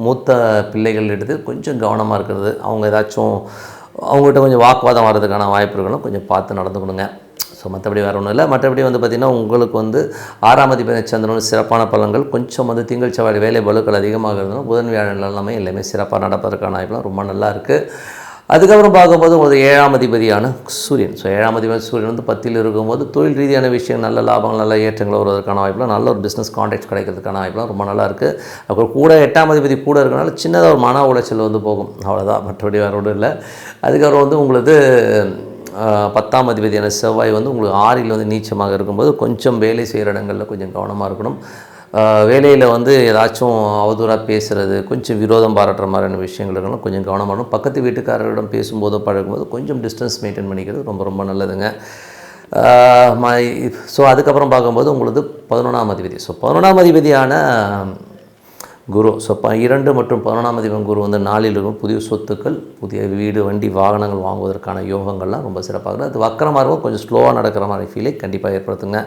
மூத்த பிள்ளைகள் எடுத்து கொஞ்சம் கவனமாக இருக்கிறது. அவங்க ஏதாச்சும் அவங்ககிட்ட கொஞ்சம் வாக்குவாதம் வர்றதுக்கான வாய்ப்பு இருக்கணும். கொஞ்சம் பார்த்து நடந்துக்கணுங்க. ஸோ மற்றபடி வேறு ஒன்றும் இல்லை. மற்றபடி வந்து பார்த்திங்கன்னா உங்களுக்கு வந்து 6ஆம் அதிபதி சந்திரன் சிறப்பான பலன்கள், கொஞ்சம் வந்து திங்கள் செவ்வாய் வேலை பலுக்கள் அதிகமாக இருந்தாலும் புதன் வியாழன் எல்லாமே சிறப்பாக நடப்பதற்கான வாய்ப்புலாம் ரொம்ப நல்லா இருக்குது. அதுக்கப்புறம் பார்க்கும்போது உங்களுக்கு 7ஆம் அதிபதியான சூரியன். ஸோ 7ஆம் அதிபதி சூரியன் வந்து 10ல் இருக்கும்போது தொழில் ரீதியான விஷயம், நல்ல லாபங்கள், நல்ல ஏற்றங்கள் வருவதற்கான வாய்ப்புலாம், நல்ல ஒரு பிஸ்னஸ் கான்டாக்ட்ஸ் கிடைக்கிறதுக்கான வாய்ப்புலாம் ரொம்ப நல்லா இருக்குது. அப்புறம் கூட 8ஆம் அதிபதி கூட இருக்கனால சின்னதாக ஒரு மன உளைச்சல் வந்து போகும், அவ்வளோதான். மற்றபடி வேறு ஒன்றும் இல்லை. அதுக்கப்புறம் வந்து உங்களுக்கு 10ஆம் அதிபதியான செவ்வாய் வந்து உங்களுக்கு 6ல் வந்து நீச்சமாக இருக்கும்போது கொஞ்சம் வேலை செய்கிற இடங்களில் கொஞ்சம் கவனமாக இருக்கணும். வேலையில் வந்து ஏதாச்சும் அவதூறாக பேசுகிறது, கொஞ்சம் விரோதம் பாராட்டுற மாதிரியான விஷயங்கள் இருக்கணும், கொஞ்சம் கவனமாக இருக்கணும். பக்கத்து வீட்டுக்காரரிடம் பேசும்போதோ பழகும்போது கொஞ்சம் டிஸ்டன்ஸ் மெயின்டைன் பண்ணிக்கிறது ரொம்ப ரொம்ப நல்லதுங்க. ஸோ அதுக்கப்புறம் பார்க்கும்போது உங்களுக்கு 11ஆம் அதிபதி. ஸோ 11ஆம் அதிபதியான குரு. ஸோ 2 மற்றும் 11ஆம் அதிபதி குரு வந்து 4ல் இருக்கும். புதிய சொத்துக்கள், புதிய வீடு, வண்டி, வாகனங்கள் வாங்குவதற்கான யோகங்கள்லாம் ரொம்ப சிறப்பாக இருக்குது. அது வக்கரமாக இருக்கும், கொஞ்சம் ஸ்லோவாக நடக்கிற மாதிரி ஃபீலை கண்டிப்பாக ஏற்படுத்துங்க.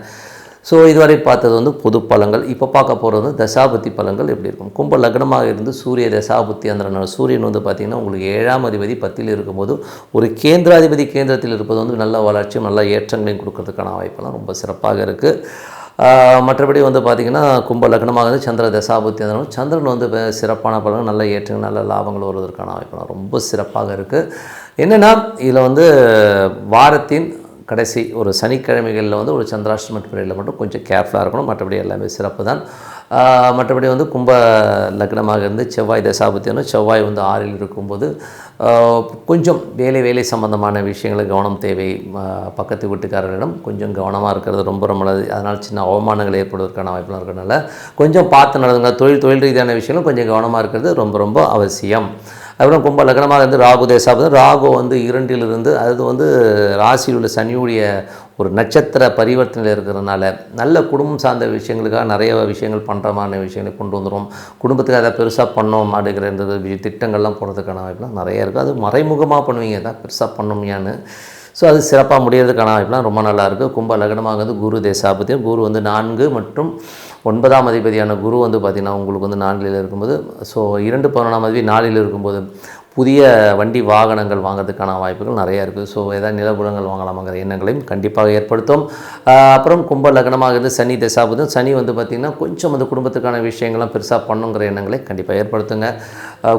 ஸோ இதுவரை பார்த்தது வந்து பொது பலன்கள். இப்போ பார்க்க போகிறது வந்து தசாபுத்தி பலன்கள் எப்படி இருக்கும். கும்ப லக்னமாக இருந்து சூரிய தசாபுத்தி அந்த சூரியன் வந்து பார்த்திங்கன்னா உங்களுக்கு 7ஆம் அதிபதி 10ல் இருக்கும்போது ஒரு கேந்திராதிபதி கேந்திரத்தில் இருப்பது வந்து நல்ல வளர்ச்சியும் நல்ல ஏற்றங்களையும் கொடுக்கறதுக்கான வாய்ப்பெல்லாம் ரொம்ப சிறப்பாக இருக்குது. மற்றபடி வந்து பார்த்திங்கன்னா கும்ப லக்னமாக வந்து சந்திர தசாபுத்தி இருந்தாலும் சந்திரன் வந்து சிறப்பான பலன்கள், நல்ல ஏற்றங்கள், நல்ல லாபங்கள் வருவதற்கான வாய்ப்பெல்லாம் ரொம்ப சிறப்பாக இருக்குது. என்னென்னா இதில் வந்து வாரத்தின் கடைசி ஒரு சனிக்கிழமைகளில் வந்து ஒரு சந்திராஷ்டம பீரியடில் மட்டும் கொஞ்சம் கேர்ஃபுல்லாக இருக்கணும். மற்றபடி எல்லாமே சிறப்பு தான். மற்றபடி வந்து கும்ப லக்னமாக இருந்து செவ்வாய் தசாபுத்தியான செவ்வாய் வந்து 6ல் இருக்கும்போது கொஞ்சம் வேலை சம்பந்தமான விஷயங்களுக்கு கவனம் தேவை. பக்கத்து வீட்டுக்காரர்களிடம் கொஞ்சம் கவனமாக இருக்கிறது ரொம்ப ரொம்ப நல்லது. அதனால் சின்ன அவமானங்கள் ஏற்படுவதற்கான வாய்ப்புலாம் இருக்கிறதுனால கொஞ்சம் பார்த்து நடந்துங்க. தொழில் ரீதியான விஷயங்களும் கொஞ்சம் கவனமாக இருக்கிறது ரொம்ப ரொம்ப அவசியம். அப்புறம் கும்ப லக்னமாக இருந்து ராகு தசாபுத்தி. ராகு வந்து 2ல் இருந்து அது வந்து ராசியில் உள்ள சனியுடைய ஒரு நட்சத்திர பரிவர்த்தனையில் இருக்கிறதுனால நல்ல குடும்பம் சார்ந்த விஷயங்களுக்காக நிறைய விஷயங்கள் பண்ணுற மாதிரி விஷயங்களை கொண்டு வந்துடும். குடும்பத்துக்கு அதை பெருசாக பண்ணோம் அப்படிங்கிற திட்டங்கள்லாம் போடுறதுக்கான வாய்ப்புலாம் நிறைய இருக்குது. அது மறைமுகமாக பண்ணுவீங்க தான் பெருசாக பண்ணோம்யான்னு. ஸோ அது சிறப்பாக முடியறதுக்கான வாய்ப்புலாம் ரொம்ப நல்லாயிருக்கு. கும்ப லக்னமாக வந்து குரு தசாபுத்தி. குரு வந்து 4 மற்றும் 9ஆம் அதிபதியான குரு வந்து பார்த்திங்கன்னா உங்களுக்கு வந்து 4ல் இருக்கும்போது, ஸோ 2 11ஆம் அதிபதி 4ல் இருக்கும்போது புதிய வண்டி வாகனங்கள் வாங்கிறதுக்கான வாய்ப்புகள் நிறையா இருக்குது. ஸோ ஏதாவது நிலபுலங்கள் வாங்கலாமாங்கிற எண்ணங்களையும் கண்டிப்பாக ஏற்படுத்தும். அப்புறம் கும்ப லக்னமாக இருந்து சனி தசாபுதன், சனி வந்து பார்த்திங்கன்னா கொஞ்சம் அந்த குடும்பத்துக்கான விஷயங்கள்லாம் பெருசாக பண்ணுங்கிற எண்ணங்களை கண்டிப்பாக ஏற்படுத்துங்க.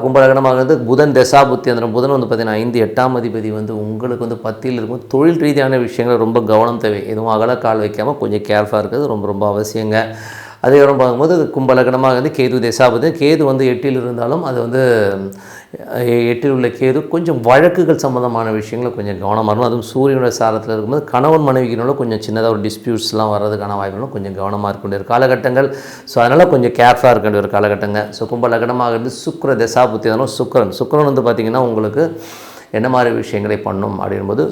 கும்ப லக்னமாக இருந்து புதன் தசாபுத்தி அந்த புதன் வந்து பார்த்திங்கன்னா 5 8ஆம் அதிபதி வந்து உங்களுக்கு வந்து 10ல் இருக்கும். தொழில் ரீதியான விஷயங்கள் ரொம்ப கவனம் தேவை. எதுவும் அகல கால் வைக்காமல் கொஞ்சம் கேர்ஃபுல்லாக இருக்கிறது ரொம்ப ரொம்ப அவசியங்க. அதேபுறம் பார்க்கும்போது கும்ப லக்னமாக வந்து கேது தசாபதி, கேது வந்து 8ல் இருந்தாலும் அது வந்து 8ல் உள்ள கேது கொஞ்சம் வழக்குகள் சம்மந்தமான விஷயங்களை கொஞ்சம் கவனமாக இருக்கணும். அதுவும் சூரியனோட சாரத்தில் இருக்கும்போது கணவன் மனைவிக்கினாலும் கொஞ்சம் சின்னதாக ஒரு டிஸ்பியூட்ஸ்லாம் வர்றதுக்கான வாய்ப்புகளும் கொஞ்சம் கவனமாக இருக்க வேண்டிய காலகட்டங்கள். ஸோ அதனால் கொஞ்சம் கேர்ஃபுல்லாக இருக்க வேண்டிய ஒரு காலகட்டங்க. ஸோ கும்ப லக்னமாக இருந்து சுக்கிர தசாபுத்தி அதனால் சுக்கிரன் வந்து பார்த்திங்கன்னா உங்களுக்கு என்ன மாதிரி விஷயங்களை பண்ணும் அப்படின்போது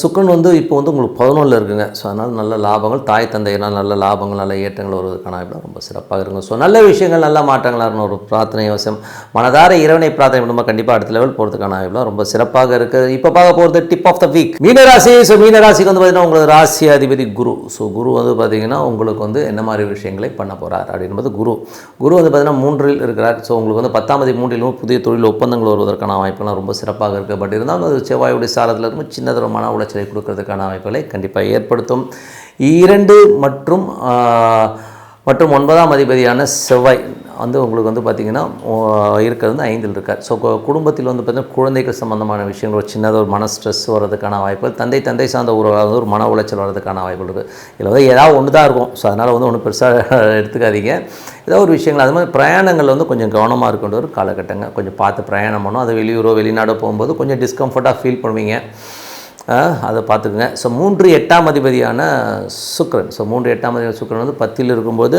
சுக்கிரன் வந்து இப்போ வந்து உங்களுக்கு 11ல் இருக்குங்க. ஸோ அதனால் நல்ல லாபங்கள், தாய் தந்தையினால் நல்ல லாபங்கள், நல்ல ஏற்றங்கள் வருவதற்கான வாய்ப்பு ரொம்ப சிறப்பாக இருக்குங்க. ஸோ நல்ல விஷயங்கள், நல்ல மாற்றங்களாக இருக்கணும். ஒரு பிரார்த்தனை அவசியம். மனதார இறைவனை பிரார்த்தனை பண்ணும்போது கண்டிப்பாக அடுத்த லெவல் போகிறதுக்கான வாய்ப்புலாம் ரொம்ப சிறப்பாக இருக்குது. இப்போ பார்க்க போகிறது டிப் ஆஃப் த வீக் மீனராசி. ஸோ மீனராசிக்கு வந்து பார்த்திங்கன்னா உங்களுக்கு ராசி அதிபதி குரு. ஸோ குரு வந்து பார்த்திங்கன்னா உங்களுக்கு வந்து என்ன மாதிரி விஷயங்களை பண்ண போகிறார் அப்படின்போது குரு வந்து பார்த்திங்கன்னா 3ல் இருக்கிறார். ஸோ உங்களுக்கு வந்து 10ஆம் தேதி 3லும் புதிய தொழில் ஒப்பந்தங்கள் வருவதற்கான வாய்ப்புலாம் ரொம்ப சிறப்பாக இருக்குது. பட் இருந்தாலும் அது செவ்வாயுடைய சாரத்தில் இருக்கும் சின்னதொரு மன உளைச்சலை கொடுக்கறதுக்கான வாய்ப்புகளை கண்டிப்பாக ஏற்படுத்தும். 2 மற்றும் 9ஆம் அதிபதியான செவ்வாய் வந்து உங்களுக்கு வந்து பார்த்திங்கன்னா இருக்கிறது வந்து 5ல் இருக்கார். ஸோ குடும்பத்தில் வந்து பார்த்திங்கன்னா குழந்தைகள் சம்மந்தமான விஷயங்கள் ஒரு சின்னதாக ஒரு மன ஸ்ட்ரெஸ் வர்றதுக்கான வாய்ப்புகள், தந்தை சார்ந்த உறவாக ஒரு மன உளைச்சல் வர்றதுக்கான வாய்ப்புகள் இருக்குது. இதில் வந்து ஏதாவது ஒன்று தான் இருக்கும். ஸோ அதனால் வந்து ஒன்றும் பெருசாக எடுத்துக்காதீங்க. ஏதாவது ஒரு விஷயங்கள் அது மாதிரி பிரயாணங்கள் வந்து கொஞ்சம் கவனமாக இருக்கின்ற ஒரு காலகட்டங்க. கொஞ்சம் பார்த்து பிரயாணம் பண்ணணும். அது வெளியூரோ வெளிநாடோ போகும்போது கொஞ்சம் டிஸ்கம்ஃபர்ட்டாக ஃபீல் பண்ணுவீங்க. அதை பார்த்துக்குங்க. ஸோ 3 8ஆம் அதிபதியான சுக்கிரன். ஸோ 3 8ஆம் அதிபதி சுக்கிரன் வந்து 10ல் இருக்கும்போது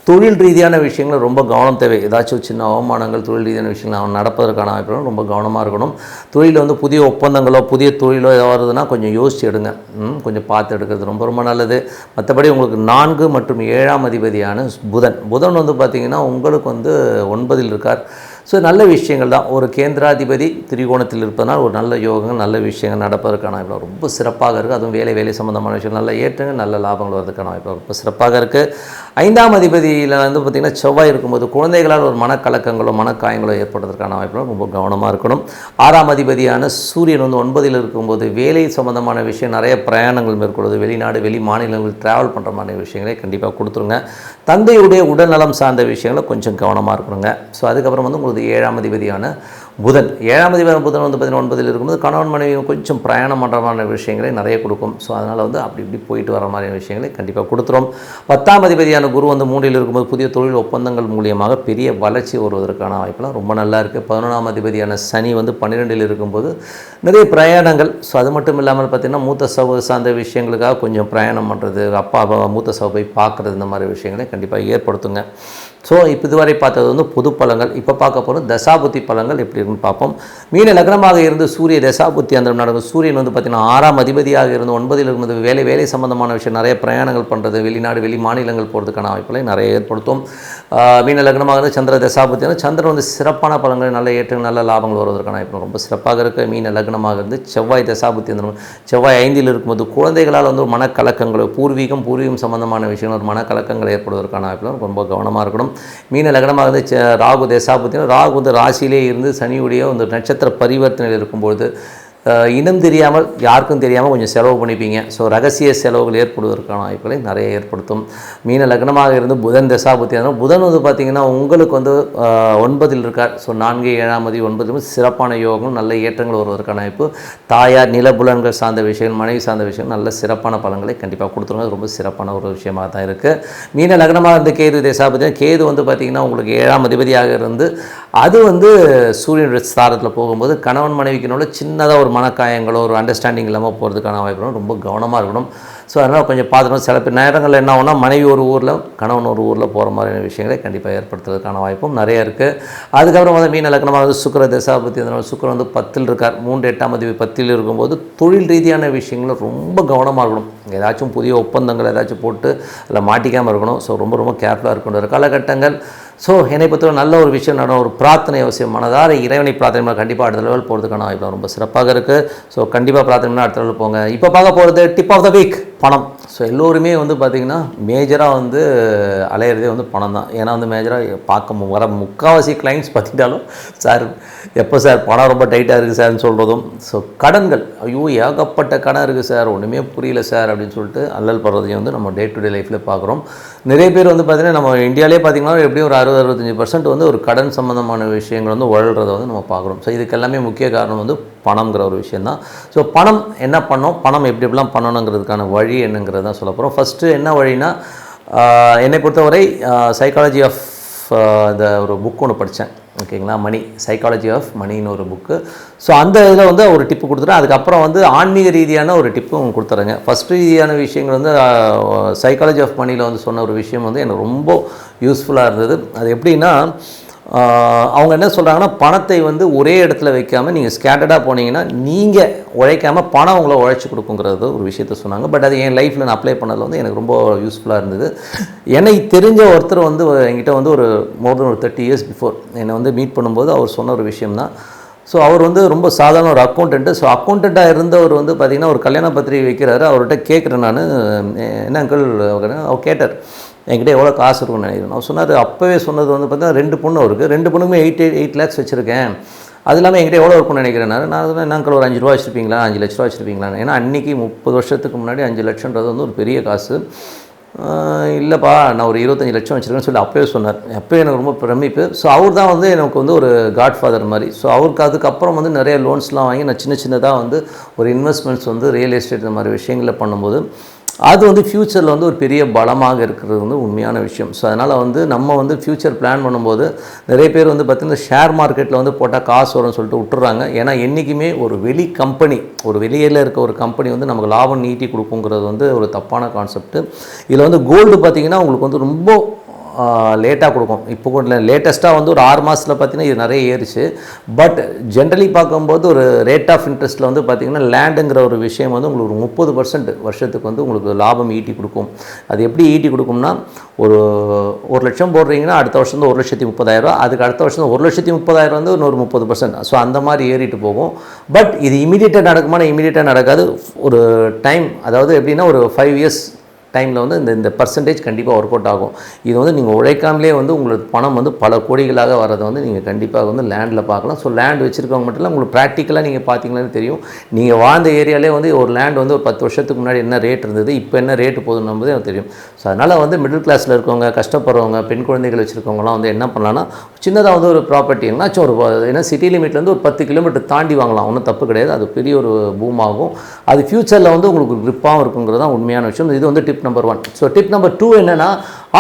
தொழில் ரீதியான விஷயங்கள் ரொம்ப கவனம் தேவை. ஏதாச்சும் சின்ன அவமானங்கள் தொழில் ரீதியான விஷயங்கள் அவன் நடப்பதற்கான வாய்ப்புகளும் ரொம்ப கவனமாக இருக்கணும். தொழிலில் வந்து புதிய ஒப்பந்தங்களோ புதிய தொழிலோ ஏதாவது வருதுன்னா கொஞ்சம் யோசிச்சு எடுங்க. கொஞ்சம் பார்த்து எடுக்கிறது ரொம்ப ரொம்ப நல்லது. மற்றபடி உங்களுக்கு 4 மற்றும் 7ஆம் அதிபதியான புதன் வந்து பார்த்திங்கன்னா உங்களுக்கு வந்து 9ல் இருக்கார். ஸோ நல்ல விஷயங்கள் தான். ஒரு கேந்திராதிபதி திரிகோணத்தில் இருப்பதனால் ஒரு நல்ல யோகங்கள் நல்ல விஷயங்கள் நடப்பதற்கான வாய்ப்பு ரொம்ப சிறப்பாக இருக்குது. அதுவும் வேலை சம்மந்தமான விஷயங்கள் நல்ல ஏற்றங்கள் நல்ல லாபங்கள் வரதுக்கான வாய்ப்பு ரொம்ப சிறப்பாக இருக்குது. 5ஆம் அதிபதியில் வந்து பார்த்திங்கன்னா செவ்வாய் இருக்கும்போது குழந்தைகளால் ஒரு மனக்கலக்கங்களோ மனக்காயங்களோ ஏற்படுவதற்கான வாய்ப்பு ரொம்ப கவனமாக இருக்கணும். 6ஆம் அதிபதியான சூரியன் வந்து 9ல் இருக்கும்போது வேலை சம்மந்தமான விஷயம் நிறைய பிரயாணங்கள் மேற்கொள்வது, வெளிநாடு வெளி மாநிலங்கள் ட்ராவல் பண்ணுற மாதிரி விஷயங்களை கண்டிப்பாக கொடுத்துருங்க. தந்தையுடைய உடல்நலம் சார்ந்த விஷயங்களை கொஞ்சம் கவனமாக இருக்கணுங்க. ஸோ அதுக்கப்புறம் வந்து உங்களுக்கு 7ஆம் அதிபதியான புதன் வந்து 9ல் இருக்கும்போது கணவன் மனைவி கொஞ்சம் பிரயாணம் பண்ணுற மாதிரி விஷயங்களை நிறைய கொடுக்கும். ஸோ அதனால் வந்து அப்படி இப்படி போயிட்டு வர மாதிரி விஷயங்களை கண்டிப்பாக கொடுத்துரும். 10ஆம் அதிபதியான குரு வந்து 3ல் இருக்கும்போது புதிய தொழில் ஒப்பந்தங்கள் மூலியமாக பெரிய வளர்ச்சி வருவதற்கான வாய்ப்புலாம் ரொம்ப நல்லா இருக்குது. 11ஆம் அதிபதியான சனி வந்து 12ல் இருக்கும்போது நிறைய பிரயாணங்கள். ஸோ அது மட்டும் இல்லாமல் பார்த்திங்கன்னா மூத்த சகோதர சார்ந்த விஷயங்களுக்காக கொஞ்சம் பிரயாணம் பண்ணுறது, அப்பா மூத்த சகோதரை பார்க்குறது, இந்த மாதிரி விஷயங்களை கண்டிப்பாக ஏற்படுத்துங்க. ஸோ இப்போ இதுவரை பார்த்தது வந்து பொது பலங்கள். இப்போ பார்க்க போகிறோம் தசாபுத்தி பலங்கள் எப்படி இருக்குன்னு பார்ப்போம். மீன லக்னமாக இருந்து சூரிய தசாபுத்தி அந்த நடக்கும். சூரியன் வந்து பார்த்திங்கன்னா 6ஆம் அதிபதியாக இருந்து 9ல் இருக்கும்போது வேலை சம்பந்தமான விஷயம் நிறைய பிரயாணங்கள் பண்ணுறது, வெளிநாடு வெளி மாநிலங்கள் போகிறதுக்கான வாய்ப்புகளை நிறைய ஏற்படுத்தும். மீன லக்னமாக இருந்து சந்திர தசாபுத்தி சந்திரன் வந்து சிறப்பான பலங்கள் நல்ல ஏற்றங்கள் நல்ல லாபங்கள் வருவதற்கான வாய்ப்பு ரொம்ப சிறப்பாக இருக்குது. மீன லக்னமாக இருந்து செவ்வாய் தசாபுத்தி அந்த செவ்வாய் 5ல் இருக்கும்போது குழந்தைகளால் வந்து ஒரு மனக்கலக்கங்கள் பூர்வீகம் சம்பந்தமான விஷயங்கள் ஒரு மனக்கலக்கங்கள் ஏற்படுவதற்கான வாய்ப்புகள் ரொம்ப கவனமாக இருக்கணும். மீன லக்னமாக இருந்து ராகு தசாபுத்தி ராகு வந்து ராசியிலே இருந்து சனியுடைய அந்த நட்சத்திர பரிவர்த்தனையில் இருக்கும்பொழுது இனம் தெரியாமல் யாருக்கும் தெரியாமல் கொஞ்சம் செலவு பண்ணிப்பீங்க. ஸோ ரகசிய செலவுகள் ஏற்படுவதற்கான வாய்ப்புகளை நிறைய ஏற்படுத்தும். மீன லக்னமாக இருந்து புதன் தசாபுத்தி புதன் வந்து பார்த்திங்கன்னா உங்களுக்கு வந்து 9ல் இருக்கார். ஸோ 4 7ஆம் அதிபதி 9ல் சிறப்பான யோகம் நல்ல ஏற்றங்கள் வருவதற்கான வாய்ப்பு. தாயார் நிலபுலன்கள் சார்ந்த விஷயங்கள் மனைவி சார்ந்த விஷயங்கள் நல்ல சிறப்பான பலன்களை கண்டிப்பாக கொடுத்துருங்க. அது ரொம்ப சிறப்பான ஒரு விஷயமாக தான் இருக்குது. மீன லக்னமாக இருந்து கேது தசாபுத்தி கேது வந்து பார்த்திங்கன்னா உங்களுக்கு 7ஆம் அதிபதியாக இருந்து அது வந்து சூரியனுடைய ஸ்தானத்தில் போகும்போது கணவன் மனைவிக்கினோட சின்னதாக ஒரு மனக்காயங்களோ ஒரு அண்டர்ஸ்டாண்டிங் இல்லாமல் போகிறதுக்கான வாய்ப்பு ரொம்ப கவனமாக இருக்கணும். ஸோ அதனால் கொஞ்சம் பார்த்துக்கணும். சில பேர் நேரங்களில் என்ன ஆகுனா மனைவி ஒரு ஊரில் கணவன் ஒரு ஊரில் போகிற மாதிரியான விஷயங்களை கண்டிப்பாக ஏற்படுத்துறதுக்கான வாய்ப்பும் நிறைய இருக்குது. அதுக்கப்புறம் வந்து மீன லக்னமாக வந்து சுக்கிர தசாபுத்தி அதனால் சுக்கிரன் வந்து 10ல் இருக்கார். 3 8ஆம் அதிபதி 10ல் இருக்கும்போது தொழில் ரீதியான விஷயங்களை ரொம்ப கவனமாக இருக்கணும். ஏதாச்சும் புதிய ஒப்பந்தங்கள் ஏதாச்சும் போட்டு அதில் மாட்டிக்காமல் இருக்கணும். ஸோ ரொம்ப கேர்ஃபுல்லாக இருக்கணும் காலகட்டங்கள். ஸோ என்னை பொறுத்தவரை நல்ல ஒரு விஷயம் நடக்கும், ஒரு பிரார்த்தனை அவசியம். மனதார இறைவனை பிரார்த்தனை கண்டிப்பாக அடுத்த லெவல் போகிறதுக்கான வாய்ப்பு ரொம்ப சிறப்பாக இருக்குது. ஸோ கண்டிப்பாக பிரார்த்தனை அடுத்த லெவல் போங்க. இப்போ பார்க்க போகிறது டிப் ஆஃப் த வீக், பணம். ஸோ எல்லோருமே வந்து பார்த்திங்கன்னா மேஜராக வந்து அலையிறதே வந்து பணம் தான். ஏன்னா வந்து மேஜராக வர முக்கால்வாசி கிளைண்ட்ஸ் பார்த்துக்கிட்டாலும் சார் எப்போ சார் பணம் ரொம்ப டைட்டாக இருக்குது சார்னு சொல்கிறதும், ஸோ கடன்கள், ஐயோ ஏகப்பட்ட கடன் இருக்குது சார், ஒன்றுமே புரியல சார் அப்படின்னு சொல்லிட்டு அல்லல் படுறதையும் வந்து நம்ம டே டு டே லைஃப்பில் பார்க்குறோம். நிறைய பேர் வந்து பார்த்திங்கன்னா நம்ம இந்தியாவிலே பார்த்திங்கன்னா எப்படியும் ஒரு 60-65% வந்து ஒரு கடன் சம்மந்தமான விஷயங்கள் வந்து உழல்றதை வந்து நம்ம பார்க்குறோம். ஸோ இதுக்கு எல்லாமே முக்கிய காரணம் வந்து பணம்ங்கிற ஒரு விஷயந்தான். ஸோ பணம் என்ன பண்ணோம், பணம் எப்படி எப்படிலாம் பண்ணணுங்கிறதுக்கான வழி என்னங்கிறது தான் சொல்ல போகிறோம். ஃபஸ்ட்டு என்ன வழினா, என்னை பொறுத்தவரை சைக்காலஜி ஆஃப் இந்த ஒரு புக் ஒன்று படித்தேன், ஓகேங்களா, மணி, சைக்காலஜி ஆஃப் மணின்னு ஒரு புக்கு. ஸோ அந்த இதில் வந்து ஒரு டிப்பு கொடுத்துட்டேன். அதுக்கப்புறம் வந்து ஆன்மீக ரீதியான ஒரு டிப்பும் கொடுத்துறேங்க. ஃபஸ்ட்டு ரீதியான விஷயங்கள் வந்து சைக்காலஜி ஆஃப் மணியில் வந்து சொன்ன ஒரு விஷயம் வந்து எனக்கு ரொம்ப யூஸ்ஃபுல்லாக இருந்தது. அது எப்படின்னா, அவங்க என்ன சொல்கிறாங்கன்னா, பணத்தை வந்து ஒரே இடத்துல வைக்காமல் நீங்கள் ஸ்கேட்டர்டாக போனீங்கன்னா நீங்கள் உழைக்காமல் பணம் உங்களை உழைச்சி கொடுக்குங்கிறது ஒரு விஷயத்த சொன்னாங்க. பட் அது என் லைஃப்பில் நான் அப்ளை பண்ணதில் வந்து எனக்கு ரொம்ப யூஸ்ஃபுல்லாக இருந்தது. எனக்கு தெரிஞ்ச ஒருத்தர் வந்து என்கிட்ட வந்து ஒரு மோர் தென் ஒரு 30 years பிஃபோர் என்னை வந்து மீட் பண்ணும்போது அவர் சொன்ன ஒரு விஷயம்தான். ஸோ அவர் வந்து ரொம்ப சாதாரண ஒரு அக்கௌண்டண்ட்டு. ஸோ அக்கௌண்டண்ட்டாக இருந்தவர் வந்து பார்த்திங்கன்னா ஒரு கல்யாண பத்திரிகை வைக்கிறாரு. அவர்கிட்ட கேட்குறேன் நான், என்ன அங்கிள், அவர் கேட்டார் என்கிட்ட எவ்வளோ காசு இருக்குன்னு நினைக்கிறேன். நான் சொன்னார், அப்போவே சொன்னது வந்து பார்த்தீங்கன்னா 2 பொண்ணு இருக்குது, 2 பொண்ணுக்குமே 8 lakhs வச்சுருக்கேன், அது இல்லாமல் என்கிட்ட எவ்வளோ இருக்குன்னு நினைக்கிறேன். நான் சொன்னேன், என்ன அங்கிள் ஒரு 5 ரூபா வச்சுருப்பீங்களா, 5 லட்ச ரூபா வச்சுருப்பீங்களா? ஏன்னா அன்றைக்கி 30 வருஷத்துக்கு முன்னாடி 5 லட்சன்றது வந்து ஒரு பெரிய காசு. இல்லைப்பா நான் ஒரு 25 லட்சம் வச்சுருக்கேன்னு சொல்லி அப்போயே சொன்னார். அப்போயே எனக்கு ரொம்ப பிரமிப்பு. ஸோ அவர் தான் வந்து எனக்கு வந்து ஒரு காட்ஃபாதர் மாதிரி. ஸோ அவருக்கு அதுக்கப்புறம் வந்து நிறைய லோன்ஸ்லாம் வாங்கி நான் சின்னதாக வந்து ஒரு இன்வெஸ்ட்மெண்ட்ஸ் வந்து ரியல் எஸ்டேட் இந்த மாதிரி விஷயங்களில் பண்ணும்போது அது வந்து ஃப்யூச்சரில் வந்து ஒரு பெரிய பலமாக இருக்கிறது வந்து உண்மையான விஷயம். ஸோ அதனால் வந்து நம்ம வந்து ஃப்யூச்சர் பிளான் பண்ணும்போது நிறைய பேர் வந்து பார்த்திங்கன்னா ஷேர் மார்க்கெட்டில் வந்து போட்டால் காசு வரும்னு சொல்லிட்டு விட்டுறாங்க. ஏன்னா என்றைக்குமே ஒரு வெளியில் இருக்க ஒரு கம்பெனி வந்து நமக்கு லாபம் நீட்டி கொடுக்குங்கிறது வந்து ஒரு தப்பான கான்செப்ட்டு. இதில் வந்து கோல்டு பார்த்திங்கன்னா உங்களுக்கு வந்து ரொம்ப லேட்டாக கொடுக்கும். இப்போ கூட லேட்டஸ்ட்டாக வந்து ஒரு 6 மாதத்தில் பார்த்திங்கன்னா இது நிறைய ஏறிச்சு. பட் ஜென்ரலி பார்க்கும்போது ஒரு ரேட் ஆஃப் இன்ட்ரெஸ்ட்டில் வந்து பார்த்திங்கன்னா லேண்டுங்கிற ஒரு விஷயம் வந்து உங்களுக்கு ஒரு 30% வருஷத்துக்கு வந்து உங்களுக்கு லாபம் ஈட்டி கொடுக்கும். அது எப்படி ஈட்டி கொடுக்கும்னா, ஒரு 1 லட்சம் போடுறீங்கன்னா அடுத்த வருஷம் வந்து 1,30,000, அதுக்கு அடுத்த வருஷம் 1,30,000 வந்து இன்னொரு 30%. ஸோ அந்த மாதிரி ஏறிட்டு போகும். பட் இது இமீடியட்டாக நடக்காது. ஒரு டைம், அதாவது எப்படின்னா ஒரு 5 years டைமில் வந்து இந்த பர்சன்டேஜ் கண்டிப்பாக ஒர்க் அவுட் ஆகும். இது வந்து நீங்கள் உழைக்காமலே வந்து உங்களுக்கு பணம் வந்து பல கோடிகளாக வரதை வந்து நீங்கள் கண்டிப்பாக வந்து லேண்டில் பார்க்கலாம். ஸோ லேண்ட் வச்சுருக்கவங்க மட்டும் இல்லை, உங்களுக்கு ப்ராக்டிக்கலாக நீங்கள் பார்த்தீங்களான்னு தெரியும். நீங்கள் வாழ்ந்த ஏரியாலே வந்து ஒரு லேண்ட் வந்து ஒரு 10 வருஷத்துக்கு முன்னாடி என்ன ரேட் இருந்தது, இப்போ என்ன ரேட்டு போகுதுன்னு நம்பதே எனக்கு தெரியும். ஸோ அதனால் வந்து மிடில் கிளாஸில் இருக்கவங்க, கஷ்டப்படுறவங்க, பெண் குழந்தைகள் வச்சுருக்கவங்களாம் வந்து என்ன பண்ணலான்னா, சின்னதாக வந்து ஒரு ப்ராப்பர்ட்டி என்னாச்சும் ஒரு, ஏன்னா சிட்டி லிமிட்லேருந்து ஒரு 10 கிலோமீட்டர் தாண்டி வாங்கலாம், ஒன்றும் தப்பு கிடையாது. அது பெரிய ஒரு பூம் ஆகும். அது ஃப்யூச்சரில் வந்து உங்களுக்கு கிரிப்பாகவும் இருக்குங்கிறது தான் உண்மையான விஷயம். இது வந்து tip number 1. So tip number 2 என்னென்னா,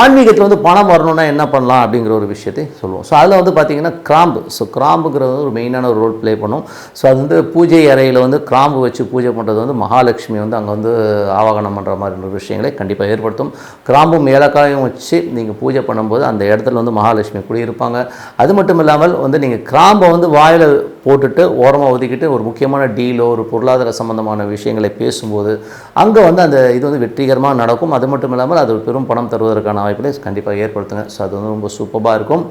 ஆன்மீகத்தில் வந்து பணம் வரணும்னா என்ன பண்ணலாம் அப்படிங்கிற ஒரு விஷயத்தை சொல்லுவோம். ஸோ அதில் வந்து பார்த்திங்கன்னா கிராம்பு. ஸோ கிராம்புங்கிறது ஒரு மெயினான ஒரு ரோல் ப்ளே பண்ணும். ஸோ அது வந்து பூஜை அறையில் வந்து கிராம்பு வச்சு பூஜை பண்ணுறது வந்து மகாலட்சுமி வந்து அங்கே வந்து ஆவாகனம் பண்ணுற மாதிரி விஷயங்களை கண்டிப்பாக ஏற்படுத்தும். கிராம்பும் ஏலக்காயும் வச்சு நீங்கள் பூஜை பண்ணும்போது அந்த இடத்துல வந்து மகாலட்சுமி குடியிருப்பாங்க. அது மட்டும் இல்லாமல் வந்து நீங்கள் கிராம்பை வந்து வாயில் போட்டுட்டு ஓரமாக ஒதுக்கிட்டு ஒரு முக்கியமான டீலோ ஒரு பொருளாதார சம்பந்தமான விஷயங்களை பேசும்போது அங்கே வந்து அந்த இது வந்து வெற்றிகரமாக நடக்கும். அது மட்டும் இல்லாமல் அது ஒரு பெரும் பணம் தருவதற்கான வாய்ப்புகளை கண்டிப்பாக ஏற்படுத்துங்க. ஸோ அது வந்து ரொம்ப சூப்பராக இருக்கும்.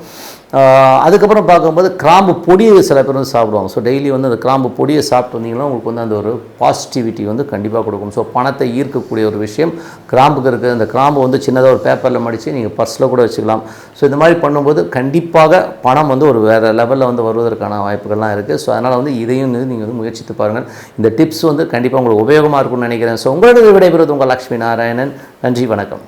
அதுக்கப்புறம் பார்க்கும்போது கிராம்பு பொடியை சில பேர் வந்து சாப்பிடுவாங்க. ஸோ டெய்லி வந்து அந்த கிராம்பு பொடியை சாப்பிட்டு வந்தீங்கன்னா உங்களுக்கு வந்து அந்த ஒரு பாசிட்டிவிட்டி வந்து கண்டிப்பாக கொடுக்கும். ஸோ பணத்தை ஈர்க்கக்கூடிய ஒரு விஷயம் கிராம்புக்கு இருக்குது. அந்த கிராம்பு வந்து சின்னதாக ஒரு பேப்பரில் மடித்து நீங்கள் பர்ஸில் கூட வச்சுக்கலாம். ஸோ இந்த மாதிரி பண்ணும்போது கண்டிப்பாக பணம் வந்து ஒரு வேறு லெவலில் வந்து வருவதற்கான வாய்ப்புகள்லாம் இருக்குது. ஸோ அதனால் வந்து இதையும் நீங்கள் வந்து முயற்சித்து பாருங்கள். இந்த டிப்ஸ் வந்து கண்டிப்பாக உங்களுக்கு உபயோகமாக இருக்கும்னு நினைக்கிறேன். ஸோ உங்களோட விடைபெறுவது உங்கள் லக்ஷ்மி நாராயணன். நன்றி, வணக்கம்.